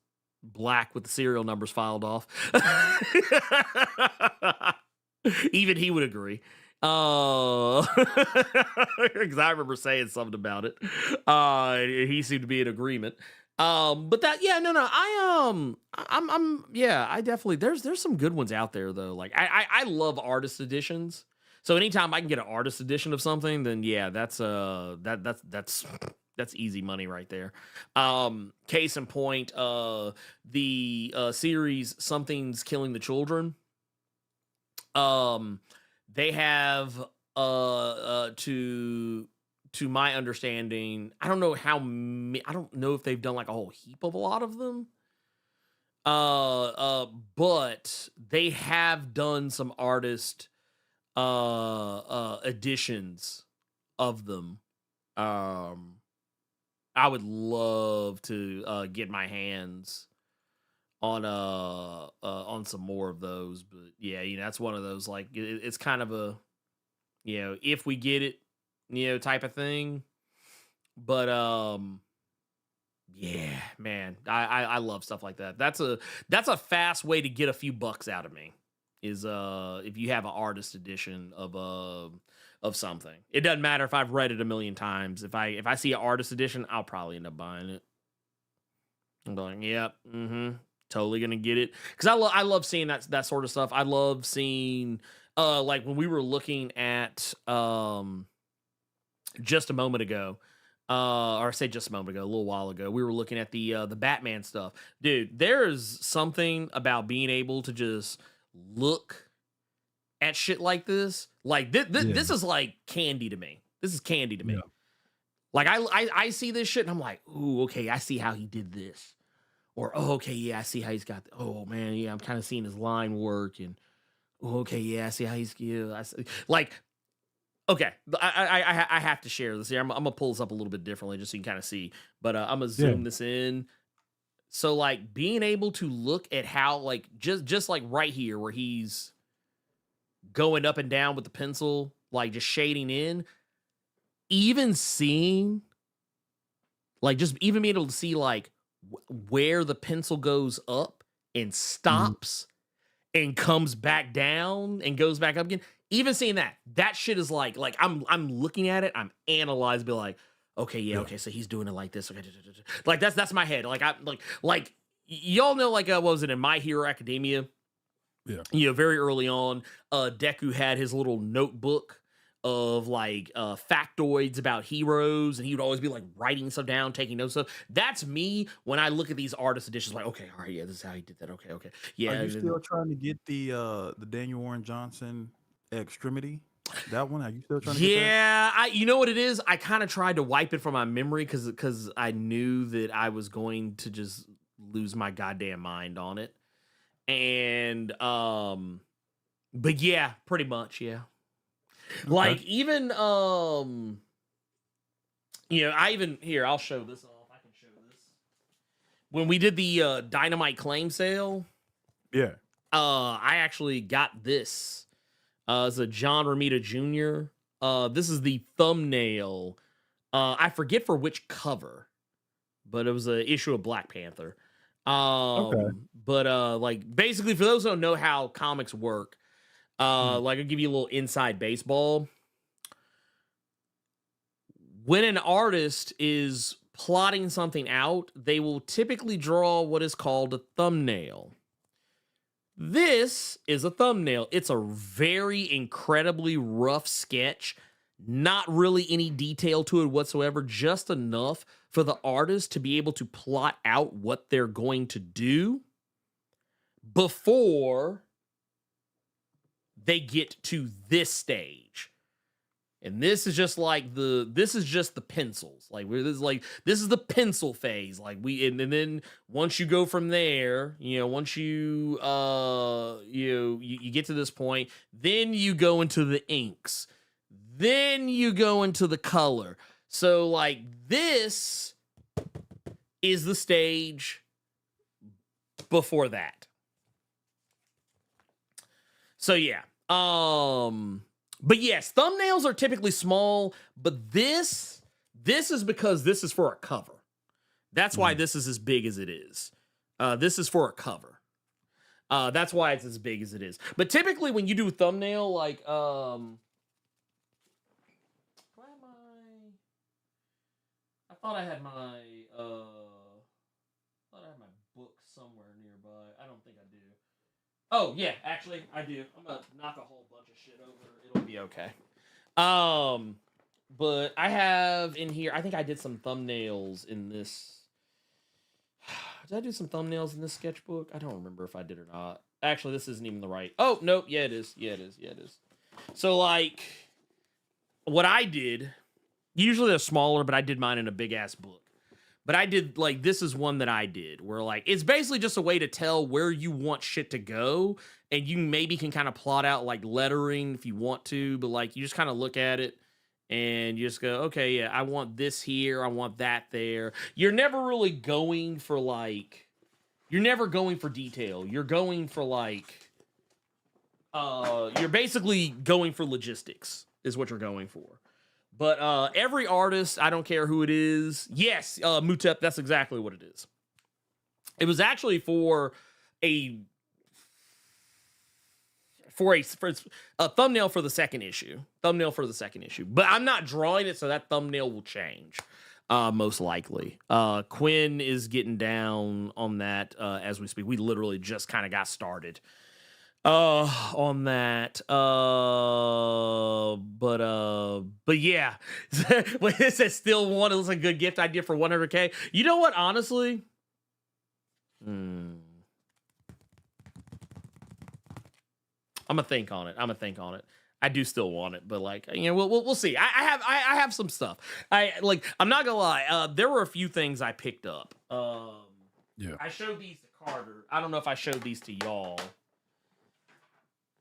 black with the serial numbers filed off. Even he would agree. Because I remember saying something about it. He seemed to be in agreement. But that, I definitely, there's some good ones out there though. Like I love artist editions. So anytime I can get an artist edition of something, then yeah, that's easy money right there. Case in point, the series Something's Killing the Children. They have to my understanding, I don't know I don't know if they've done like a whole heap of a lot of them. But they have done some artist editions of them. I would love to get my hands on some more of those, but yeah, that's one of those like it's kind of a if we get it type of thing. But yeah, man, I love stuff like that. That's a fast way to get a few bucks out of me, is if you have an artist edition of something. It doesn't matter if I've read it a million times. If I see an artist edition, I'll probably end up buying it. I'm going, yep, totally gonna get it, because I love seeing that sort of stuff. I love seeing like when we were looking at just a moment ago, or say just a moment ago, a little while ago, we were looking at the Batman stuff. Dude, there is something about being able to just look at shit like this. Like this is like candy to me. This is candy to me. Yeah. Like I see this shit and I'm like, ooh, okay, I see how he did this. Or, oh, okay, yeah, I see how he's got, oh, man, yeah, I'm kind of seeing his line work, and, oh, okay, yeah, I see how he's, like, okay, I have to share this here. I'm going to pull this up a little bit differently just so you can kind of see, but I'm going to zoom this in. So, like, being able to look at how, like, just like right here where he's going up and down with the pencil, like, just shading in, even seeing, like, just even being able to see, like, where the pencil goes up and stops and comes back down and goes back up again. Even seeing that shit is like I'm looking at it, I'm analyzing, be like, okay, yeah, okay, so he's doing it like this. Okay, like that's my head. Like I like y'all know, like what was it in My Hero Academia? Yeah, very early on, Deku had his little notebook of like factoids about heroes, and he would always be like writing stuff down, taking notes of. That's me when I look at these artist editions, like, okay, all right, yeah, this is how he did that. Okay, yeah. Are you still trying to get the Daniel Warren Johnson Extremity? That one? Are you still trying to get that? Yeah, you know what it is? I kind of tried to wipe it from my memory because I knew that I was going to just lose my goddamn mind on it. And but yeah, pretty much, yeah. Okay. Like even I even here, I'll show this off. I can show this. When we did the Dynamite claim sale, I actually got this. It's a John Romita Jr. This is the thumbnail. I forget for which cover, but it was an issue of Black Panther. But like basically, for those who don't know how comics work, like I'll give you a little inside baseball. When an artist is plotting something out, they will typically draw what is called a thumbnail. This is a thumbnail. It's a very incredibly rough sketch. Not really any detail to it whatsoever, just enough for the artist to be able to plot out what they're going to do before they get to this stage. And this is just like this is just the pencils. Like this is the pencil phase. Like and then once you go from there, once you you get to this point, then you go into the inks. Then you go into the color. So like this is the stage before that. So yeah. But yes, thumbnails are typically small, but this is because this is for a cover. That's why this is as big as it is. This is for a cover. That's why it's as big as it is. But typically when you do a thumbnail, like, I thought I had my book somewhere nearby. I don't think I do. Oh yeah, actually I do. I'm gonna knock a whole bunch of shit over. It'll be okay. But I have in here, I think I did some thumbnails in this. Did I do some thumbnails in this sketchbook? I don't remember if I did or not. Actually, this isn't even the right. Oh, nope. Yeah, it is. Yeah, it is. Yeah, it is. So, like, what I did, usually they're smaller, but I did mine in a big-ass book. But I did, like, this is one that I did, where, like, it's basically just a way to tell where you want shit to go, and you maybe can kind of plot out, like, lettering if you want to, but, like, you just kind of look at it, and you just go, okay, yeah, I want this here, I want that there. You're never really going for, like, you're never going for detail. You're going for, like, you're basically going for logistics, is what you're going for. But every artist, I don't care who it is. Yes, Mutep, that's exactly what it is. It was actually for a thumbnail for the second issue. But I'm not drawing it, so that thumbnail will change, most likely. Quinn is getting down on that as we speak. We literally just kind of got started on that. But yeah. It says still one. It was a good gift idea for 100K. You know what, honestly? I'm gonna think on it. I do still want it, but like, you know, we'll see. I have some stuff. I'm not gonna lie. There were a few things I picked up. Yeah. I showed these to Carter. I don't know if I showed these to y'all.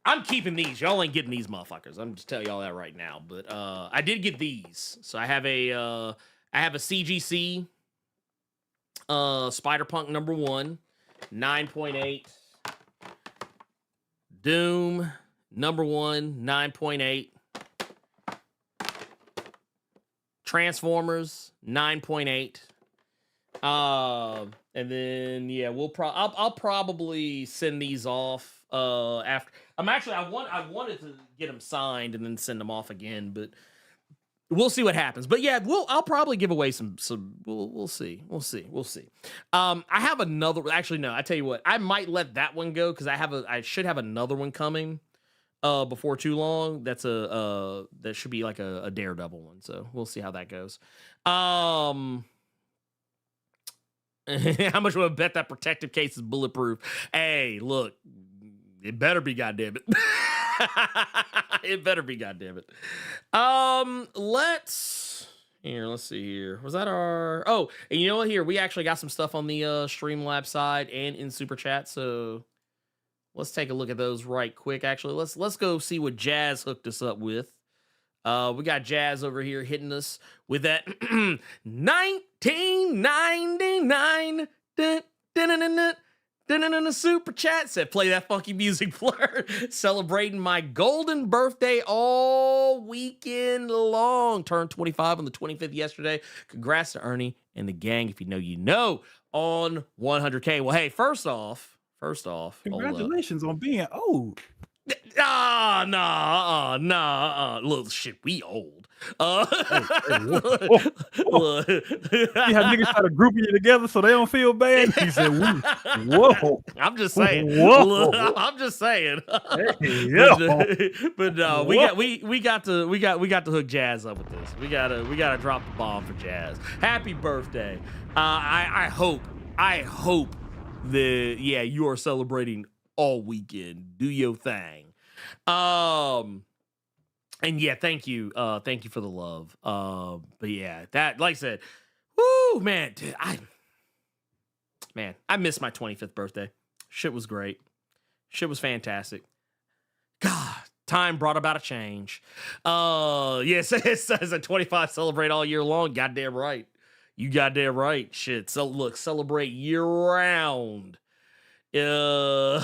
I'm keeping these. Y'all ain't getting these motherfuckers. I'm just telling y'all that right now. But I did get these. So I have a CGC Spider-Punk #1, 9.8. Doom #1, 9.8. Transformers 9.8. And then yeah, I'll probably send these off after. I wanted to get them signed and then send them off again, but we'll see what happens. But yeah, I'll probably give away some. We'll see. I have another. Actually, no. I tell you what. I might let that one go because I should have another one coming before too long. That should be like a Daredevil one. So we'll see how that goes. How much would I bet that protective case is bulletproof? Hey, look, it better be, goddammit. It better be, goddammit. Let's see here. Was that our? Oh, and you know what? Here we actually got some stuff on the Streamlabs side and in Super Chat. So let's take a look at those right quick. Actually, let's go see what Jazz hooked us up with. We got Jazz over here hitting us with that 1999 Super Chat. Said, play that funky music, Blerd. Celebrating my golden birthday all weekend long. Turned 25 on the 25th yesterday. Congrats to Ernie and the gang, if you know, you know, on 100K. Well, hey, first off, congratulations on being old. Nah. Little shit, we old. Whoa. See how niggas try to group you together so they don't feel bad? He said, whoa. I'm just saying. Whoa. I'm just saying. Hey, yo. But no, we got to hook Jazz up with this. We gotta drop the bomb for Jazz. Happy birthday. I hope that you are celebrating all weekend. Do your thing. And yeah, thank you for the love. But yeah, that, like I said, woo, man, dude, I missed my 25th birthday. Shit was great. Shit was fantastic. God, time brought about a change. Yes, it says at 25 celebrate all year long. Goddamn right. You goddamn right. Shit. So look, celebrate year round. That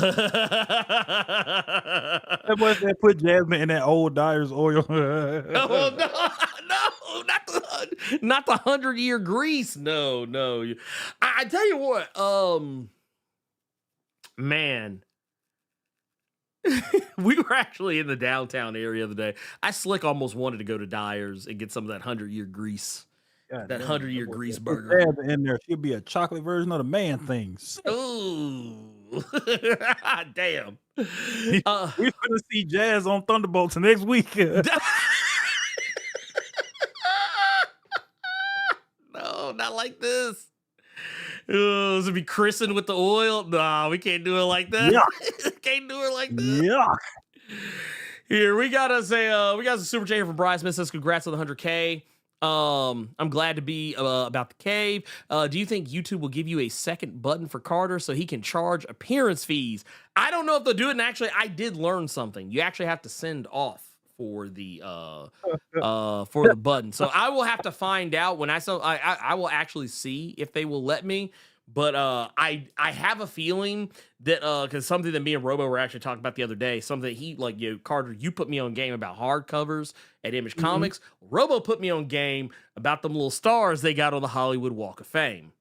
boy said put Jasmine in that old Dyer's oil. Oh no, not the 100-year grease. No. I tell you what, man. We were actually in the downtown area the other day. I slick almost wanted to go to Dyer's and get some of that 100-year grease. God that damn, 100-year boy grease said burger. put Jasmine in there. She'll be a chocolate version of the man things. Ooh. Damn. We're gonna see Jazz on Thunderbolts next week. No, not like this. This would be christened with the oil. Nah, we can't do it like that. Can't do it like that. Yuck. Here we got us we got a super chat here from Bryce Smith. Says congrats on the 100K. I'm glad to be about the cave. Do you think YouTube will give you a second button for Carter so he can charge appearance fees? I don't know if they'll do it. And actually, I did learn something. You actually have to send off for the button. So I will have to find out when I will actually see if they will let me. But I have a feeling that because something that me and Robo were actually talking about the other day, something that he Carter, you put me on game about hardcovers at Image Comics. Robo put me on game about them little stars they got on the Hollywood Walk of Fame.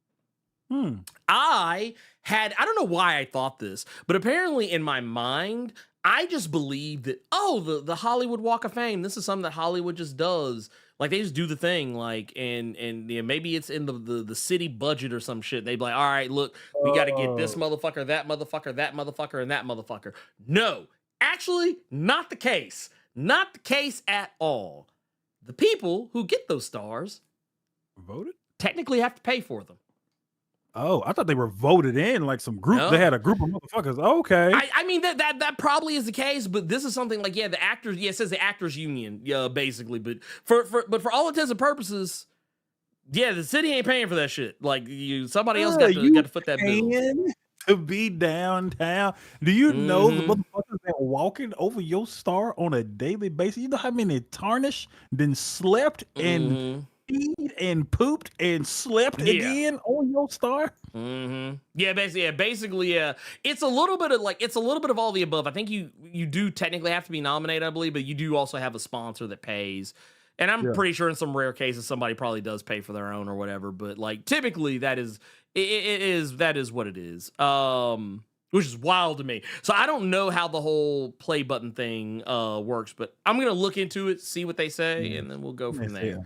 I don't know why I thought this, but apparently in my mind, I just believed that, the Hollywood Walk of Fame, this is something that Hollywood just does. Like, they just do the thing, like, and maybe it's in the city budget or some shit. They'd be like, all right, look, we got to get this motherfucker, that motherfucker, that motherfucker, and that motherfucker. No, actually, not the case. Not the case at all. The people who get those stars voted technically have to pay for them. Oh, I thought they were voted in like some group. No. They had a group of motherfuckers. Okay. I mean that probably is the case, but this is something like the actors. Yeah, it says the actors union. Yeah, basically, but for all intents and purposes, the city ain't paying for that shit. Like somebody else got to foot that bill. To be downtown. Do you know the motherfuckers that walking over your star on a daily basis? You know how many tarnished, then slept and peed and pooped and slept again on your star? Yeah, basically, it's a little bit of all the above. I think you do technically have to be nominated, I believe, but you do also have a sponsor that pays. And I'm pretty sure in some rare cases somebody probably does pay for their own or whatever. But like typically that is what it is. Which is wild to me. So I don't know how the whole play button thing works, but I'm gonna look into it, see what they say, and then we'll go from there.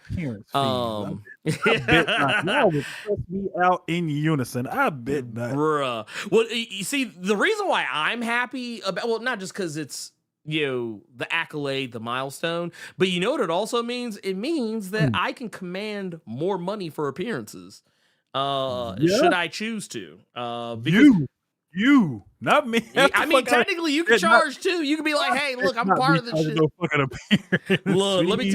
I bet not. Y'all would stress me out in unison. I bet not. Bruh. Well, you see, the reason why I'm happy about not just because it's the accolade, the milestone, but you know what it also means? It means that I can command more money for appearances. Should I choose to? Because You, not me. I mean, technically, you can charge too. You can be like, "Hey, look, I'm part of this shit." Look, let me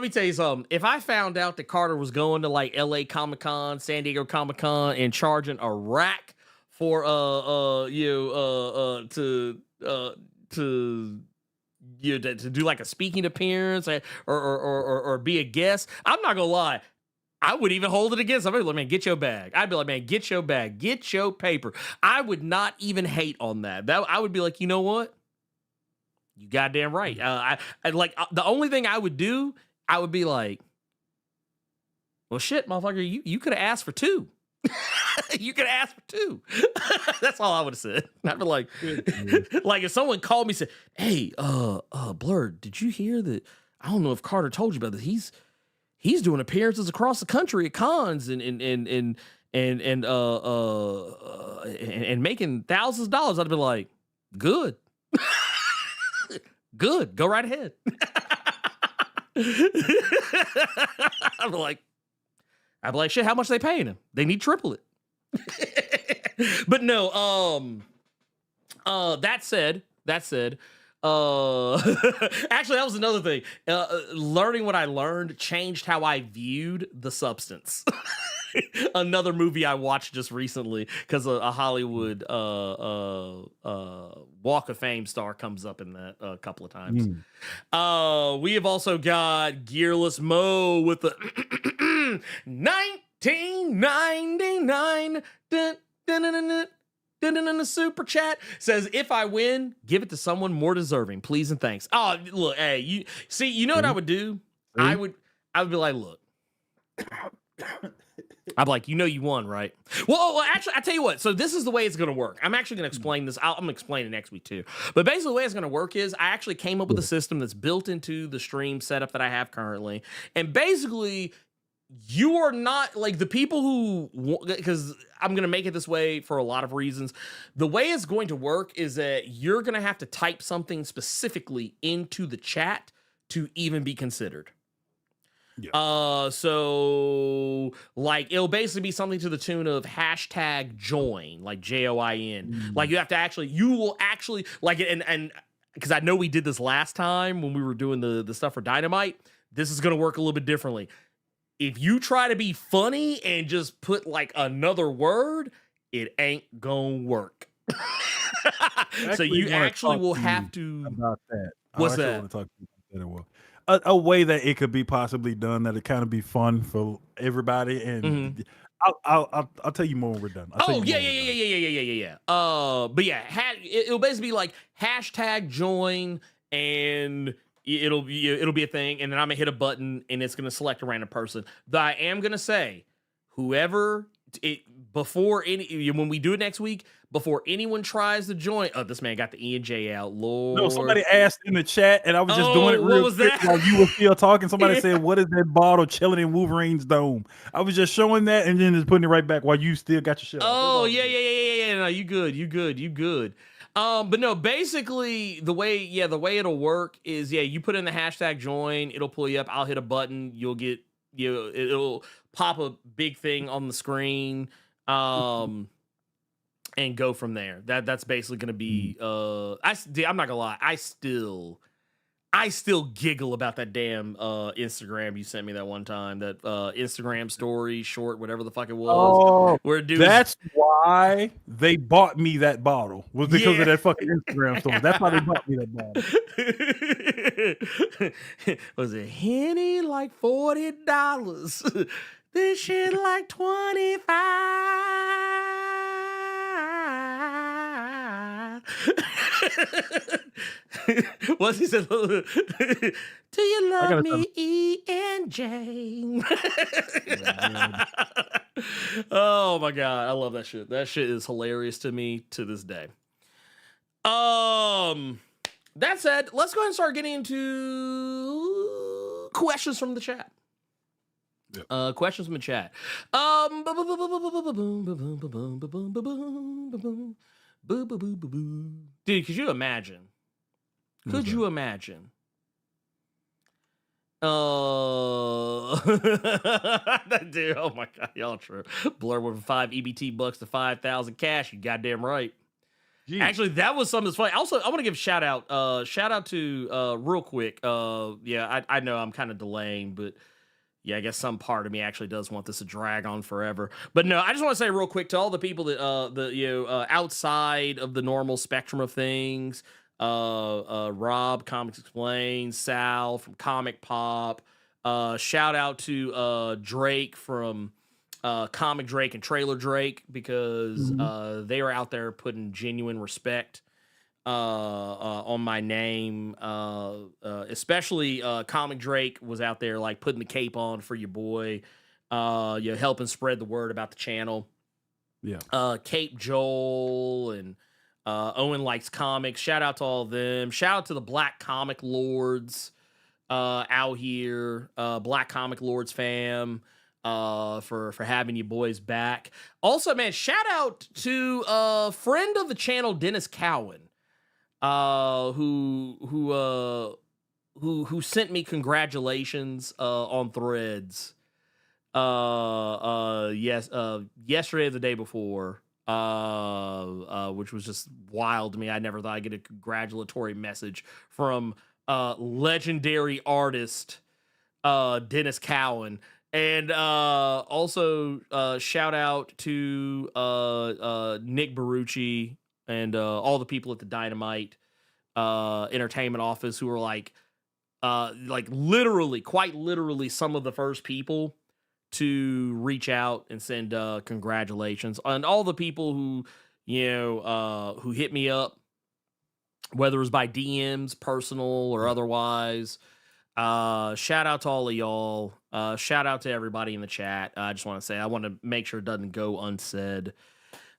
tell you something. If I found out that Carter was going to like L.A. Comic-Con, San Diego Comic-Con, and charging a rack for to do like a speaking appearance or be a guest, I'm not gonna lie. I would even hold it against somebody. Like, man, get your bag. I'd be like, man, get your bag, get your paper. I would not even hate on that. I would be like, you know what? You goddamn right. I the only thing I would do, I would be like, well, shit, motherfucker, you could have asked for two. You could ask for two. That's all I would have said. I'd be like, like if someone called me and said, hey, Blerd, did you hear that? I don't know if Carter told you about this. He's doing appearances across the country at cons and making thousands of dollars. I'd be like, good. Good. Go right ahead. I'd be like, shit, how much are they paying him? They need triple it. But no, that said, actually, that was another thing. Learning what I learned changed how I viewed The Substance. Another movie I watched just recently because a Hollywood Walk of Fame star comes up in that a couple of times. We have also got Gearless Mo with the 1999. in the super chat says, if I win, give it to someone more deserving, please and thanks. Oh, look, hey, you know what I would do? I would be like, look. I'm like, you won, right? Well, actually, I tell you what. So this is the way it's going to work. I'm actually going to explain this. I'm going to explain it next week too. But basically, the way it's going to work is I actually came up with a system that's built into the stream setup that I have currently. And basically, you are not like the people who, because I'm going to make it this way for a lot of reasons. The way it's going to work is that you're going to have to type something specifically into the chat to even be considered. Yeah. So like it'll basically be something to the tune of #join, like JOIN. Like you will actually like it, and because I know we did this last time when we were doing the stuff for Dynamite. This is gonna work a little bit differently. If you try to be funny and just put like another word, it ain't gonna work. So you actually will have to about that. What's I that? want to talk to you about that. A way that it could be possibly done that'll kind of be fun for everybody, and I'll tell you more when we're done. Yeah. But yeah, it'll basically be like #join, and it'll be a thing, and then I'm gonna hit a button, and it's gonna select a random person. But I am gonna say, whoever before when we do it next week, before anyone tries to join. Oh, this man got the E&J out. Lord. No, somebody asked in the chat, and I was just doing it real quick that? while you were still talking. Somebody said, "What is that bottle chilling in Wolverine's dome?" I was just showing that, and then just putting it right back while you still got your shit. Oh, yeah. No, you good. But no, basically the way it'll work is you put in the #join, it'll pull you up. I'll hit a button, you'll get it'll pop a big thing on the screen. And go from there. That's basically gonna be I'm not gonna lie, I still giggle about that damn Instagram you sent me that one time, that Instagram story short, whatever the fuck it was. Where that's why they bought me that bottle, was because of that fucking Instagram story. That's why they bought me that bottle. Was it Henny like $40? This shit like 25. What's he said? Do you love me, E&J? Oh my god, I love that shit. That shit is hilarious to me to this day. That said, let's go ahead and start getting into questions from the chat. Yep. Questions from the chat. Dude, could you imagine? Dude, oh my god, y'all true. Blerd went from 5 EBT bucks to 5,000 cash. You goddamn right. Jeez. Actually, that was something that's funny. Also, I want to give shout out to real quick. I know I'm kind of delaying, but yeah, I guess some part of me actually does want this to drag on forever. But no, I just want to say real quick to all the people that outside of the normal spectrum of things, Rob, Comics Explained, Sal from Comic Pop, shout out to Drake from Comic Drake and Trailer Drake, because they were out there putting genuine respect on my name, especially Comic Drake was out there like putting the cape on for your boy, helping spread the word about the channel. Cape Joel and Owen Likes Comics, shout out to all of them. Shout out to the Black Comic Lords out here, Black Comic Lords fam, for having you boys back. Also, man, shout out to a friend of the channel, Dennis Cowan, who sent me congratulations on Threads. Yesterday or the day before, which was just wild to me. I never thought I'd get a congratulatory message from legendary artist Dennis Cowan. And also shout out to Nick Barucci and all the people at the Dynamite entertainment office who were like literally, quite literally, some of the first people to reach out and send congratulations. And all the people who, who hit me up, whether it was by DMs, personal or otherwise. Shout out to all of y'all. Shout out to everybody in the chat. I just want to say, I want to make sure it doesn't go unsaid.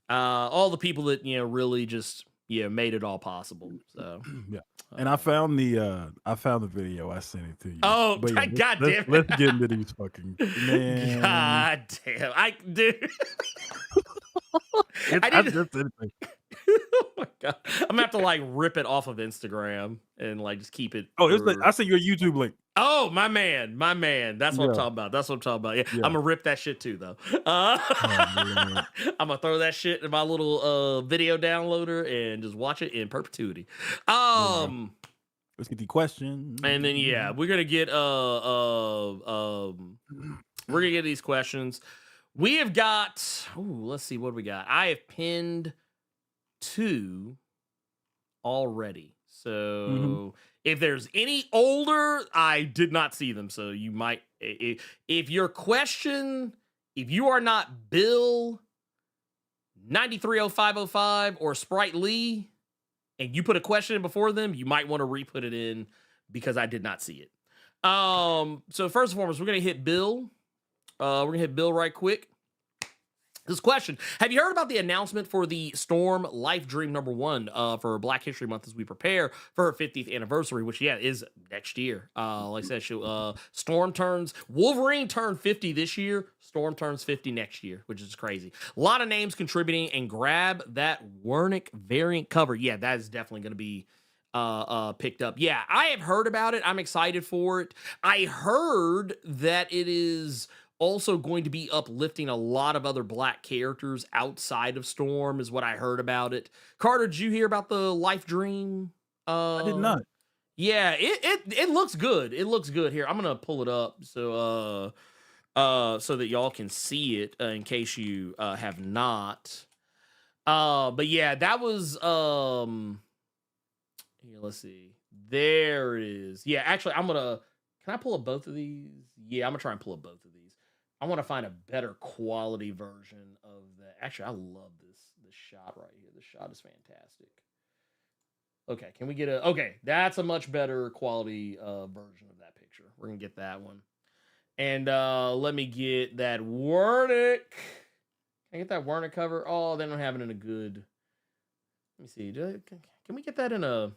All the people that, really just, made it all possible. So, yeah. And I found the video. I sent it to you. Oh, but yeah, God damn it. Let's get into these fucking, man. God damn. Dude. I just sent it. Oh my God. I'm gonna have to like rip it off of Instagram and like just keep it. Oh, I sent you a YouTube link. Oh, my man. That's what I'm talking about. Yeah. I'm gonna rip that shit too, though. I'm gonna throw that shit in my little video downloader and just watch it in perpetuity. Let's get the question. And then we're gonna get these questions. We have got. Let's see what we got. I have pinned 2 already. So if there's any older, I did not see them. So you might, if your question, if you are not Bill 930505 or Sprite Lee, and you put a question in before them, you might want to re-put it in because I did not see it. So first and foremost, we're gonna hit Bill. We're gonna hit Bill right quick. This question: have you heard about the announcement for the Storm Life Dream #1 for Black History Month as we prepare for her 50th anniversary, which is next year. Like I said, Wolverine turned 50 this year. Storm turns 50 next year, which is crazy. A lot of names contributing, and grab that Wernick variant cover. Yeah, that is definitely going to be picked up. Yeah, I have heard about it. I'm excited for it. I heard that it is also going to be uplifting a lot of other Black characters outside of Storm, is what I heard about it. Carter, did you hear about the Life Dream? I did not. Yeah, it looks good. It looks good. Here, I'm gonna pull it up so that y'all can see it in case you have not. But yeah, that was here, let's see. There it is. Yeah, actually, can I pull up both of these? Yeah, I'm gonna try and pull up both of these. I want to find a better quality version of that. Actually, I love this shot right here. This shot is fantastic. Okay, can we get okay, that's a much better quality version of that picture. We're gonna get that one. And let me get that Wernick. Can I get that Wernick cover? Oh, they don't have it in a good. Let me see. Can we get that in a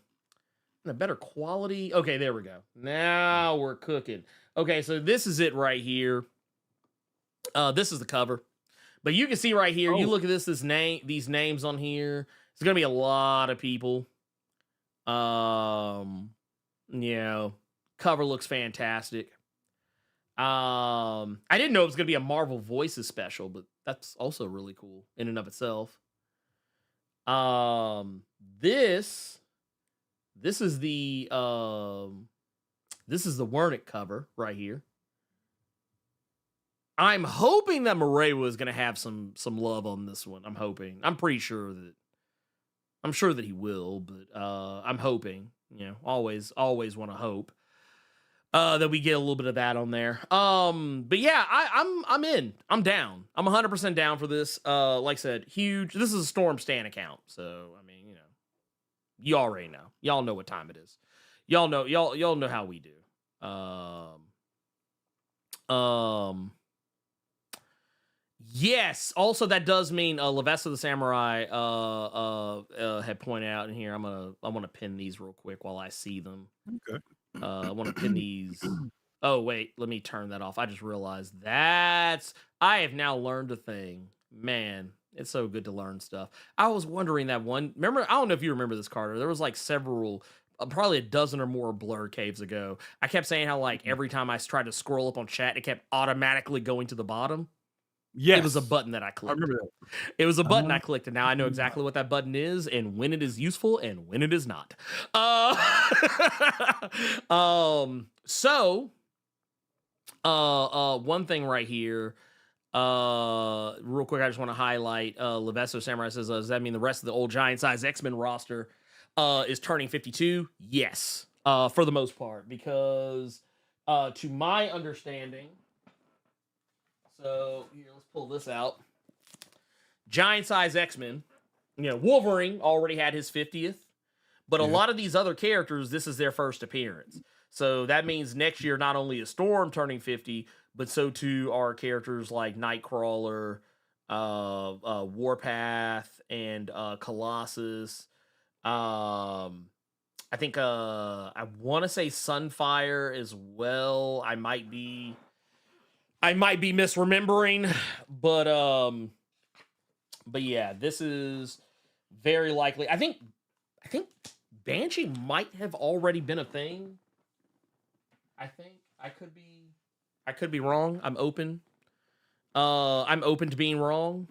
better quality? Okay, there we go. Now we're cooking. Okay, so this is it right here. This is the cover, but you can see right here. You look at these names on here. It's gonna be a lot of people. Cover looks fantastic. I didn't know it was gonna be a Marvel Voices special, but that's also really cool in and of itself. This is the Wernick cover right here. I'm hoping that Murray was going to have some love on this one. I'm hoping. I'm sure that he will, but I'm hoping. Always want to hope that we get a little bit of that on there. But yeah, I'm in. I'm down. I'm 100% down for this. Like I said, huge. This is a Storm Stan account, so I mean, you already know. Y'all know what time it is. Y'all know how we do. Yes. Also, that does mean Levessa the Samurai had pointed out in here. I want to pin these real quick while I see them. Okay. I want to pin these. Oh wait, let me turn that off. I just realized I have now learned a thing. Man, it's so good to learn stuff. I was wondering that one. Remember, I don't know if you remember this, Carter. There was like several. Probably a dozen or more Blerd caves ago. I kept saying how like every time I tried to scroll up on chat, it kept automatically going to the bottom. Yes. It was a button that I clicked. I remember that. It was a button I clicked, and now I know exactly what that button is and when it is useful and when it is not. One thing right here, real quick, I just want to highlight Levesso Samurai says, does that mean the rest of the old giant size X-Men roster is turning 52? Yes, for the most part, because to my understanding, so here, let's pull this out. Giant size X-Men Wolverine already had his 50th, but a lot of these other characters, this is their first appearance. So that means next year, not only is Storm turning 50, but so too are characters like Nightcrawler, Warpath, and Colossus. I think I want to say Sunfire as well. I might be misremembering, but yeah, this is very likely. I think Banshee might have already been a thing. I think I could be wrong. I'm open to being wrong.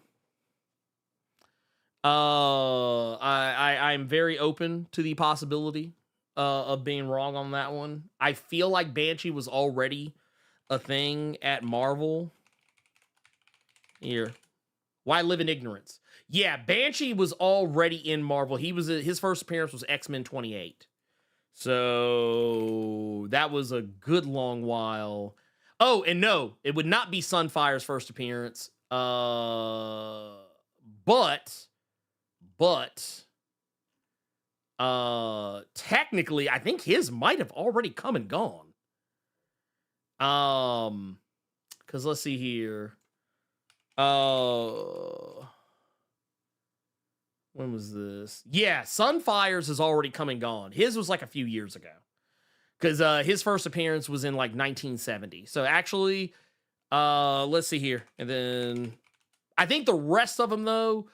I'm very open to the possibility of being wrong on that one. I feel like Banshee was already a thing at Marvel. Here, why live in ignorance? Yeah, Banshee was already in Marvel. His first appearance was X-Men 28. So that was a good long while. Oh, and no, it would not be Sunfire's first appearance. But technically, I think his might have already come and gone. Because let's see here. When was this? Yeah, Sunfire's has already come and gone. His was like a few years ago. Because his first appearance was in like 1970. So actually, let's see here. And then I think the rest of them though,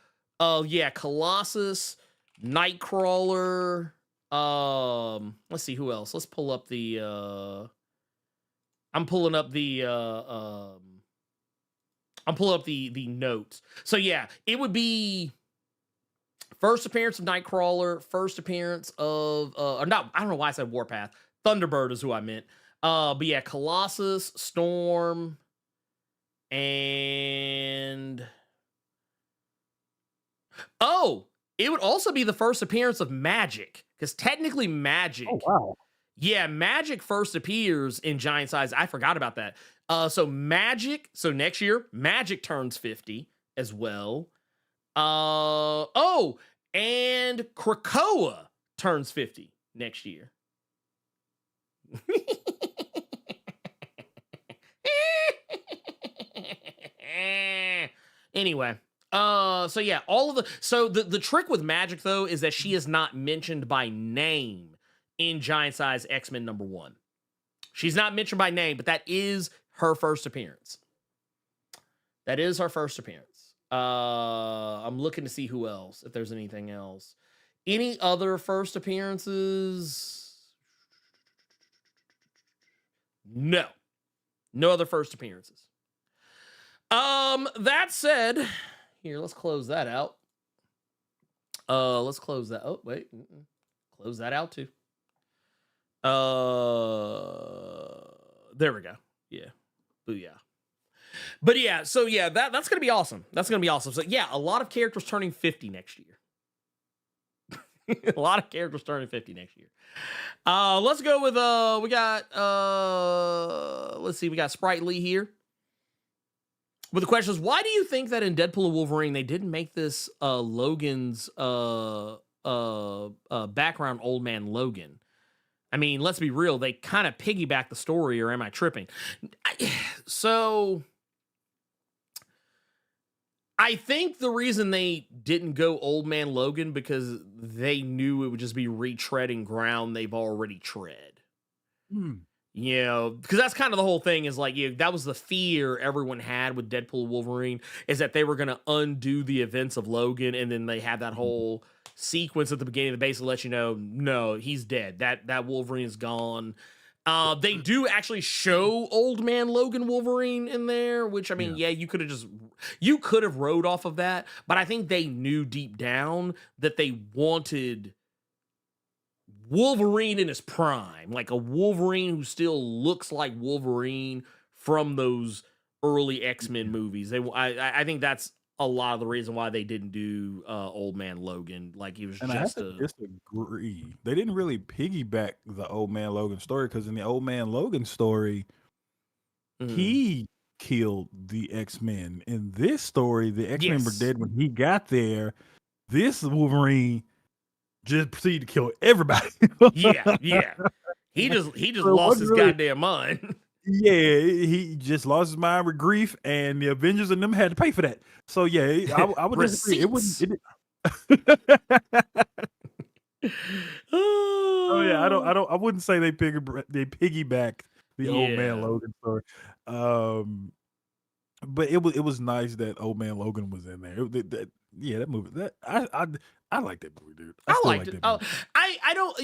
yeah, Colossus, Nightcrawler, let's see who else. Let's pull up the I'm pulling up the notes. So yeah, it would be first appearance of Nightcrawler, first appearance of or no, I don't know why I said Warpath. Thunderbird is who I meant. But yeah, Colossus, Storm, and it would also be the first appearance of Magic, because technically Magic. Oh wow. Yeah, Magic first appears in Giant Size. I forgot about that. So Magic, so next year, Magic turns 50 as well. And Krakoa turns 50 next year. Anyway, so yeah, the trick with Magic though is that she is not mentioned by name in Giant Size X-Men #1. She's not mentioned by name, but that is her first appearance. That is her first appearance. I'm looking to see who else, if there's anything else. Any other first appearances? No. No other first appearances. That said, here, let's close that out. Let's close that. Oh, wait. Close that out too. There we go. Yeah. Booyah. But yeah, so yeah, that's gonna be awesome. That's gonna be awesome. So yeah, a lot of characters turning 50 next year. A lot of characters turning 50 next year. Let's go with we got let's see, we got Sprite Lee here. But the question is, why do you think that in Deadpool and Wolverine they didn't make this Logan's background Old Man Logan? I mean, let's be real, they kind of piggyback the story, or am I tripping? So I think the reason they didn't go Old Man Logan because they knew it would just be retreading ground they've already tread. You know, because that's kind of the whole thing is like, that was the fear everyone had with Deadpool and Wolverine, is that they were going to undo the events of Logan, and then they had that whole sequence at the beginning that basically let you know, no, he's dead. That Wolverine is gone. They do actually show Old Man Logan Wolverine in there, which I mean, yeah you could have rode off of that, but I think they knew deep down that they wanted Wolverine in his prime, like a Wolverine who still looks like Wolverine from those early X-Men movies. I think that's a lot of the reason why they didn't do Old Man Logan. Like he was, and just I have to disagree. They didn't really piggyback the Old Man Logan story, because in the Old Man Logan story, he killed the X-Men. In this story, the X-Men were dead when he got there. This Wolverine just proceeded to kill everybody. Yeah. He just lost his goddamn mind. Yeah, he just lost his mind with grief, and the Avengers and them had to pay for that. So yeah, I would disagree. It wouldn't. Oh yeah, I wouldn't say they piggybacked the Old Man Logan story. But it was nice that Old Man Logan was in there. That movie. I like that movie, dude. I liked it. I don't,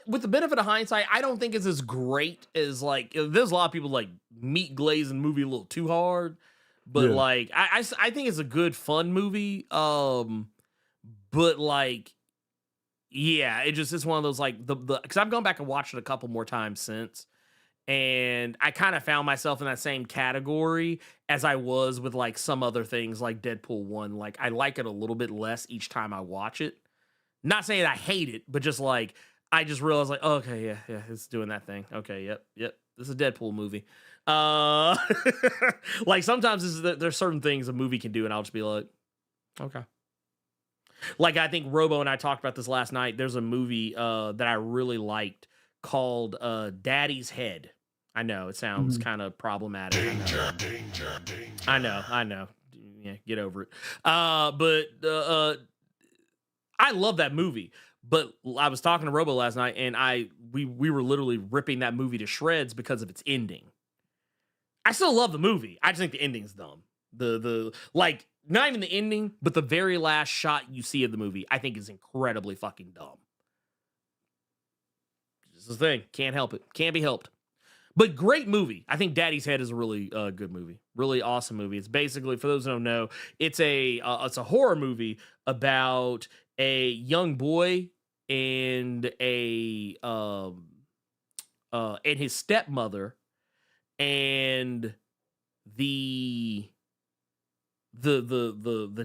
with the benefit of hindsight, I don't think it's as great as like, there's a lot of people like meat glazing movie a little too hard, but like, I think it's a good fun movie. But like, yeah, it's one of those like because I've gone back and watched it a couple more times since. And I kind of found myself in that same category as I was with like some other things like Deadpool 1. Like I like it a little bit less each time I watch it. Not saying I hate it, but just like I just realized like, okay, yeah, it's doing that thing. Okay, yep. This is a Deadpool movie. Like sometimes there's certain things a movie can do, and I'll just be like, okay. Like I think Robo and I talked about this last night. There's a movie that I really liked called Daddy's Head. I know it sounds kind of problematic. Danger. I know. Yeah, get over it. But I love that movie. But I was talking to Robo last night, and we were literally ripping that movie to shreds because of its ending. I still love the movie. I just think the ending's dumb. The like not even the ending, but the very last shot you see of the movie, I think is incredibly fucking dumb. This is the thing. Can't help it. Can't be helped. But great movie. I think Daddy's Head is a really good movie. Really awesome movie. It's basically, for those who don't know, it's a horror movie about a young boy and and his stepmother, and the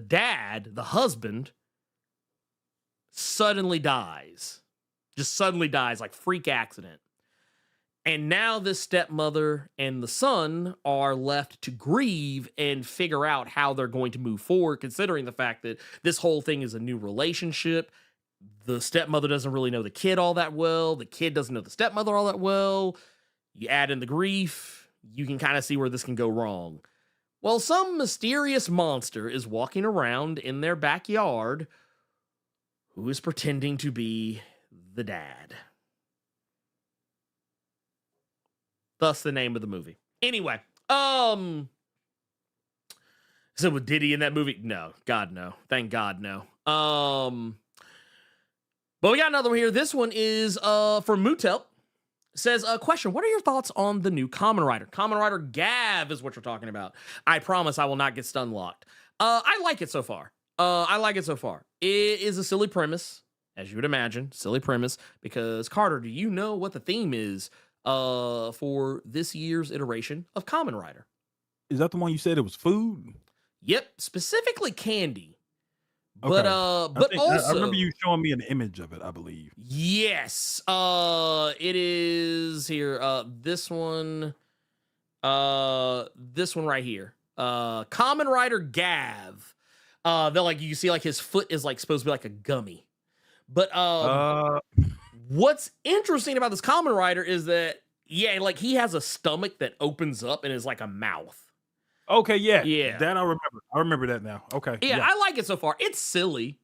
dad, the husband, suddenly dies. Just suddenly dies, like freak accident. And now this stepmother and the son are left to grieve and figure out how they're going to move forward, considering the fact that this whole thing is a new relationship. The stepmother doesn't really know the kid all that well. The kid doesn't know the stepmother all that well. You add in the grief, you can kind of see where this can go wrong. Well, some mysterious monster is walking around in their backyard who is pretending to be the dad. Thus the name of the movie. Anyway, so was Diddy in that movie? No. God, no. Thank God, no. But we got another one here. This one is from Mutel. Says, question, what are your thoughts on the new Kamen Rider? Kamen Rider Gav is what you're talking about. I promise I will not get stun locked. I like it so far. It is a silly premise, as you would imagine. Silly premise, because Carter, do you know what the theme is for this year's iteration of Kamen Rider? Is that the one you said it was food? Yep, specifically candy. Okay. But also, I remember you showing me an image of it, I believe. Yes. It is here. This one right here. Kamen Rider Gav. They're like, you see like his foot is like supposed to be like a gummy. But what's interesting about this Kamen Rider is that, yeah, like he has a stomach that opens up and is like a mouth. Okay, yeah. That I remember. I remember that now. Okay. Yeah, I like it so far. It's silly.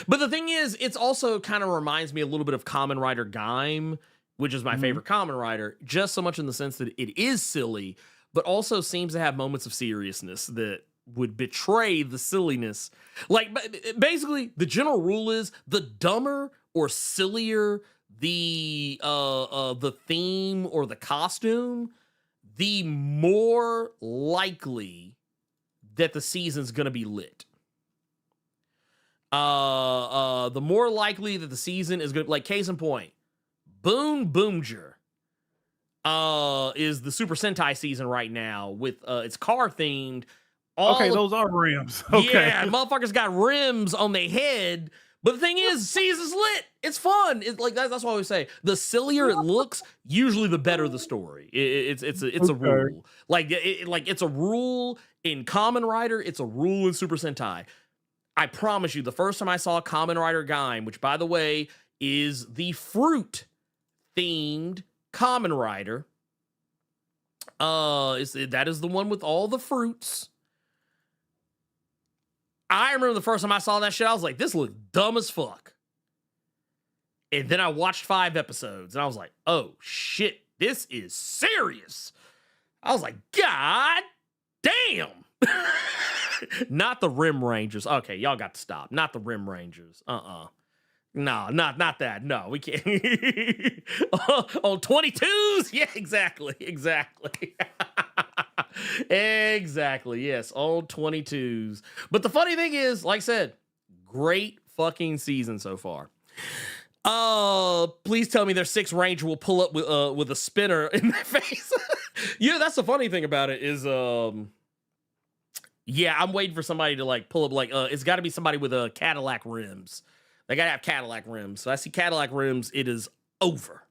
But the thing is, it's also kind of reminds me a little bit of Kamen Rider Gaim, which is my favorite Kamen Rider, just so much in the sense that it is silly, but also seems to have moments of seriousness that would betray the silliness. Like, basically, the general rule is the dumber or sillier the theme or the costume, the more likely that the season's gonna be lit. The more likely that the season is gonna, like, case in point, Boom Boomger is the Super Sentai season right now with it's car themed. Those are rims. Okay. Yeah, motherfuckers got rims on their head. But the thing is, season's lit. It's fun. It's like that's why I always say the sillier it looks, usually the better the story. It's a rule. Like it's a rule in Kamen Rider. It's a rule in Super Sentai. I promise you, the first time I saw Kamen Rider Gaim, which by the way is the fruit themed Kamen Rider, that is the one with all the fruits. I remember the first time I saw that shit, I was like, this looks dumb as fuck. And then I watched 5 episodes and I was like, oh shit, this is serious. I was like, God damn. Not the Rim Rangers. Okay, y'all got to stop. Not the Rim Rangers. No, not that. No, we can't. On 22s? Yeah, exactly. Exactly. Yes, on 22s. But the funny thing is, like I said, great fucking season so far. Please tell me their 6th Ranger will pull up with a spinner in their face. Yeah, that's the funny thing about it is, yeah, I'm waiting for somebody to like pull up, like, it's got to be somebody with Cadillac rims. They gotta have Cadillac rims. So I see Cadillac rims, it is over.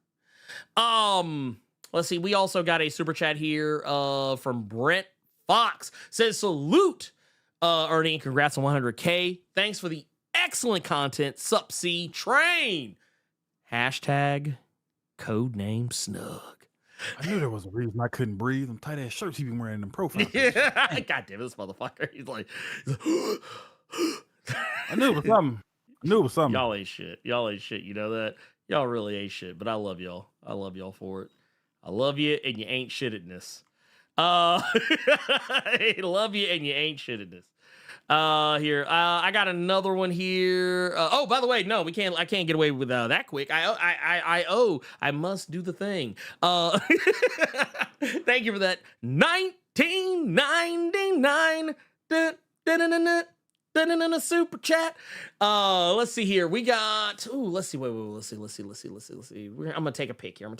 Let's see. We also got a super chat here from Brent Fox. Says, salute, Ernie, and congrats on 100K. Thanks for the excellent content. Sup, C Train. Hashtag codename Snug. I knew there was a reason I couldn't breathe. Them tight ass shirts he been wearing in profile. Yeah. God damn this motherfucker. He's like I knew it was something. Y'all ain't shit. You know that? Y'all really ain't shit, but I love y'all. I love y'all for it. I love you and you ain't shit at this. I love you and you ain't shit at this. Here, I got another one here. Oh, by the way, no, I can't get away with that quick. I must do the thing. Thank you for that. 1999 super chat. Let's see here. We got, let's see. Let's see. I'm gonna take a pick here.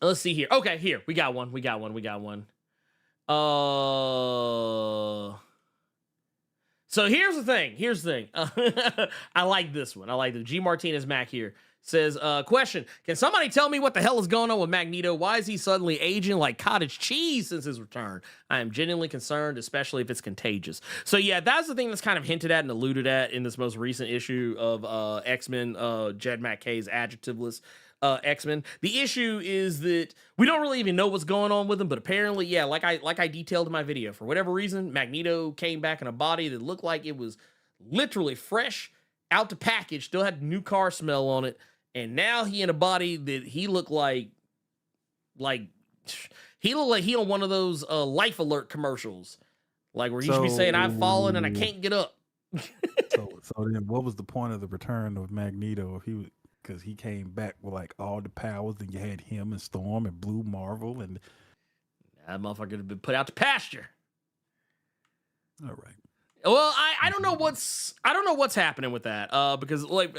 Let's see here. Okay, here. We got one. So here's the thing. I like this one. I like the G Martinez Mac here. Says, question, can somebody tell me what the hell is going on with Magneto? Why is he suddenly aging like cottage cheese since his return? I am genuinely concerned, especially if it's contagious. So yeah, that's the thing that's kind of hinted at and alluded at in this most recent issue of X-Men, Jed MacKay's adjectiveless X-Men. The issue is that we don't really even know what's going on with him, but apparently, yeah, like I detailed in my video, for whatever reason, Magneto came back in a body that looked like it was literally fresh out the package, still had new car smell on it. And now he in a body that he looked like he on one of those Life Alert commercials, like where he should be saying, "I've fallen and I can't get up." so then, what was the point of the return of Magneto if he was? Because he came back with like all the powers, and you had him and Storm and Blue Marvel, and that motherfucker had been put out to pasture. All right. Well, I don't know what's happening with that, because like,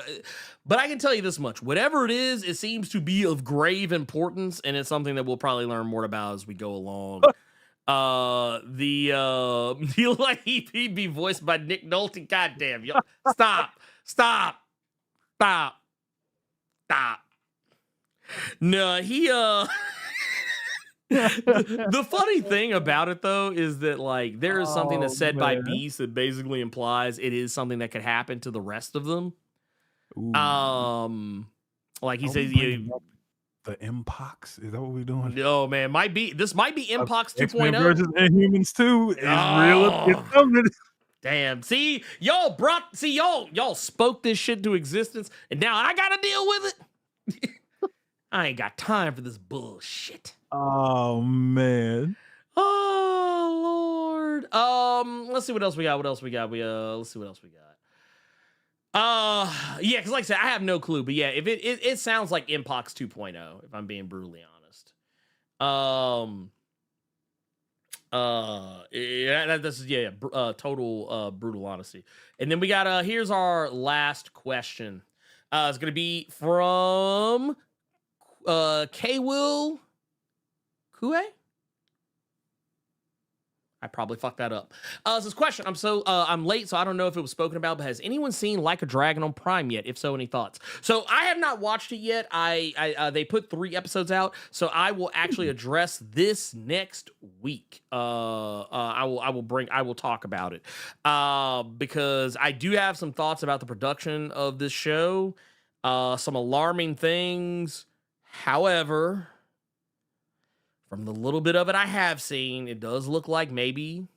but I can tell you this much: whatever it is, it seems to be of grave importance, and it's something that we'll probably learn more about as we go along. He'll like he'd be voiced by Nick Nolte. Goddamn, yo, stop. No, he the funny thing about it though is that like there is something that's said by Beast that basically implies it is something that could happen to the rest of them. Ooh. Like he says, the Mpox, is that what we're doing? No, man, this might be Mpox 2.0 X-Men versus Inhumans 2 is real. It's coming. Damn. See, y'all spoke this shit to existence, and now I gotta deal with it. I ain't got time for this bullshit. Oh man. Oh Lord. Let's see what else we got. Let's see what else we got. Yeah, because like I said, I have no clue. But yeah, if it sounds like Mpox 2.0, if I'm being brutally honest. Yeah, this is total brutal honesty. And then we got here's our last question. It's gonna be from K-Will Kue. I probably fucked that up. This question. I'm late, so I don't know if it was spoken about, but has anyone seen Like a Dragon on Prime yet? If so, any thoughts? So I have not watched it yet. They put 3 episodes out, so I will actually address this next week. I will talk about it. Because I do have some thoughts about the production of this show. Some alarming things. However, from the little bit of it I have seen, it does look like maybe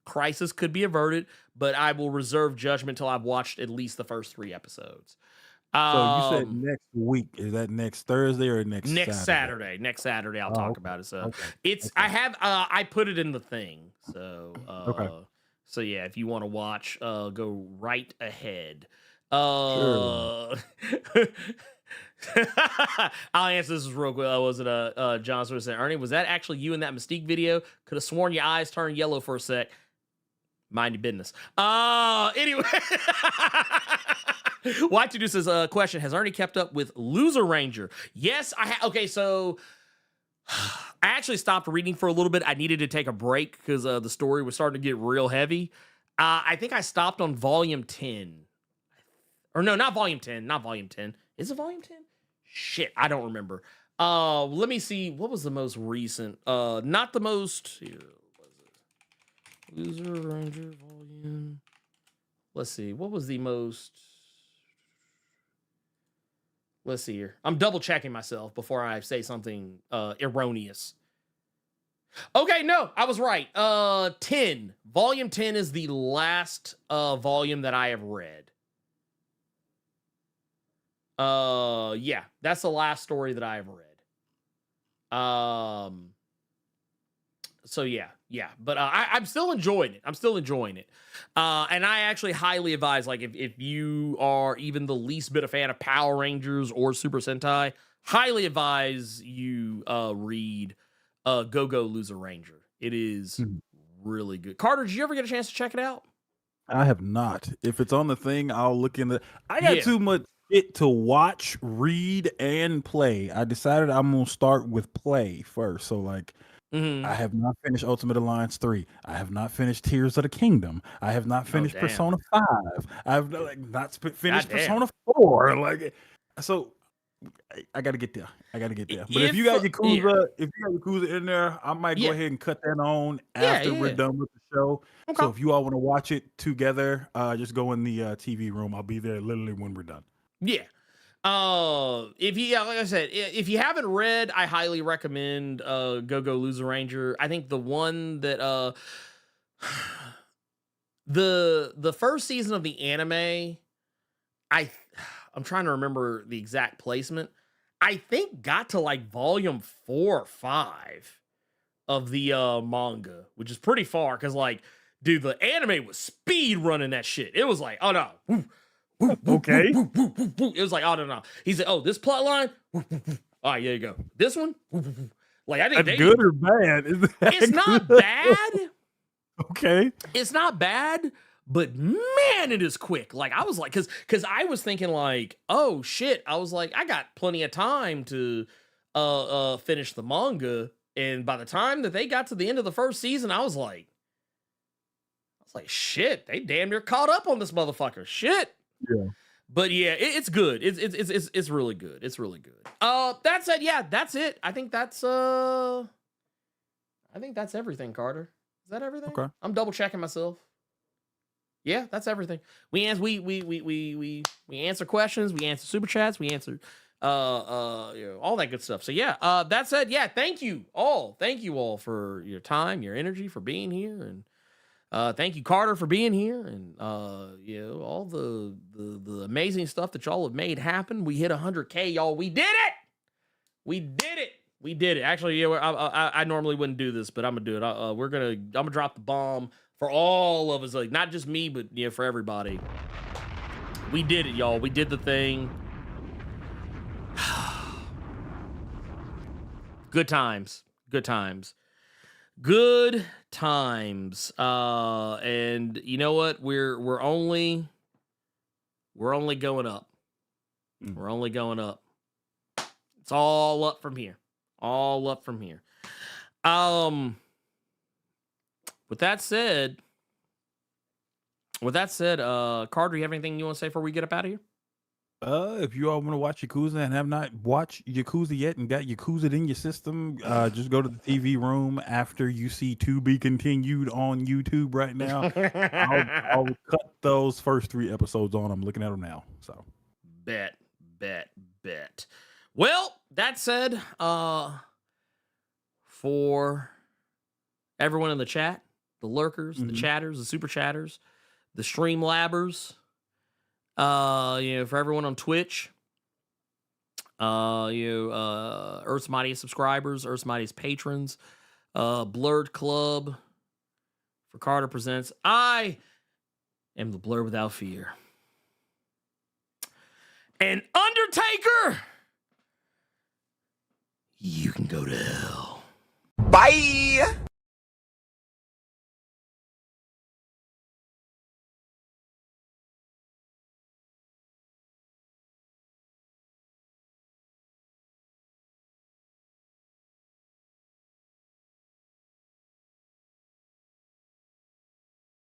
crisis could be averted, but I will reserve judgment till I've watched at least the first 3 episodes. So you said next week. Is that next Thursday or next Saturday? Next Saturday, I'll talk about it. So it's I put it in the thing. So so yeah, if you want to watch, go right ahead. Sure. I'll answer this real quick. Was it John sort of said, Ernie, was that actually you in that Mystique video? Could have sworn your eyes turned yellow for a sec. Mind your business. Anyway. Why to do says question, has Ernie kept up with Loser Ranger? Yes, I have. Okay, so I actually stopped reading for a little bit. I needed to take a break because the story was starting to get real heavy. I think I stopped on volume 10. Or no, not volume 10. Not volume 10. Is it volume 10? Shit, I don't remember. Let me see. What was the most recent? Not the most. Here, what was it? Loser Ranger volume. Let's see. What was the most? Let's see here. I'm double checking myself before I say something erroneous. Okay, no, I was right. 10. Volume 10 is the last volume that I have read. Yeah, that's the last story that I have read. So yeah, but I'm still enjoying it. And I actually highly advise, like, if you are even the least bit a fan of Power Rangers or Super Sentai, highly advise you read Go Loser Ranger. It is really good. Carter, did you ever get a chance to check it out? I have not. If it's on the thing, I'll look in the. I got too much shit to watch, read, and play. I decided I'm gonna start with play first. So like, I have not finished Ultimate Alliance 3. I have not finished Tears of the Kingdom. I have not finished Persona 5. I have not finished Persona 4. Like, so I got to get there. But if you got Yakuza, in there, I might go ahead and cut that on after we're done with the show. Okay. So if you all want to watch it together, just go in the TV room. I'll be there literally when we're done. Yeah. If you, like I said, if you haven't read, I highly recommend Go Loser Ranger. I think the one that the first season of the anime, I'm trying to remember the exact placement. I think got to like volume 4 or 5 of the manga, which is pretty far because, like, dude, the anime was speed running that shit. It was like, oh no. Okay. It was like, oh no. He said, oh, this plot line. All right, there you go. This one. Like, I think that's good or bad? It's not bad. Okay. It's not bad, but man, it is quick. Like, I was like, because I was thinking like, oh shit. I was like, I got plenty of time to finish the manga. And by the time that they got to the end of the first season, I was like, shit, they damn near caught up on this motherfucker. Shit. Yeah. But yeah, it's good. It's really good. It's really good. That said, yeah, that's it. I think that's everything, Carter. Is that everything? Okay. I'm double checking myself. Yeah, that's everything. We answer questions, we answer super chats, we answer all that good stuff. So yeah, that said, yeah, thank you all for your time, your energy, for being here, and thank you, Carter, for being here, and all the amazing stuff that y'all have made happen. We hit 100K, y'all. We did it. Actually, yeah, I normally wouldn't do this, but I'm gonna do it. I'm gonna drop the bomb for all of us, like not just me, but for everybody. We did it, y'all. We did the thing. Good times. And you know what? We're only going up. We're only going up. It's all up from here. with that said, Carter, do you have anything you want to say before we get up out of here? If you all want to watch Yakuza and have not watched Yakuza yet and got Yakuza in your system, just go to the TV room after you see To Be Continued on YouTube right now. I'll cut those first 3 episodes on. I'm looking at them now. So Bet. Well, that said, for everyone in the chat, the lurkers, the chatters, the super chatters, the stream labbers, for everyone on Twitch, Earth's Mightiest subscribers, Earth's Mightiest patrons, Blerd Club, for Carter Presents, I am the Blerd Without Fear. And Undertaker, you can go to hell. Bye!